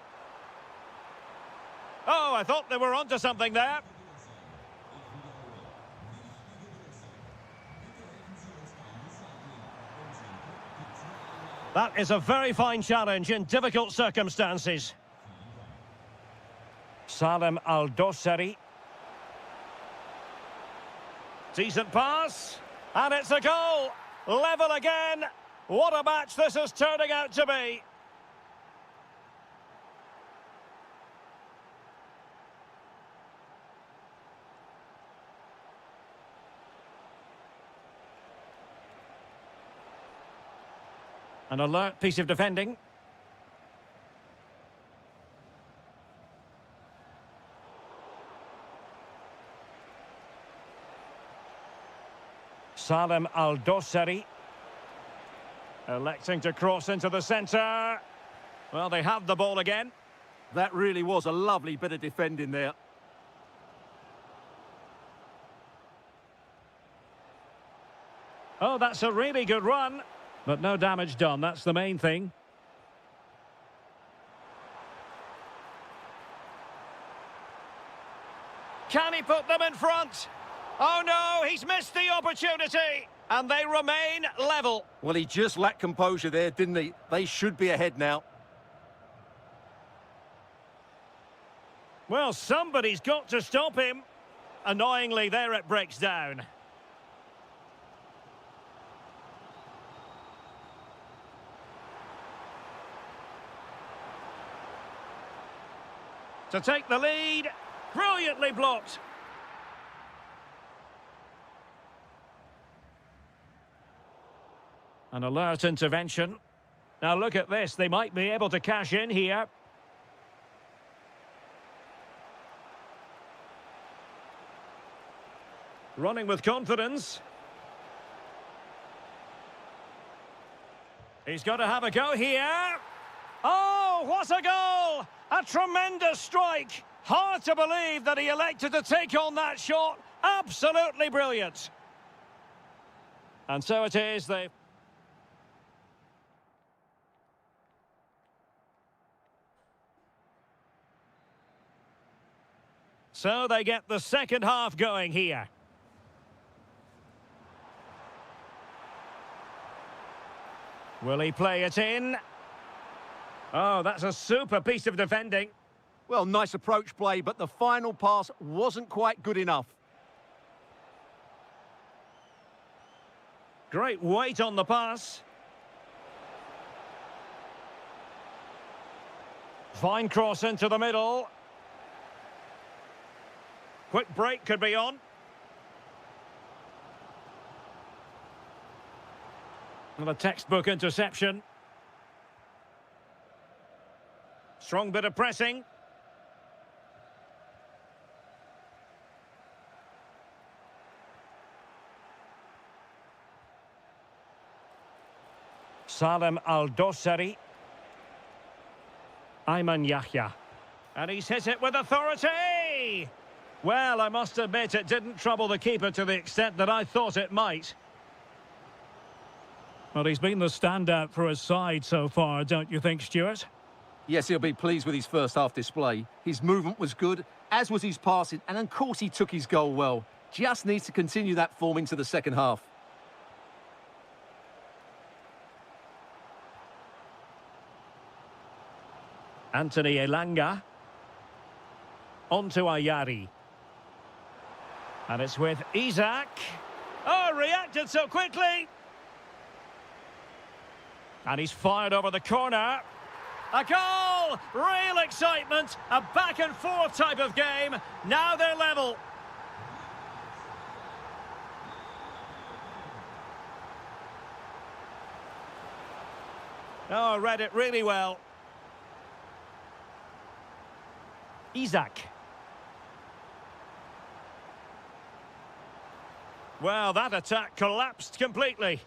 A: Oh, I thought they were onto something there. That is a very fine challenge in difficult circumstances. Salem Al-Dossari. Decent pass. And it's a goal. Level again. What a match this is turning out to be. An alert piece of defending. Salem Al-Dossari. Electing to cross into the centre. Well, they have the ball again.
B: That really was a lovely bit of defending there.
A: Oh, that's a really good run. But no damage done, that's the main thing. Can he put them in front? Oh no, he's missed the opportunity. And they remain level.
B: Well, he just lacked composure there, didn't he? They should be ahead now.
A: Well, somebody's got to stop him. Annoyingly, there it breaks down. To take the lead. Brilliantly blocked. An alert intervention. Now look at this. They might be able to cash in here. Running with confidence. He's got to have a go here. Oh, what a goal! A tremendous strike. Hard to believe that he elected to take on that shot. Absolutely brilliant. And so it is. So they get the second half going here. Will he play it in? Oh, that's a super piece of defending.
B: Well, nice approach play, but the final pass wasn't quite good enough.
A: Great weight on the pass. Fine cross into the middle. Quick break could be on. And a textbook interception. Strong bit of pressing. Salem Al-Dosari. Ayman Yahya. And he's hit it with authority! Well, I must admit it didn't trouble the keeper to the extent that I thought it might. Well, he's been the standout for his side so far, don't you think, Stuart?
B: Yes, he'll be pleased with his first half display. His movement was good, as was his passing, and of course he took his goal well. Just needs to continue that form into the second half.
A: Anthony Elanga. On to Ayari. And it's with Isaac. Oh, reacted so quickly! And he's fired over the corner. A goal! Real excitement. A back and forth type of game. Now they're level. Oh, read it really well. Isaac. Well, that attack collapsed completely.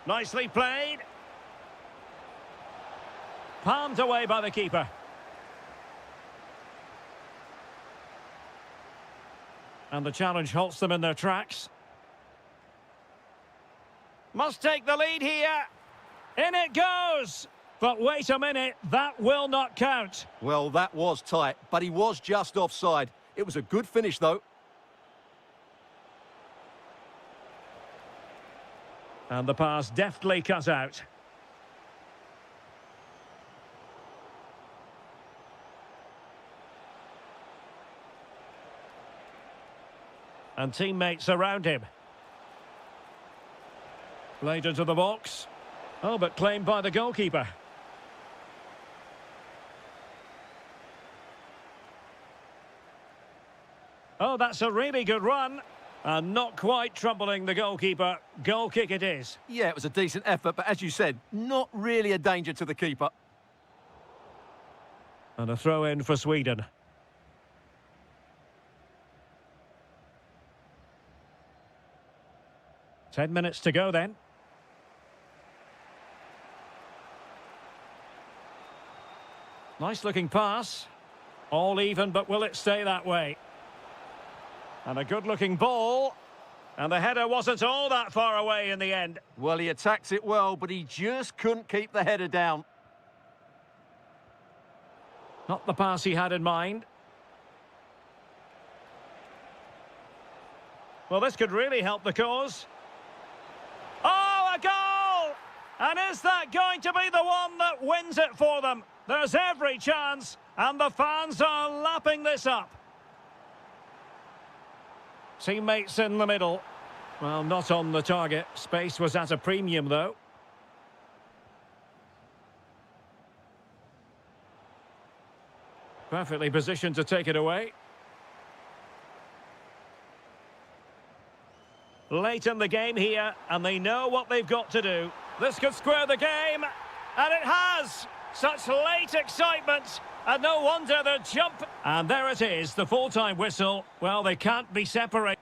A: Nicely played. Palmed away by the keeper. And the challenge halts them in their tracks. Must take the lead here. In it goes. But wait a minute, that will not count.
B: Well, that was tight, but he was just offside. It was a good finish, though.
A: And the pass deftly cut out. And teammates around him. Played into the box. Oh, but claimed by the goalkeeper. Oh, that's a really good run. And not quite troubling the goalkeeper. Goal kick it is.
B: Yeah, it was a decent effort, but as you said, not really a danger to the keeper.
A: And a throw in for Sweden. Ten minutes to go then. Nice looking pass. All even, but will it stay that way? And a good-looking ball. And the header wasn't all that far away in the end.
B: Well, he attacks it well, but he just couldn't keep the header down.
A: Not the pass he had in mind. Well, this could really help the cause. Oh, a goal! And is that going to be the one that wins it for them? There's every chance, and the fans are lapping this up. Teammates in the middle. Well, not on the target. Space was at a premium, though. Perfectly positioned to take it away. Late in the game here, and they know what they've got to do. This could square the game, and it has! Such late excitement, and no wonder the jump. And there it is, the full-time whistle. Well, they can't be separated.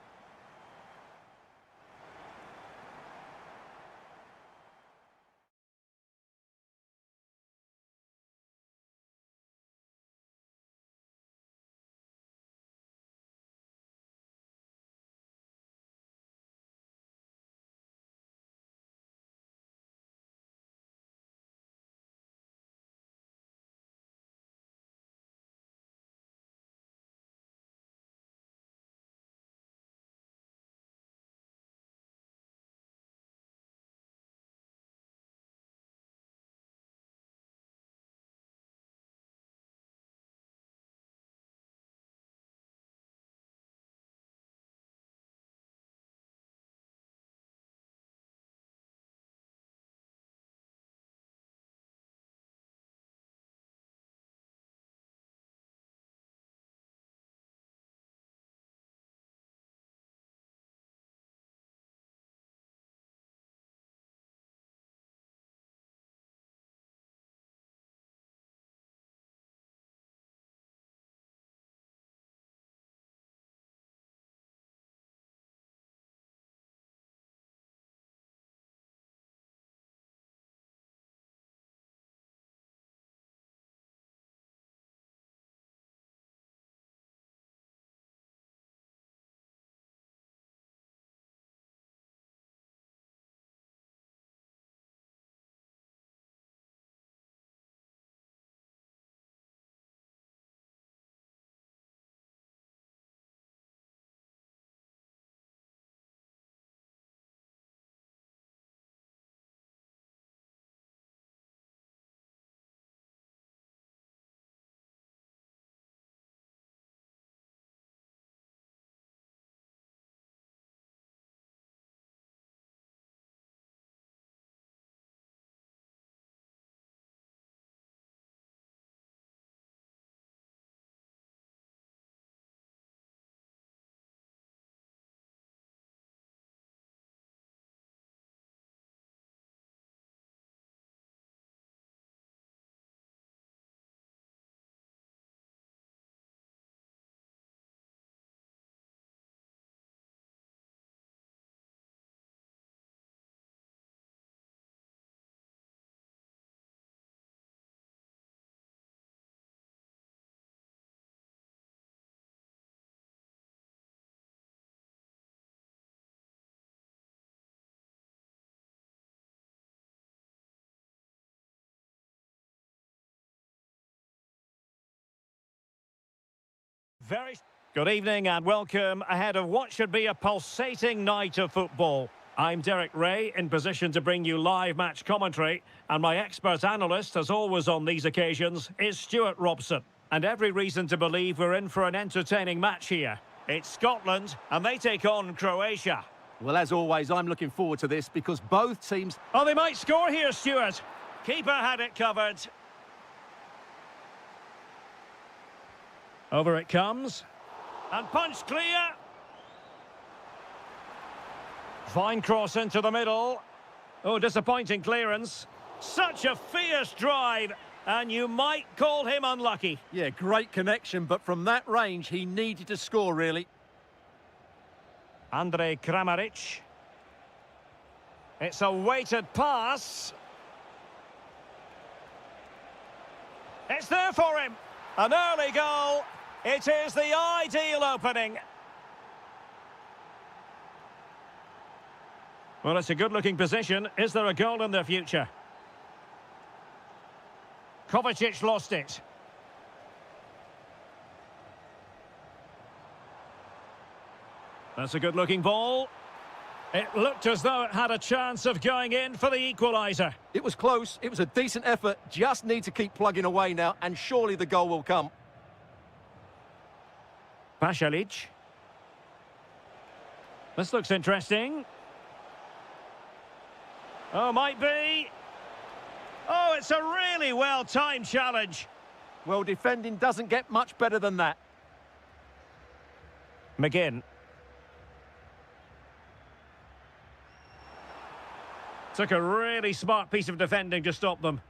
A: Very good evening and welcome ahead of what should be a pulsating night of football. I'm Derek Ray, in position to bring you live match commentary, and my expert analyst, as always on these occasions, is Stuart Robson. And every reason to believe we're in for an entertaining match here. It's Scotland, and they take on Croatia.
B: Well, as always, I'm looking forward to this because both teams...
A: Oh, they might score here, Stuart. Keeper had it covered. Over it comes. And punched clear. Fine cross into the middle. Oh, disappointing clearance. Such a fierce drive. And you might call him unlucky.
B: Yeah, great connection, but from that range, he needed to score, really.
A: Andrej Kramaric. It's a weighted pass. It's there for him. An early goal. It is the ideal opening. Well, it's a good-looking position. Is there a goal in their future? Kovacic lost it. That's a good-looking ball. It looked as though it had a chance of going in for the equaliser.
B: It was close. It was a decent effort. Just need to keep plugging away now, and surely the goal will come.
A: Pasalic. This looks interesting. Oh, might be. Oh, it's a really well-timed challenge.
B: Well, defending doesn't get much better than that.
A: McGinn. Took a really smart piece of defending to stop them.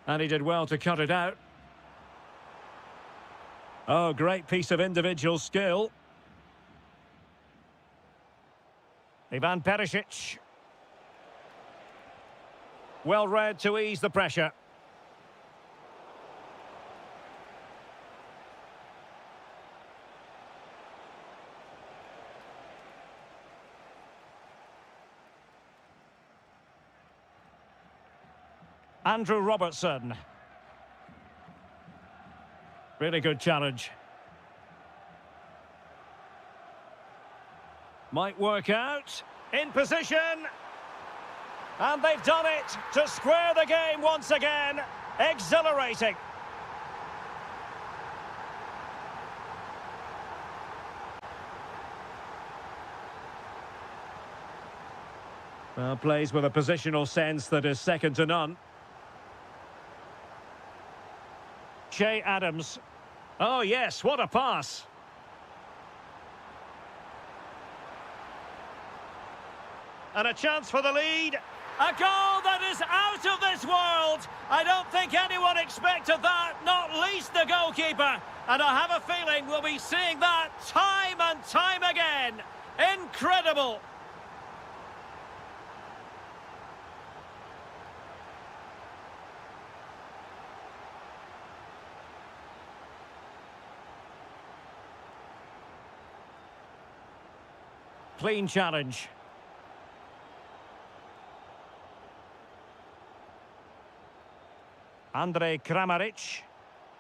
A: And he did well to cut it out. Oh, great piece of individual skill. Ivan Perisic. Well read to ease the pressure. Andrew Robertson. Really good challenge. Might work out. In position. And they've done it to square the game once again. Exhilarating. Well, plays with a positional sense that is second to none. Che Adams. Oh, yes, what a pass. And a chance for the lead. A goal that is out of this world. I don't think anyone expected that, not least the goalkeeper. And I have a feeling we'll be seeing that time and time again. Incredible. Clean challenge. Andrej Kramaric.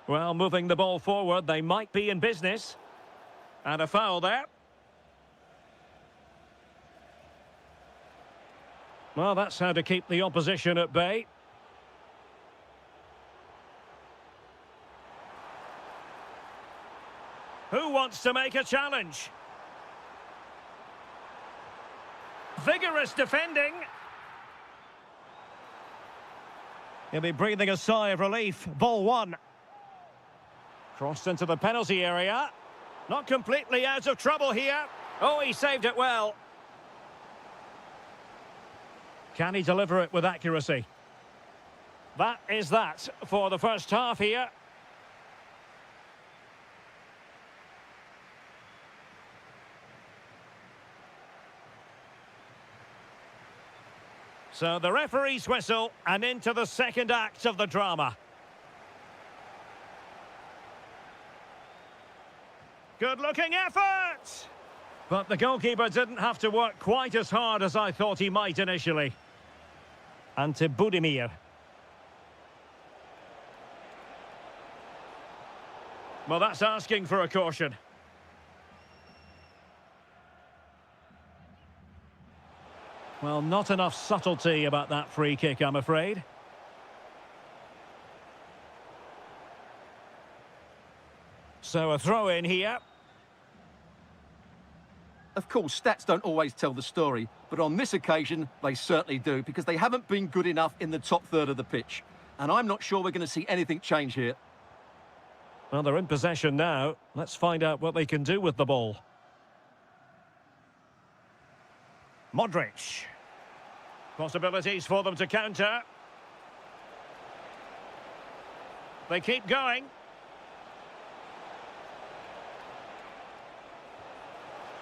A: Well, moving the ball forward, they might be in business. And a foul there. Well, that's how to keep the opposition at bay. Who wants to make a challenge? Vigorous defending. He'll be breathing a sigh of relief. Ball one. Crossed into the penalty area. Not completely out of trouble here. Oh, he saved it well. Can he deliver it with accuracy? That is that for the first half here. So the referee's whistle and into the second act of the drama. Good-looking effort! But the goalkeeper didn't have to work quite as hard as I thought he might initially. And to Budimir. Well, that's asking for a caution. Well, not enough subtlety about that free kick, I'm afraid. So a throw in here.
B: Of course, stats don't always tell the story, but on this occasion, they certainly do, because they haven't been good enough in the top third of the pitch. And I'm not sure we're going to see anything change here.
A: Well, they're in possession now. Let's find out what they can do with the ball. Modric. Possibilities for them to counter. They keep going.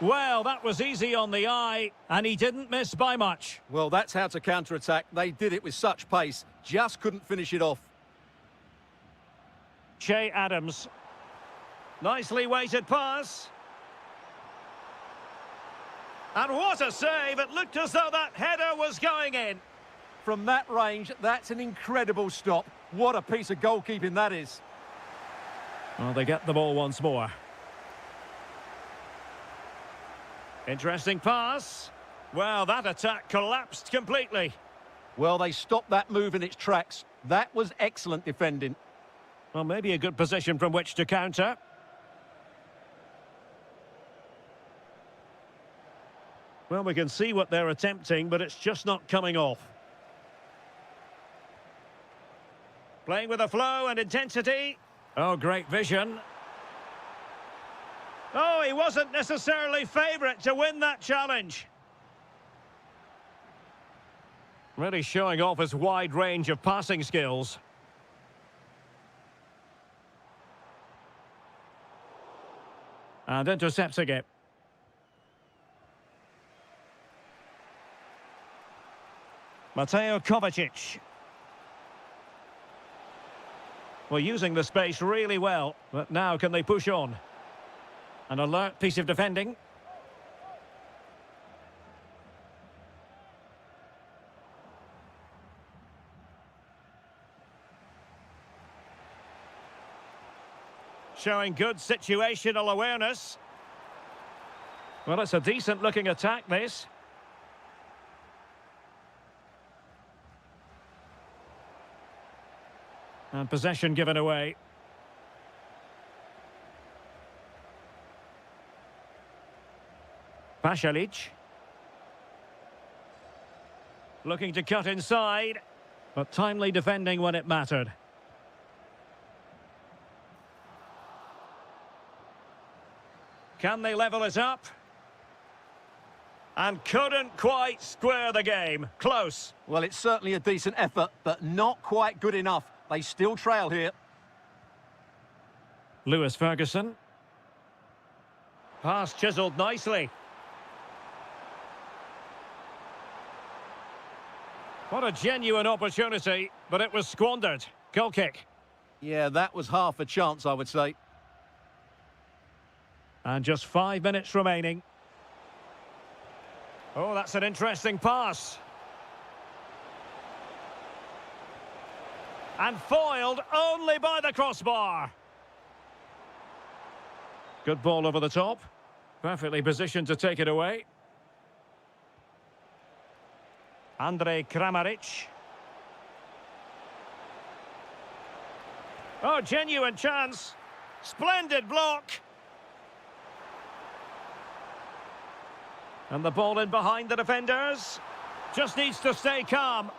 A: Well, that was easy on the eye, and he didn't miss by much.
B: Well, that's how to counter-attack. They did it with such pace, just couldn't finish it off.
A: Che Adams. Nicely weighted pass. And what a save! It looked as though that header was going in.
B: From that range, that's an incredible stop. What a piece of goalkeeping that is.
A: Well, they get the ball once more. Interesting pass. Well, that attack collapsed completely.
B: Well, they stopped that move in its tracks. That was excellent defending.
A: Well, maybe a good position from which to counter. Well, we can see what they're attempting, but it's just not coming off. Playing with a flow and intensity. Oh, great vision. Oh, he wasn't necessarily favourite to win that challenge. Really showing off his wide range of passing skills. And intercepting it. Mateo Kovacic. Well, using the space really well, but now can they push on? An alert piece of defending. Showing good situational awareness. Well, it's a decent-looking attack, this. And possession given away. Pasalic. Looking to cut inside, but timely defending when it mattered. Can they level it up? And couldn't quite square the game. Close.
B: Well, it's certainly a decent effort, but not quite good enough. They still trail here.
A: Lewis Ferguson. Pass chiselled nicely. What a genuine opportunity, but it was squandered. Goal kick.
B: Yeah, that was half a chance, I would say.
A: And just 5 minutes remaining. Oh, that's an interesting pass. And foiled only by the crossbar. Good ball over the top. Perfectly positioned to take it away. Andrej Kramaric. Oh, genuine chance. Splendid block. And the ball in behind the defenders. Just needs to stay calm.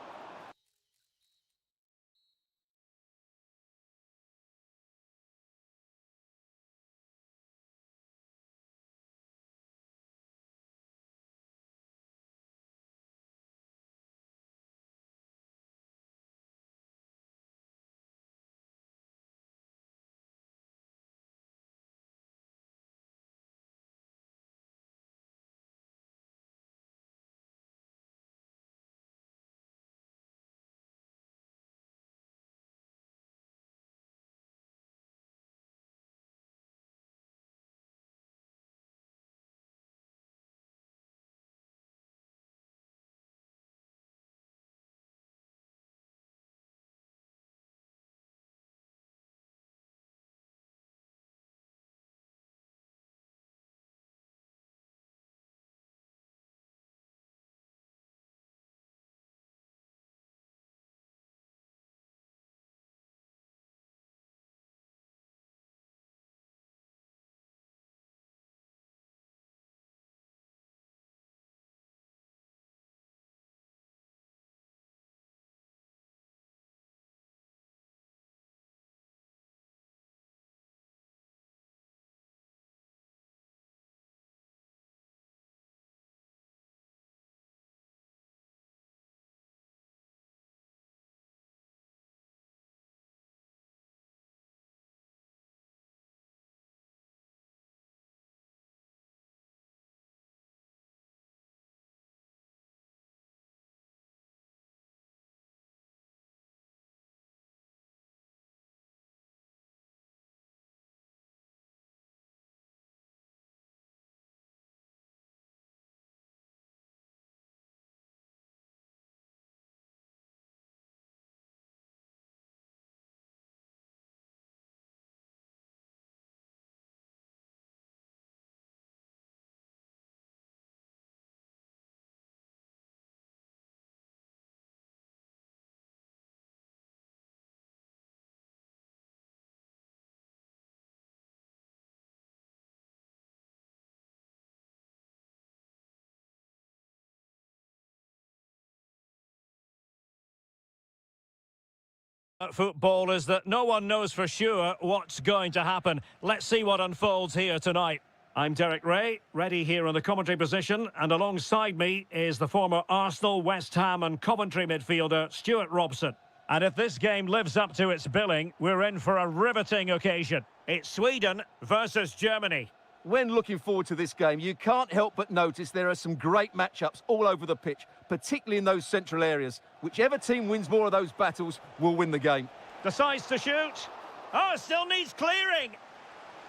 A: Football is that no one knows for sure what's going to happen. Let's see what unfolds here tonight. I'm Derek Ray, ready here in the commentary position, and alongside me is the former Arsenal, West Ham and Coventry midfielder Stuart Robson. And if this game lives up to its billing, we're in for a riveting occasion. It's Sweden versus Germany.
B: When looking forward to this game, you can't help but notice there are some great matchups all over the pitch, particularly in those central areas. Whichever team wins more of those battles will win the game.
A: Decides to shoot. Oh, still needs clearing.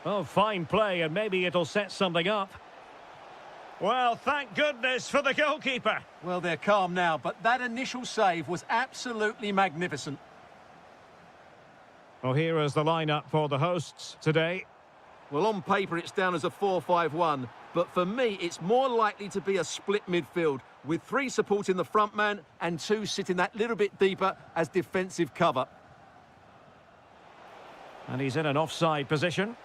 A: Oh, fine play, and maybe it'll set something up. Well, thank goodness for the goalkeeper.
B: Well, they're calm now, but that initial save was absolutely magnificent.
A: Well, here is the lineup for the hosts today.
B: Well, on paper, it's down as a 4-5-1, but for me, it's more likely to be a split midfield, with 3 supporting the front man and 2 sitting that little bit deeper as defensive cover.
A: And he's in an offside position.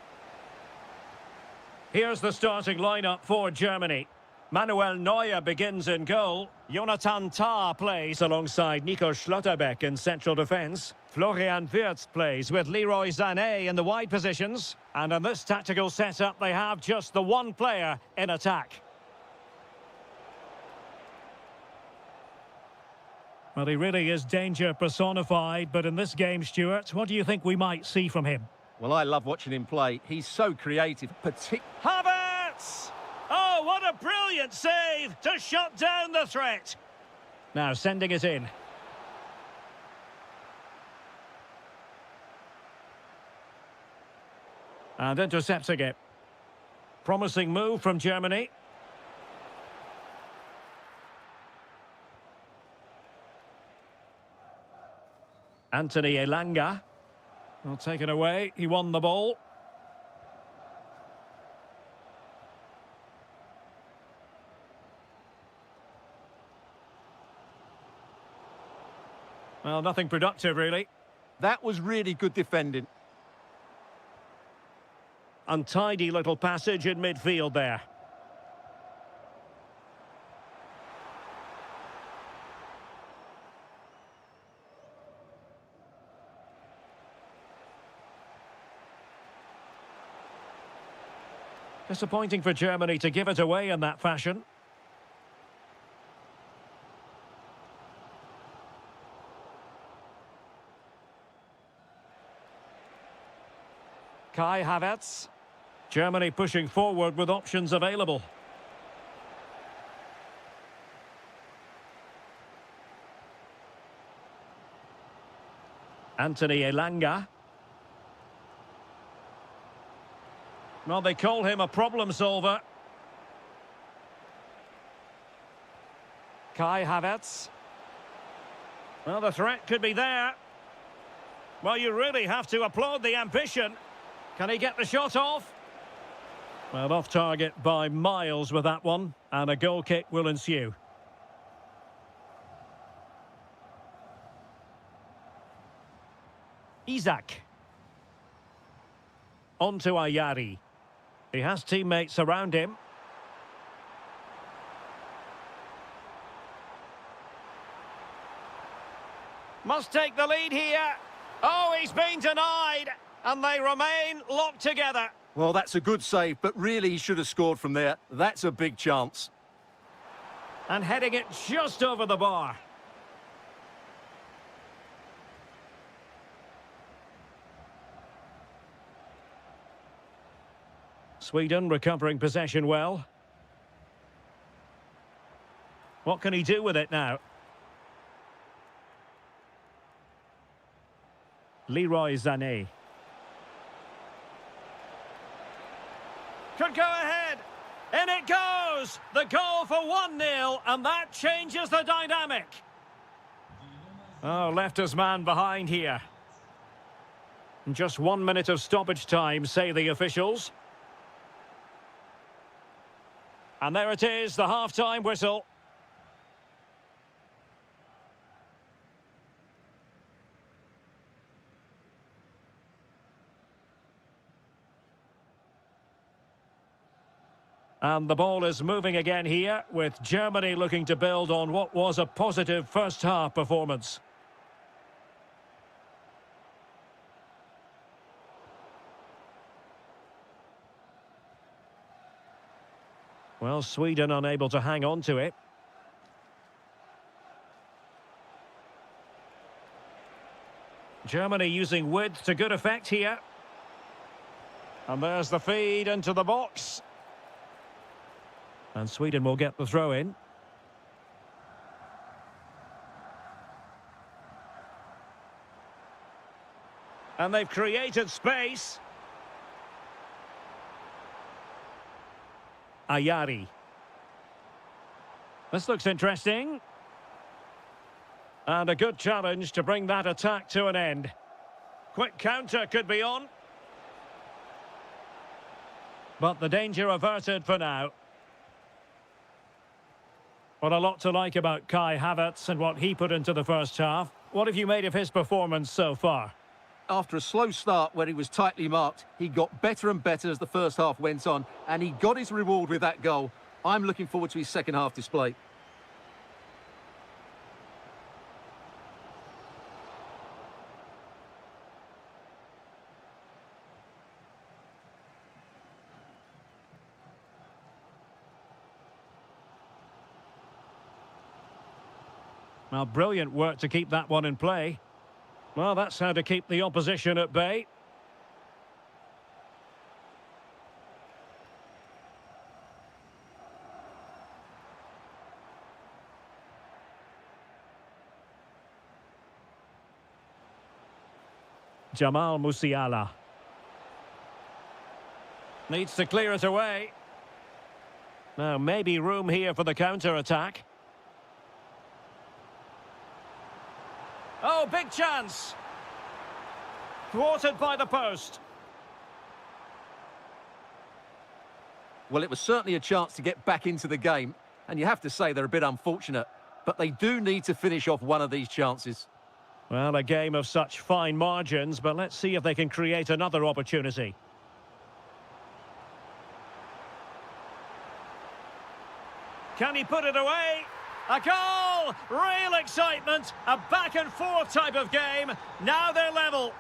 A: Here's the starting lineup for Germany. Manuel Neuer begins in goal. Jonathan Tah plays alongside Nico Schlotterbeck in central defence. Florian Wirtz plays with Leroy Sané in the wide positions. And in this tactical setup, they have just the one player in attack. Well, he really is danger personified, but in this game, Stuart, what do you think we might see from him?
B: Well, I love watching him play. He's so creative,
A: Havertz! Oh, what a brilliant save to shut down the threat. Now sending it in. And intercepting it. Promising move from Germany. Anthony Elanga. Well, taken away. He won the ball. Well, nothing productive, really.
B: That was really good defending.
A: Untidy little passage in midfield there. Disappointing for Germany to give it away in that fashion. Kai Havertz. Germany pushing forward with options available. Anthony Elanga. Well, they call him a problem solver. Kai Havertz. Well, the threat could be there. Well, you really have to applaud the ambition. Can he get the shot off? Well, off target by miles with that one, and a goal kick will ensue. Isak. On to Ayari. He has teammates around him. Must take the lead here. Oh, he's been denied, and they remain locked together.
B: Well, that's a good save, but really he should have scored from there. That's a big chance.
A: And heading it just over the bar. Sweden recovering possession well. What can he do with it now? Leroy Sané. Could go ahead. In it goes. The goal for 1-0, and that changes the dynamic. Oh, left his man behind here. Just 1 minute of stoppage time, say the officials. And there it is, the half-time whistle. And the ball is moving again here, with Germany looking to build on what was a positive first-half performance. Well, Sweden unable to hang on to it. Germany using width to good effect here. And there's the feed into the box. And Sweden will get the throw in. And they've created space. Ayari. This looks interesting. And a good challenge to bring that attack to an end. Quick counter could be on. But the danger averted for now. What a lot to like about Kai Havertz and what he put into the first half. What have you made of his performance so far?
B: After a slow start where he was tightly marked, he got better and better as the first half went on, and he got his reward with that goal. I'm looking forward to his second half display.
A: Well, brilliant work to keep that one in play. Well, that's how to keep the opposition at bay. Jamal Musiala. Needs to clear it away. Now, maybe room here for the counter-attack. Oh, big chance. Thwarted by the post.
B: Well, it was certainly a chance to get back into the game, and you have to say they're a bit unfortunate, but they do need to finish off one of these chances.
A: Well, a game of such fine margins, but let's see if they can create another opportunity. Can he put it away? A goal! Real excitement! A back-and-forth type of game. Now they're level.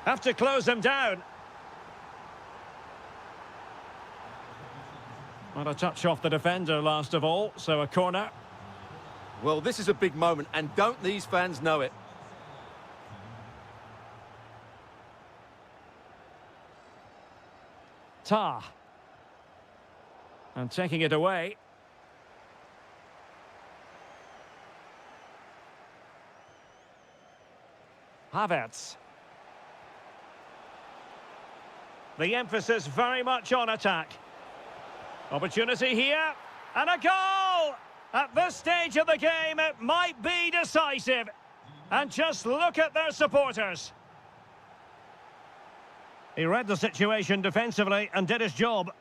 A: Have to close them down. Well, a touch off the defender last of all, so a corner.
B: Well, this is a big moment, and don't these fans know it?
A: Tah. And taking it away. Havertz. The emphasis very much on attack. Opportunity here. And a goal! At this stage of the game, it might be decisive. And just look at their supporters. He read the situation defensively and did his job.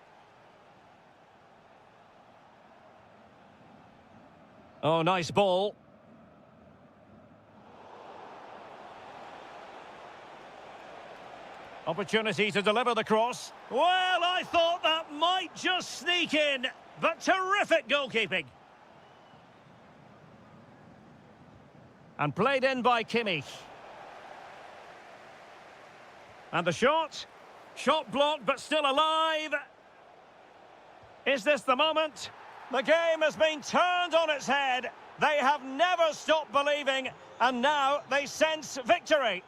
A: Oh, nice ball. Opportunity to deliver the cross. Well, I thought that might just sneak in, but terrific goalkeeping. And played in by Kimmich. And the shot. Shot blocked, but still alive. Is this the moment? The game has been turned on its head. They have never stopped believing, and now they sense victory.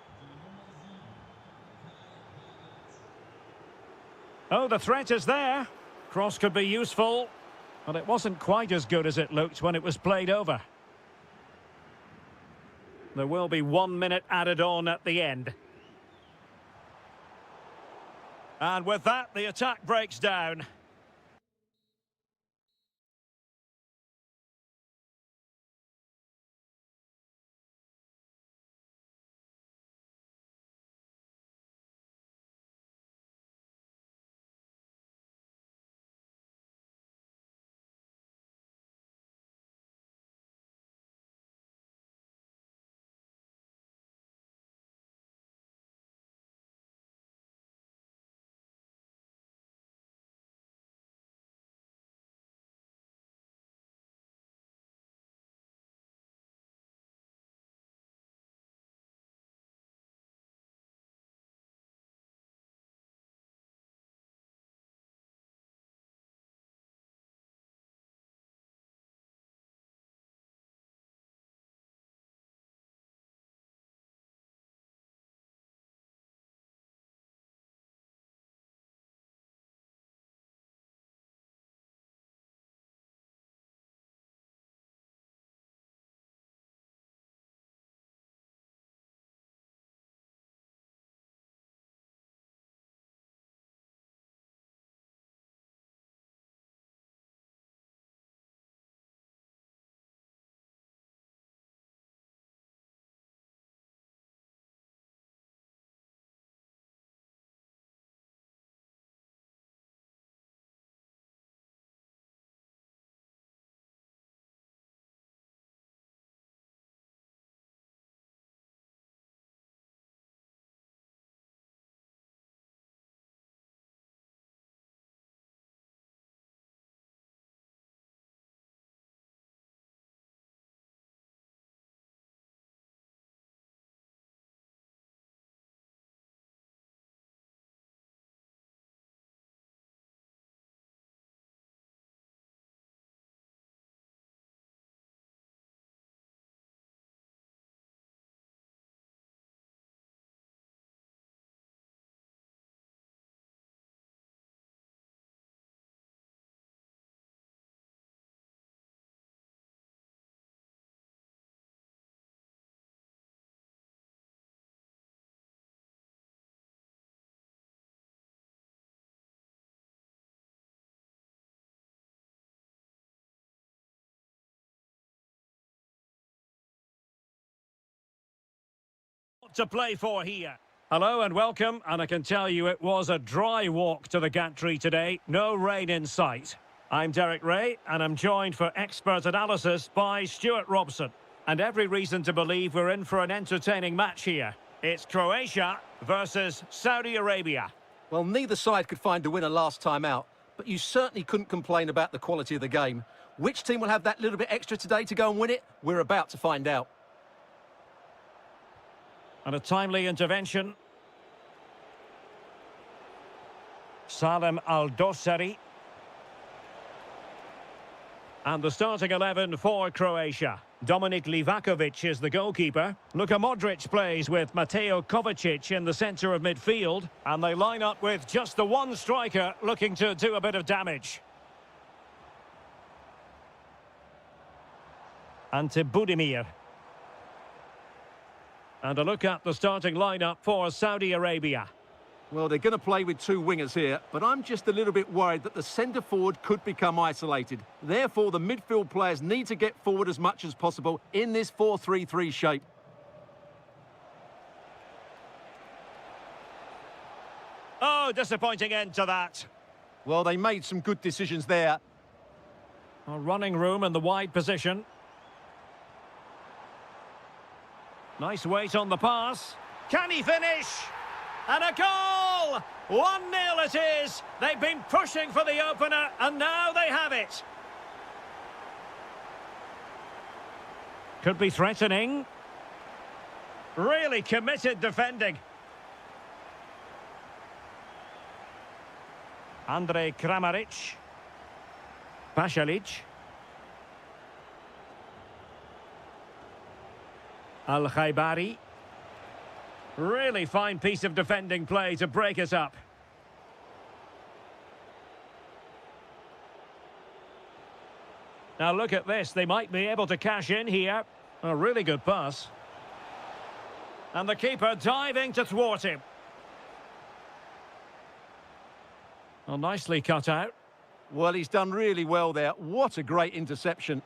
A: Oh, the threat is there. Cross could be useful, but it wasn't quite as good as it looked when it was played over. There will be 1 minute added on at the end. And with that, the attack breaks down. To play for here. Hello and welcome, and I can tell you it was a dry walk to the gantry today. No rain in sight. I'm Derek Ray, and I'm joined for expert analysis by Stuart Robson. And every reason to believe we're in for an entertaining match here. It's Croatia versus Saudi Arabia.
B: Well, neither side could find a winner last time out, but you certainly couldn't complain about the quality of the game. Which team will have that little bit extra today to go and win it? We're about to find out.
A: And a timely intervention. Salem Al-Dossari. And the starting 11 for Croatia. Dominik Livakovic is the goalkeeper. Luka Modric plays with Mateo Kovacic in the centre of midfield. And they line up with just the one striker looking to do a bit of damage. Ante Budimir. And a look at the starting lineup for Saudi Arabia.
B: Well, they're going to play with two wingers here, but I'm just a little bit worried that the centre-forward could become isolated. Therefore, the midfield players need to get forward as much as possible in this 4-3-3 shape.
A: Oh, disappointing end to that.
B: Well, they made some good decisions there.
A: A running room in the wide position. Nice weight on the pass. Can he finish? And a goal! 1-0 it is. They've been pushing for the opener, and now they have it. Could be threatening. Really committed defending. Andrej Kramaric. Pasalic. Al-Khaibari. Really fine piece of defending play to break us up. Now look at this. They might be able to cash in here. A really good pass. And the keeper diving to thwart him. Well, nicely cut out.
B: Well, he's done really well there. What a great interception.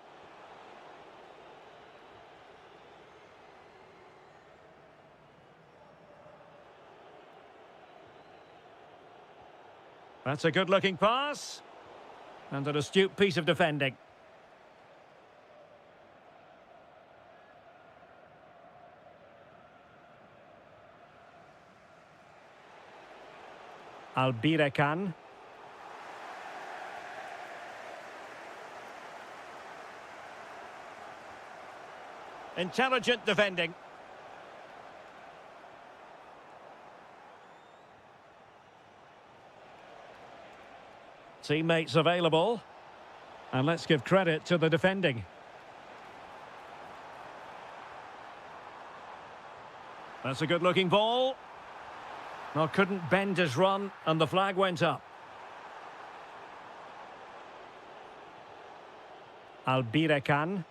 A: That's a good-looking pass. And an astute piece of defending. Albirekan. Intelligent defending. Teammates available. And let's give credit to the defending. That's a good-looking ball. Well, couldn't bend his run, and the flag went up. Albirekan.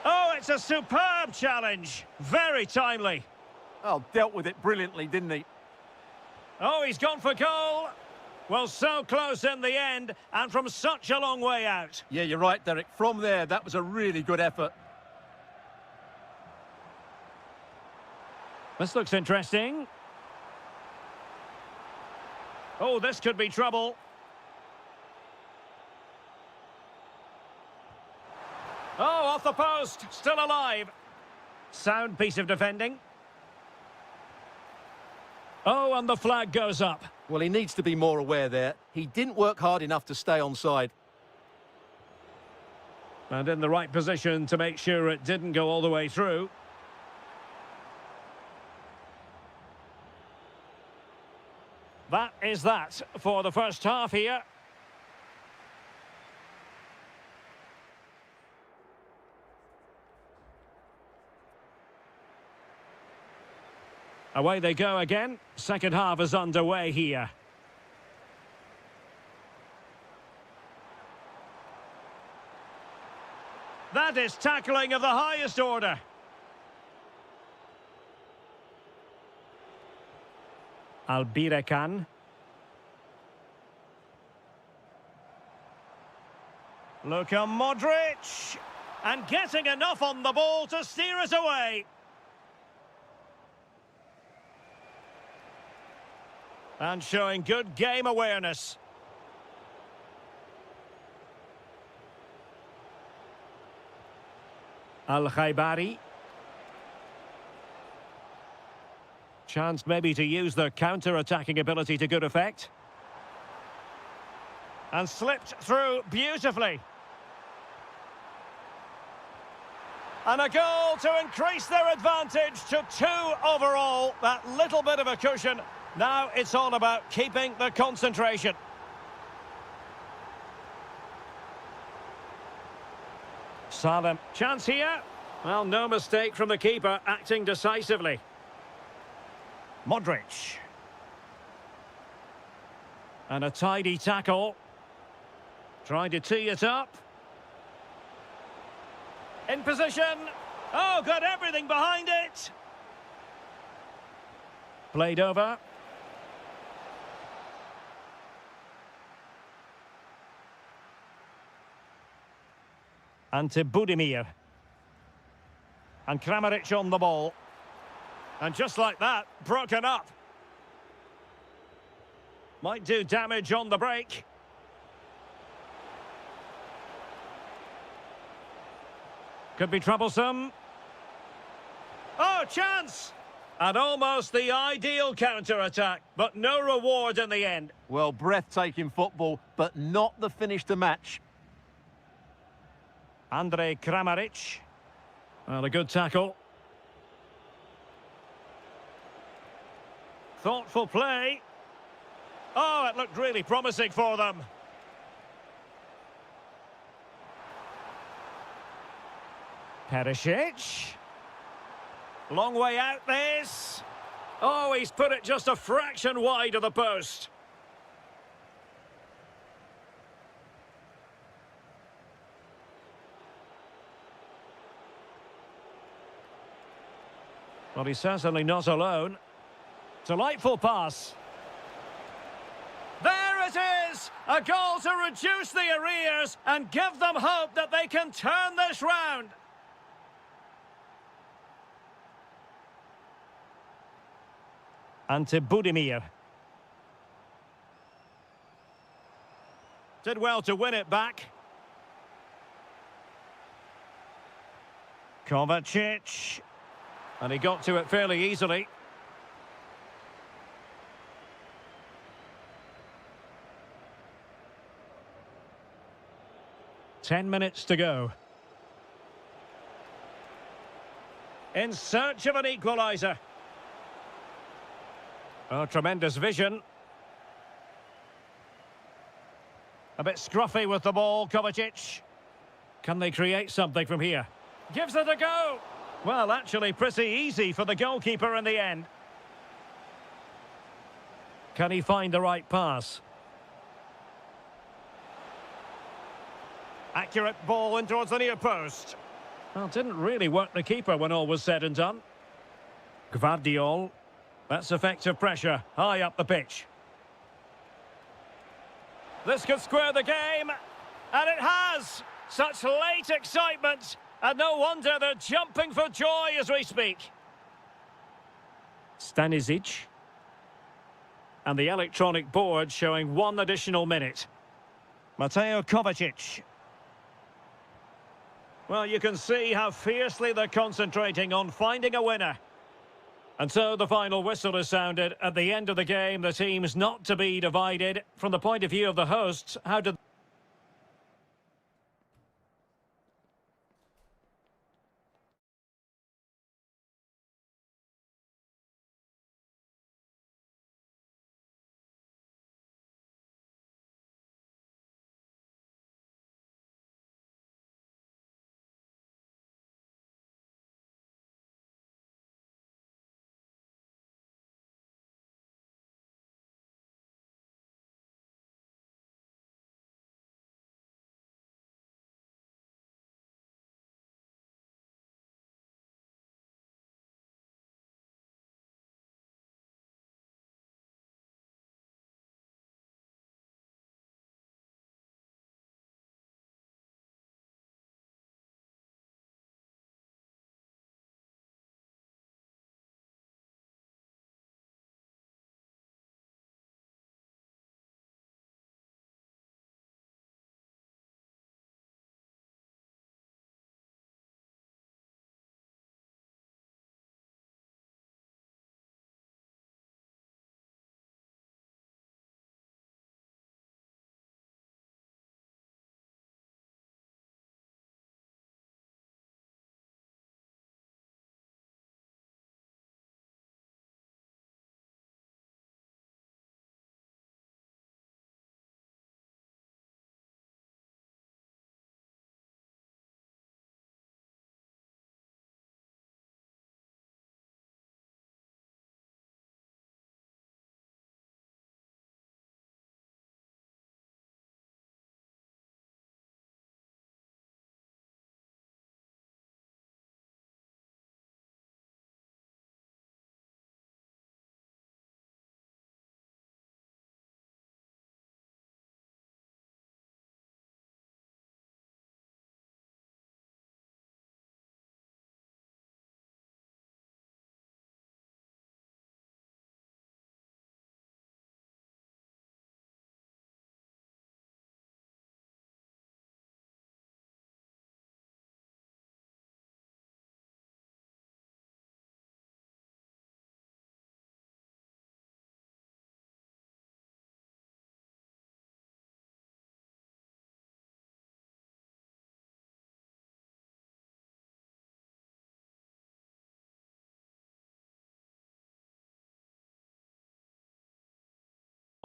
A: Oh, it's a superb challenge. Very timely.
B: Oh, dealt with it brilliantly, didn't he?
A: Oh, he's gone for goal. Well, so close in the end, and from such a long way out.
B: Yeah, you're right, Derek. From there, that was a really good effort.
A: This looks interesting. Oh, this could be trouble. Oh, off the post, still alive. Sound piece of defending. Oh, and the flag goes up.
B: Well, he needs to be more aware there. He didn't work hard enough to stay onside.
A: And in the right position to make sure it didn't go all the way through. That is that for the first half here. Away they go again. Second half is underway here. That is tackling of the highest order. Albirekan. Luka Modric. And getting enough on the ball to steer it away. And showing good game awareness. Al-Khaibari. Chance maybe to use their counter-attacking ability to good effect. And slipped through beautifully. And a goal to increase their advantage to 2 overall. That little bit of a cushion. Now it's all about keeping the concentration. Salem, chance here. Well, no mistake from the keeper, acting decisively. Modric. And a tidy tackle. Trying to tee it up. In position. Oh, got everything behind it. Played over. Ante Budimir. And Kramaric on the ball. And just like that, broken up. Might do damage on the break. Could be troublesome. Oh, chance! And almost the ideal counter-attack, but no reward in the end.
B: Well, breathtaking football, but not the finish to match.
A: Andrej Kramaric. Well, a good tackle. Thoughtful play. Oh, it looked really promising for them. Perisic. Long way out this. Oh, he's put it just a fraction wide of the post. Well, he's certainly not alone. Delightful pass. There it is! A goal to reduce the arrears and give them hope that they can turn this round. Ante Budimir. Did well to win it back. Kovacic. And he got to it fairly easily. Ten minutes to go. In search of an equaliser. Oh, tremendous vision. A bit scruffy with the ball, Kovacic. Can they create something from here? Gives it a go. Well, actually pretty easy for the goalkeeper in the end. Can he find the right pass? Accurate ball in towards the near post. Well, didn't really work the keeper when all was said and done. Gvardiol. That's effective pressure, high up the pitch. This could square the game, and it has! Such late excitement, and no wonder they're jumping for joy as we speak. Stanisic. And the electronic board showing 1 additional minute. Mateo Kovacic. Well, you can see how fiercely they're concentrating on finding a winner. And so the final whistle is sounded. At the end of the game, the team's not to be divided. From the point of view of the hosts, how did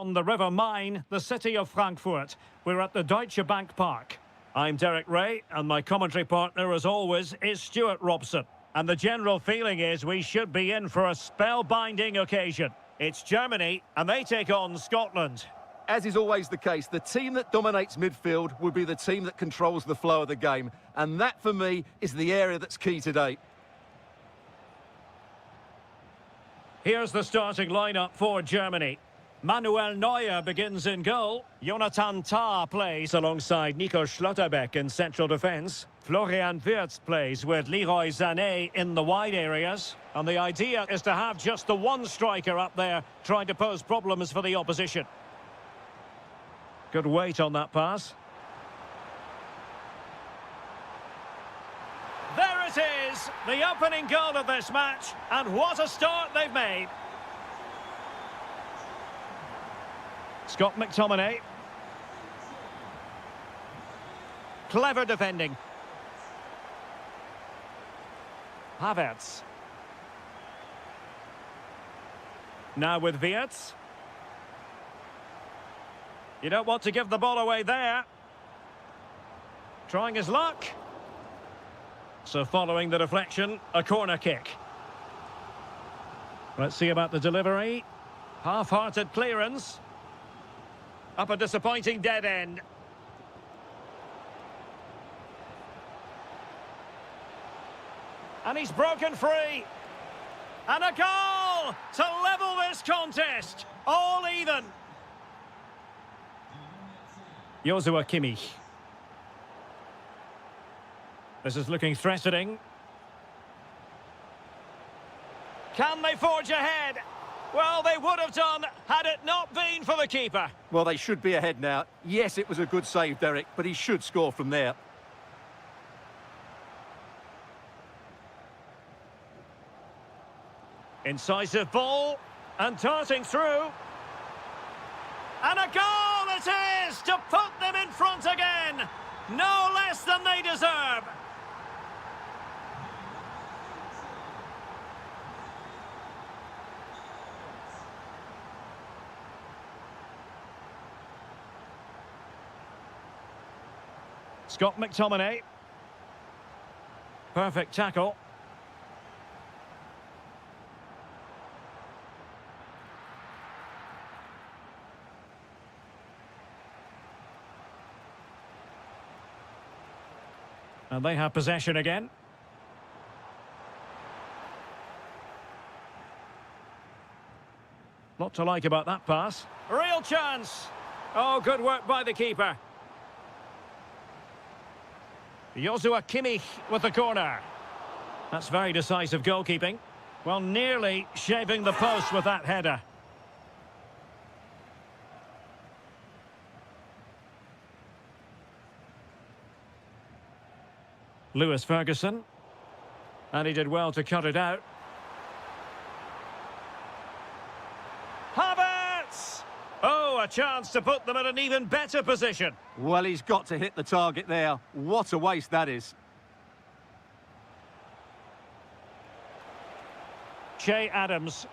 A: On the River Main, the city of Frankfurt. We're at the Deutsche Bank Park. I'm Derek Ray, and my commentary partner, as always, is Stuart Robson. And the general feeling is we should be in for a spellbinding occasion. It's Germany, and they take on Scotland.
B: As is always the case, the team that dominates midfield will be the team that controls the flow of the game. And that, for me, is the area that's key today.
A: Here's the starting lineup for Germany. Manuel Neuer begins in goal. Jonathan Tah plays alongside Nico Schlotterbeck in central defence. Florian Wirtz plays with Leroy Sané in the wide areas. And the idea is to have just the one striker up there trying to pose problems for the opposition. Good weight on that pass. There it is, the opening goal of this match. And what a start they've made. Scott McTominay. Clever defending. Havertz. Now with Wirtz. You don't want to give the ball away there. Trying his luck. So following the deflection, a corner kick. Let's see about the delivery. Half-hearted clearance. Up a disappointing dead end. And he's broken free. And a goal to level this contest. All even. Joshua Kimmich. This is looking threatening. Can they forge ahead? Well, they would have done had it not been for the keeper.
B: Well, they should be ahead now. Yes, it was a good save, Derek, but he should score from there.
A: Incisive ball, and darting through. And a goal it is to put them in front again. No less than they deserve. Scott McTominay. Perfect tackle. And they have possession again. Lot to like about that pass. Real chance. Oh, good work by the keeper. Joshua Kimmich with the corner. That's very decisive goalkeeping. Well, nearly shaving the post with that header. Lewis Ferguson. And he did well to cut it out. Havertz! Oh, a chance to put them in an even better position.
B: Well, he's got to hit the target there. What a waste that is.
A: Che Adams.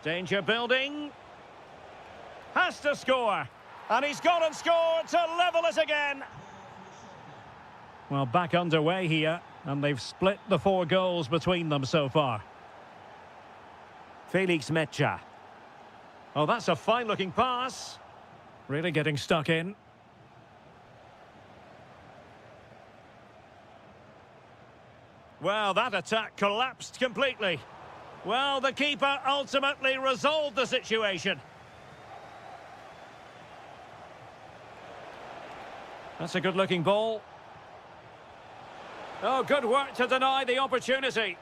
A: Danger building. Has to score. And he's gone and scored to level it again. Well, back underway here, and they've split the 4 goals between them so far. Felix Mecha. Oh, that's a fine-looking pass. Really getting stuck in. Well, that attack collapsed completely. Well, the keeper ultimately resolved the situation. That's a good-looking ball. Oh, good work to deny the opportunity.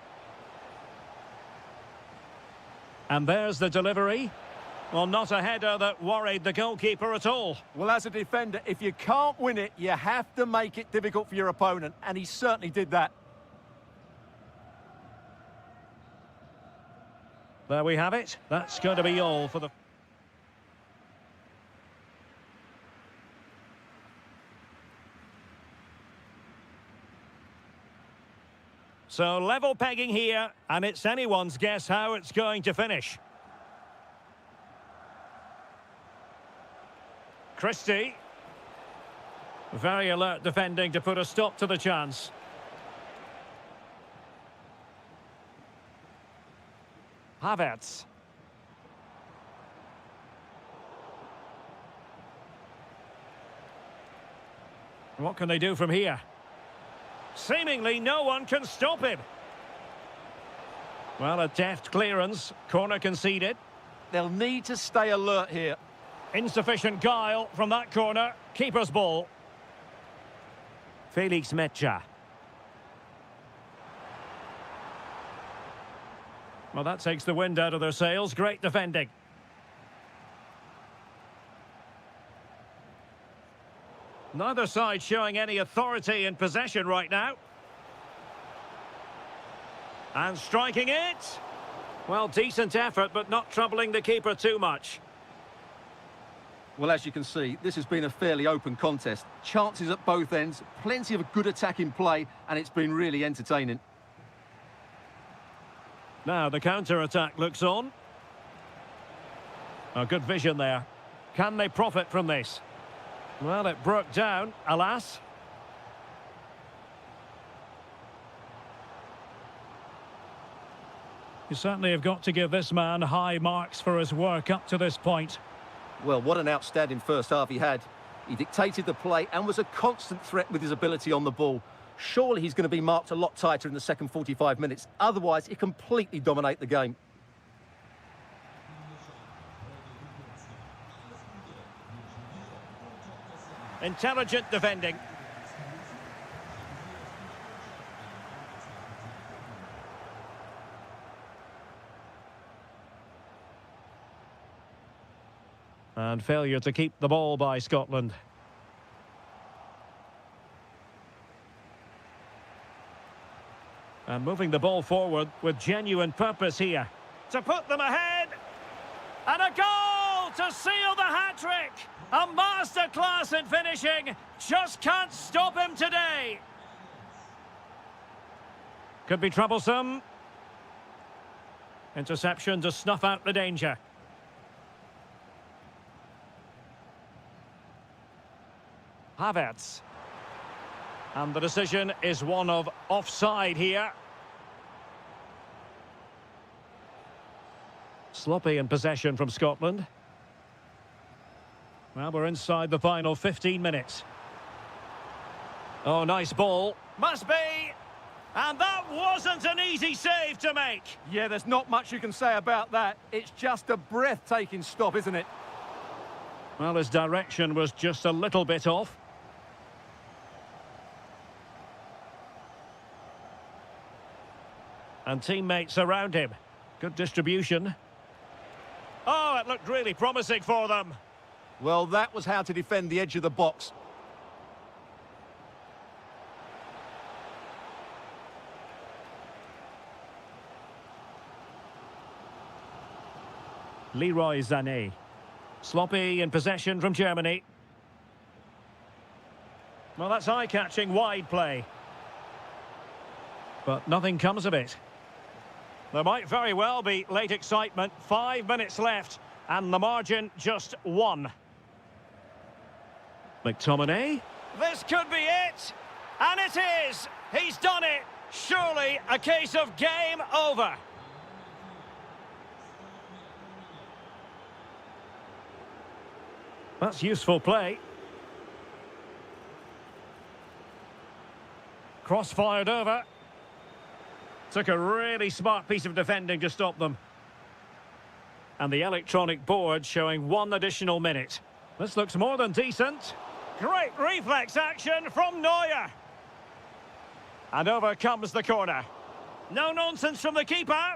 A: And there's the delivery. Well, not a header that worried the goalkeeper at all.
B: Well, as a defender, if you can't win it, you have to make it difficult for your opponent, and he certainly did that.
A: There we have it. That's going to be all for the... So level pegging here, and it's anyone's guess how it's going to finish. Christie. Very alert defending to put a stop to the chance. Havertz. What can they do from here? Seemingly no one can stop him. Well, a deft clearance. Corner conceded.
B: They'll need to stay alert here.
A: Insufficient guile from that corner. Keeper's ball. Felix Mecha. Well, that takes the wind out of their sails. Great defending. Neither side showing any authority in possession right now. And striking it. Well, decent effort, but not troubling the keeper too much.
B: Well, as you can see, this has been a fairly open contest. Chances at both ends, plenty of good attacking play, and it's been really entertaining.
A: Now the counter-attack looks on. A good vision there. Can they profit from this? Well, it broke down, alas. You certainly have got to give this man high marks for his work up to this point.
B: Well, what an outstanding first half he had. He dictated the play and was a constant threat with his ability on the ball. Surely he's going to be marked a lot tighter in the second 45 minutes. Otherwise, he completely dominate the game.
A: Intelligent defending. And failure to keep the ball by Scotland. And moving the ball forward with genuine purpose here. To put them ahead. And a goal to seal the hat-trick. A masterclass in finishing. Just can't stop him today. Could be troublesome. Interception to snuff out the danger. Havertz. And the decision is one of offside here. Sloppy in possession from Scotland. Well, we're inside the final 15 minutes. Oh, nice ball. Must be. And that wasn't an easy save to make.
B: Yeah, there's not much you can say about that. It's just a breathtaking stop, isn't it?
A: Well, his direction was just a little bit off. And teammates around him. Good distribution. Oh, it looked really promising for them.
B: Well, that was how to defend the edge of the box.
A: Leroy Sané. Sloppy in possession from Germany. Well, that's eye-catching wide play. But nothing comes of it. There might very well be late excitement. 5 minutes left, and the margin just 1. McTominay. This could be it, and it is. He's done it. Surely a case of game over. That's useful play. Cross-fired over. Took a really smart piece of defending to stop them. And the electronic board showing 1 additional minute. This looks more than decent. Great reflex action from Neuer. And over comes the corner. No nonsense from the keeper.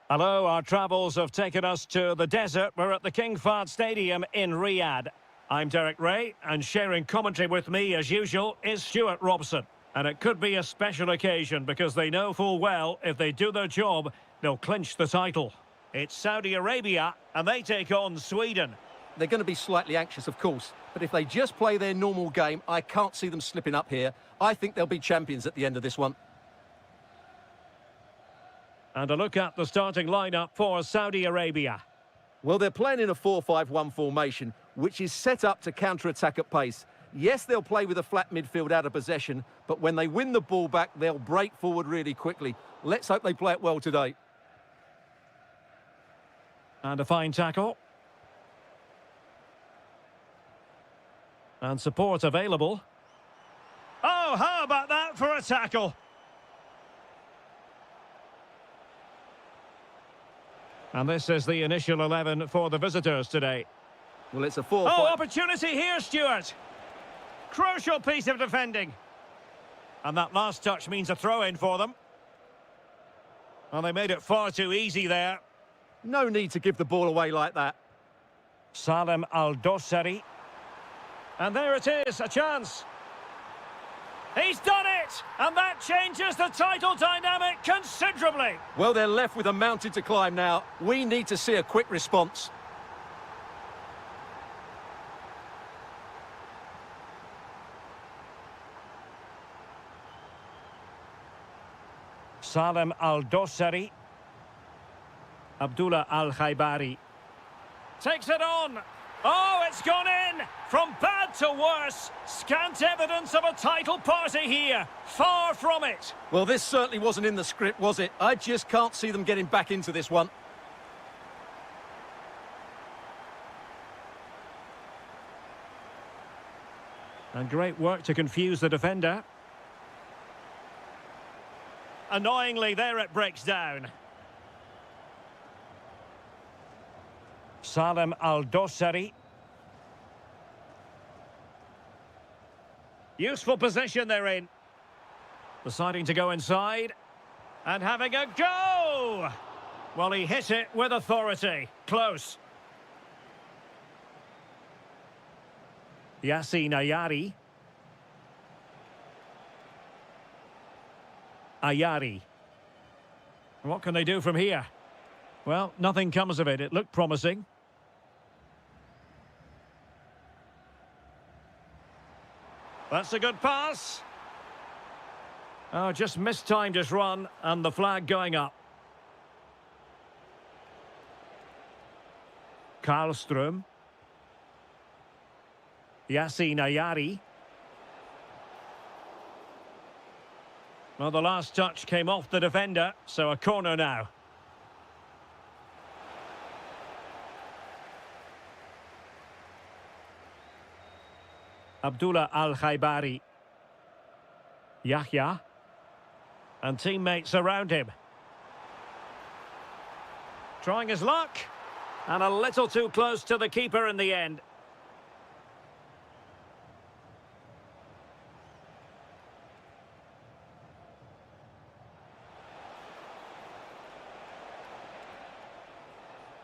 A: Hello, our travels have taken us to the desert. We're at the King Fahd Stadium in Riyadh. I'm Derek Ray, and sharing commentary with me, as usual, is Stuart Robson. And it could be a special occasion because they know full well if they do their job, they'll clinch the title. It's Saudi Arabia, and they take on Sweden.
B: They're going to be slightly anxious, of course, but if they just play their normal game, I can't see them slipping up here. I think they'll be champions at the end of this one.
A: And a look at the starting lineup for Saudi Arabia.
B: Well, they're playing in a 4-5-1 formation, which is set up to counter-attack at pace. Yes, they'll play with a flat midfield out of possession, but when they win the ball back, they'll break forward really quickly. Let's hope they play it well today.
A: And a fine tackle. And support available. Oh, how about that for a tackle? And this is the initial 11 for the visitors today.
B: Well, it's a 4-5...
A: Oh, opportunity here, Stuart. Crucial piece of defending. And that last touch means a throw-in for them. Well, they made it far too easy there.
B: No need to give the ball away like that.
A: Salem Al-Dossari. And there it is, a chance. He's done it! And that changes the title dynamic considerably.
B: Well, they're left with a mountain to climb now. We need to see a quick response.
A: Salem Al-Dossari. Abdullah Al-Khaibari. Takes it on. Oh, it's gone in! From bad to worse. Scant evidence of a title party here. Far from it.
B: Well, this certainly wasn't in the script, was it? I just can't see them getting back into this one.
A: And great work to confuse the defender. Annoyingly, there it breaks down. Salem Al-Dossari. Useful position they're in. Deciding to go inside. And having a go! Well, he hit it with authority. Close. Yassine Ayari. Ayari. What can they do from here? Well, nothing comes of it. It looked promising. That's a good pass. Oh, just mistimed his run, and the flag going up. Karlström. Yassine Ayari. Well, the last touch came off the defender, so a corner now. Abdullah Al-Khaibari. Yahya. And teammates around him. Trying his luck. And a little too close to the keeper in the end.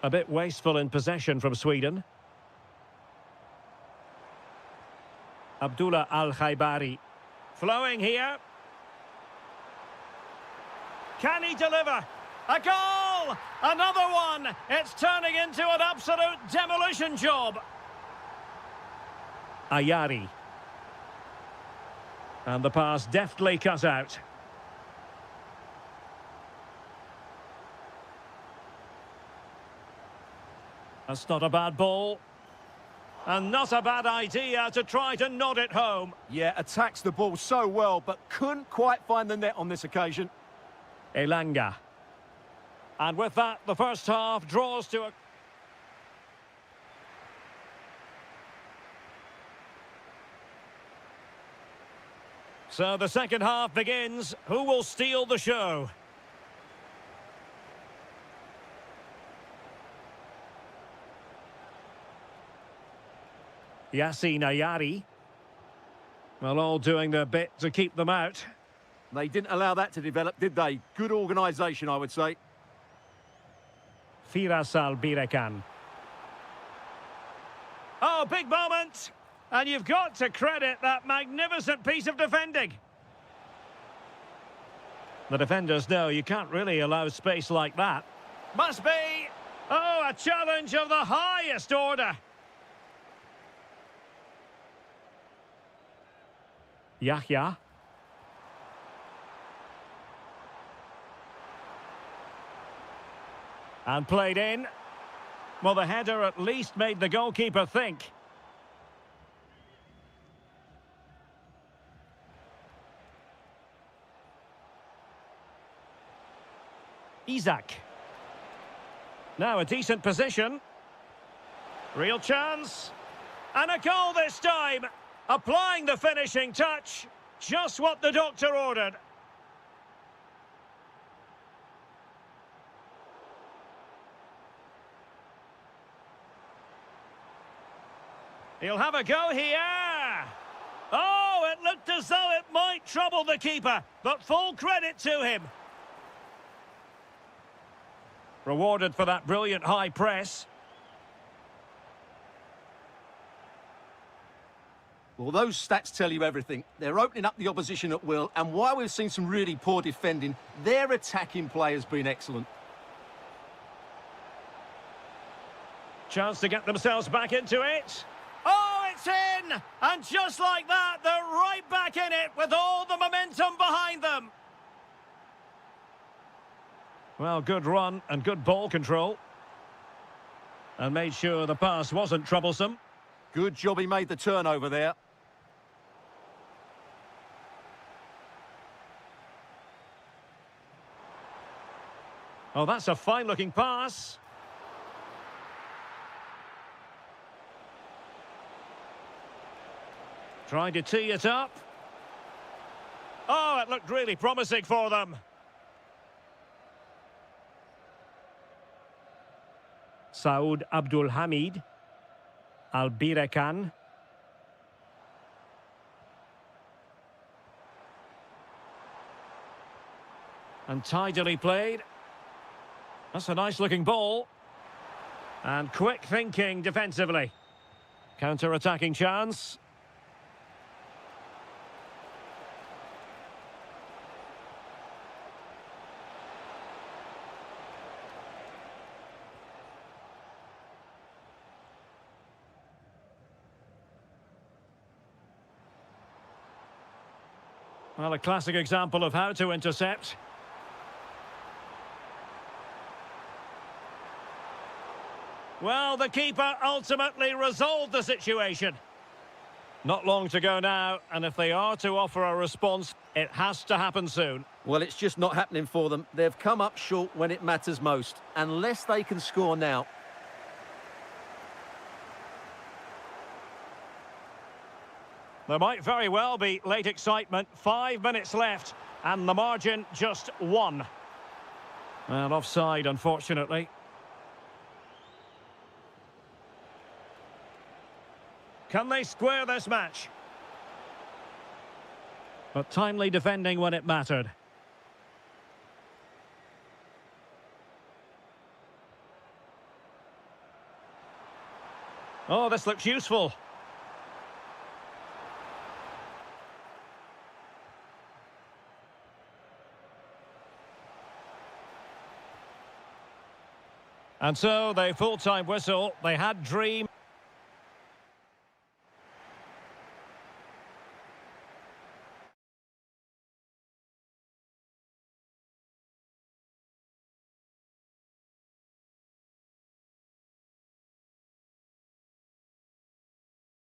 A: A bit wasteful in possession from Sweden. Abdullah Al-Khaibari. Flowing here. Can he deliver? A goal! Another one! It's turning into an absolute demolition job. Ayari. And the pass deftly cut out. That's not a bad ball. And not a bad idea to try to nod it home.
B: Yeah, attacks the ball so well, but couldn't quite find the net on this occasion.
A: Elanga. And with that, the first half draws to a... So the second half begins. Who will steal the show? Yassine Ayari. Well, all doing their bit to keep them out.
B: They didn't allow that to develop, did they? Good organisation, I would say.
A: Firas Albirekan. Oh, big moment! And you've got to credit that magnificent piece of defending. The defenders know you can't really allow space like that. Must be... Oh, a challenge of the highest order. Yahya. And played in. Well, the header at least made the goalkeeper think. Isaac. Now a decent position. Real chance. And a goal this time. Applying the finishing touch. Just what the doctor ordered. He'll have a go here. Oh, it looked as though it might trouble the keeper, but full credit to him. Rewarded for that brilliant high press.
B: Well, those stats tell you everything. They're opening up the opposition at will, and while we've seen some really poor defending, their attacking play has been excellent.
A: Chance to get themselves back into it. Oh, it's in! And just like that, they're right back in it with all the momentum behind them. Well, good run and good ball control. And made sure the pass wasn't troublesome.
B: Good job he made the turnover there.
A: Oh, that's a fine-looking pass. Trying to tee it up. Oh, it looked really promising for them. Saud Abdul Hamid. Albirekan. And tidily played. That's a nice-looking ball. And quick thinking defensively. Counter-attacking chance. Well, a classic example of how to intercept. Well, the keeper ultimately resolved the situation. Not long to go now, and if they are to offer a response, it has to happen soon.
B: Well, it's just not happening for them. They've come up short when it matters most. Unless they can score now.
A: There might very well be late excitement. 5 minutes left, and the margin just 1. Well, offside, unfortunately. Can they square this match? But timely defending when it mattered. Oh, this looks useful. And so, the full-time whistle, they had dream.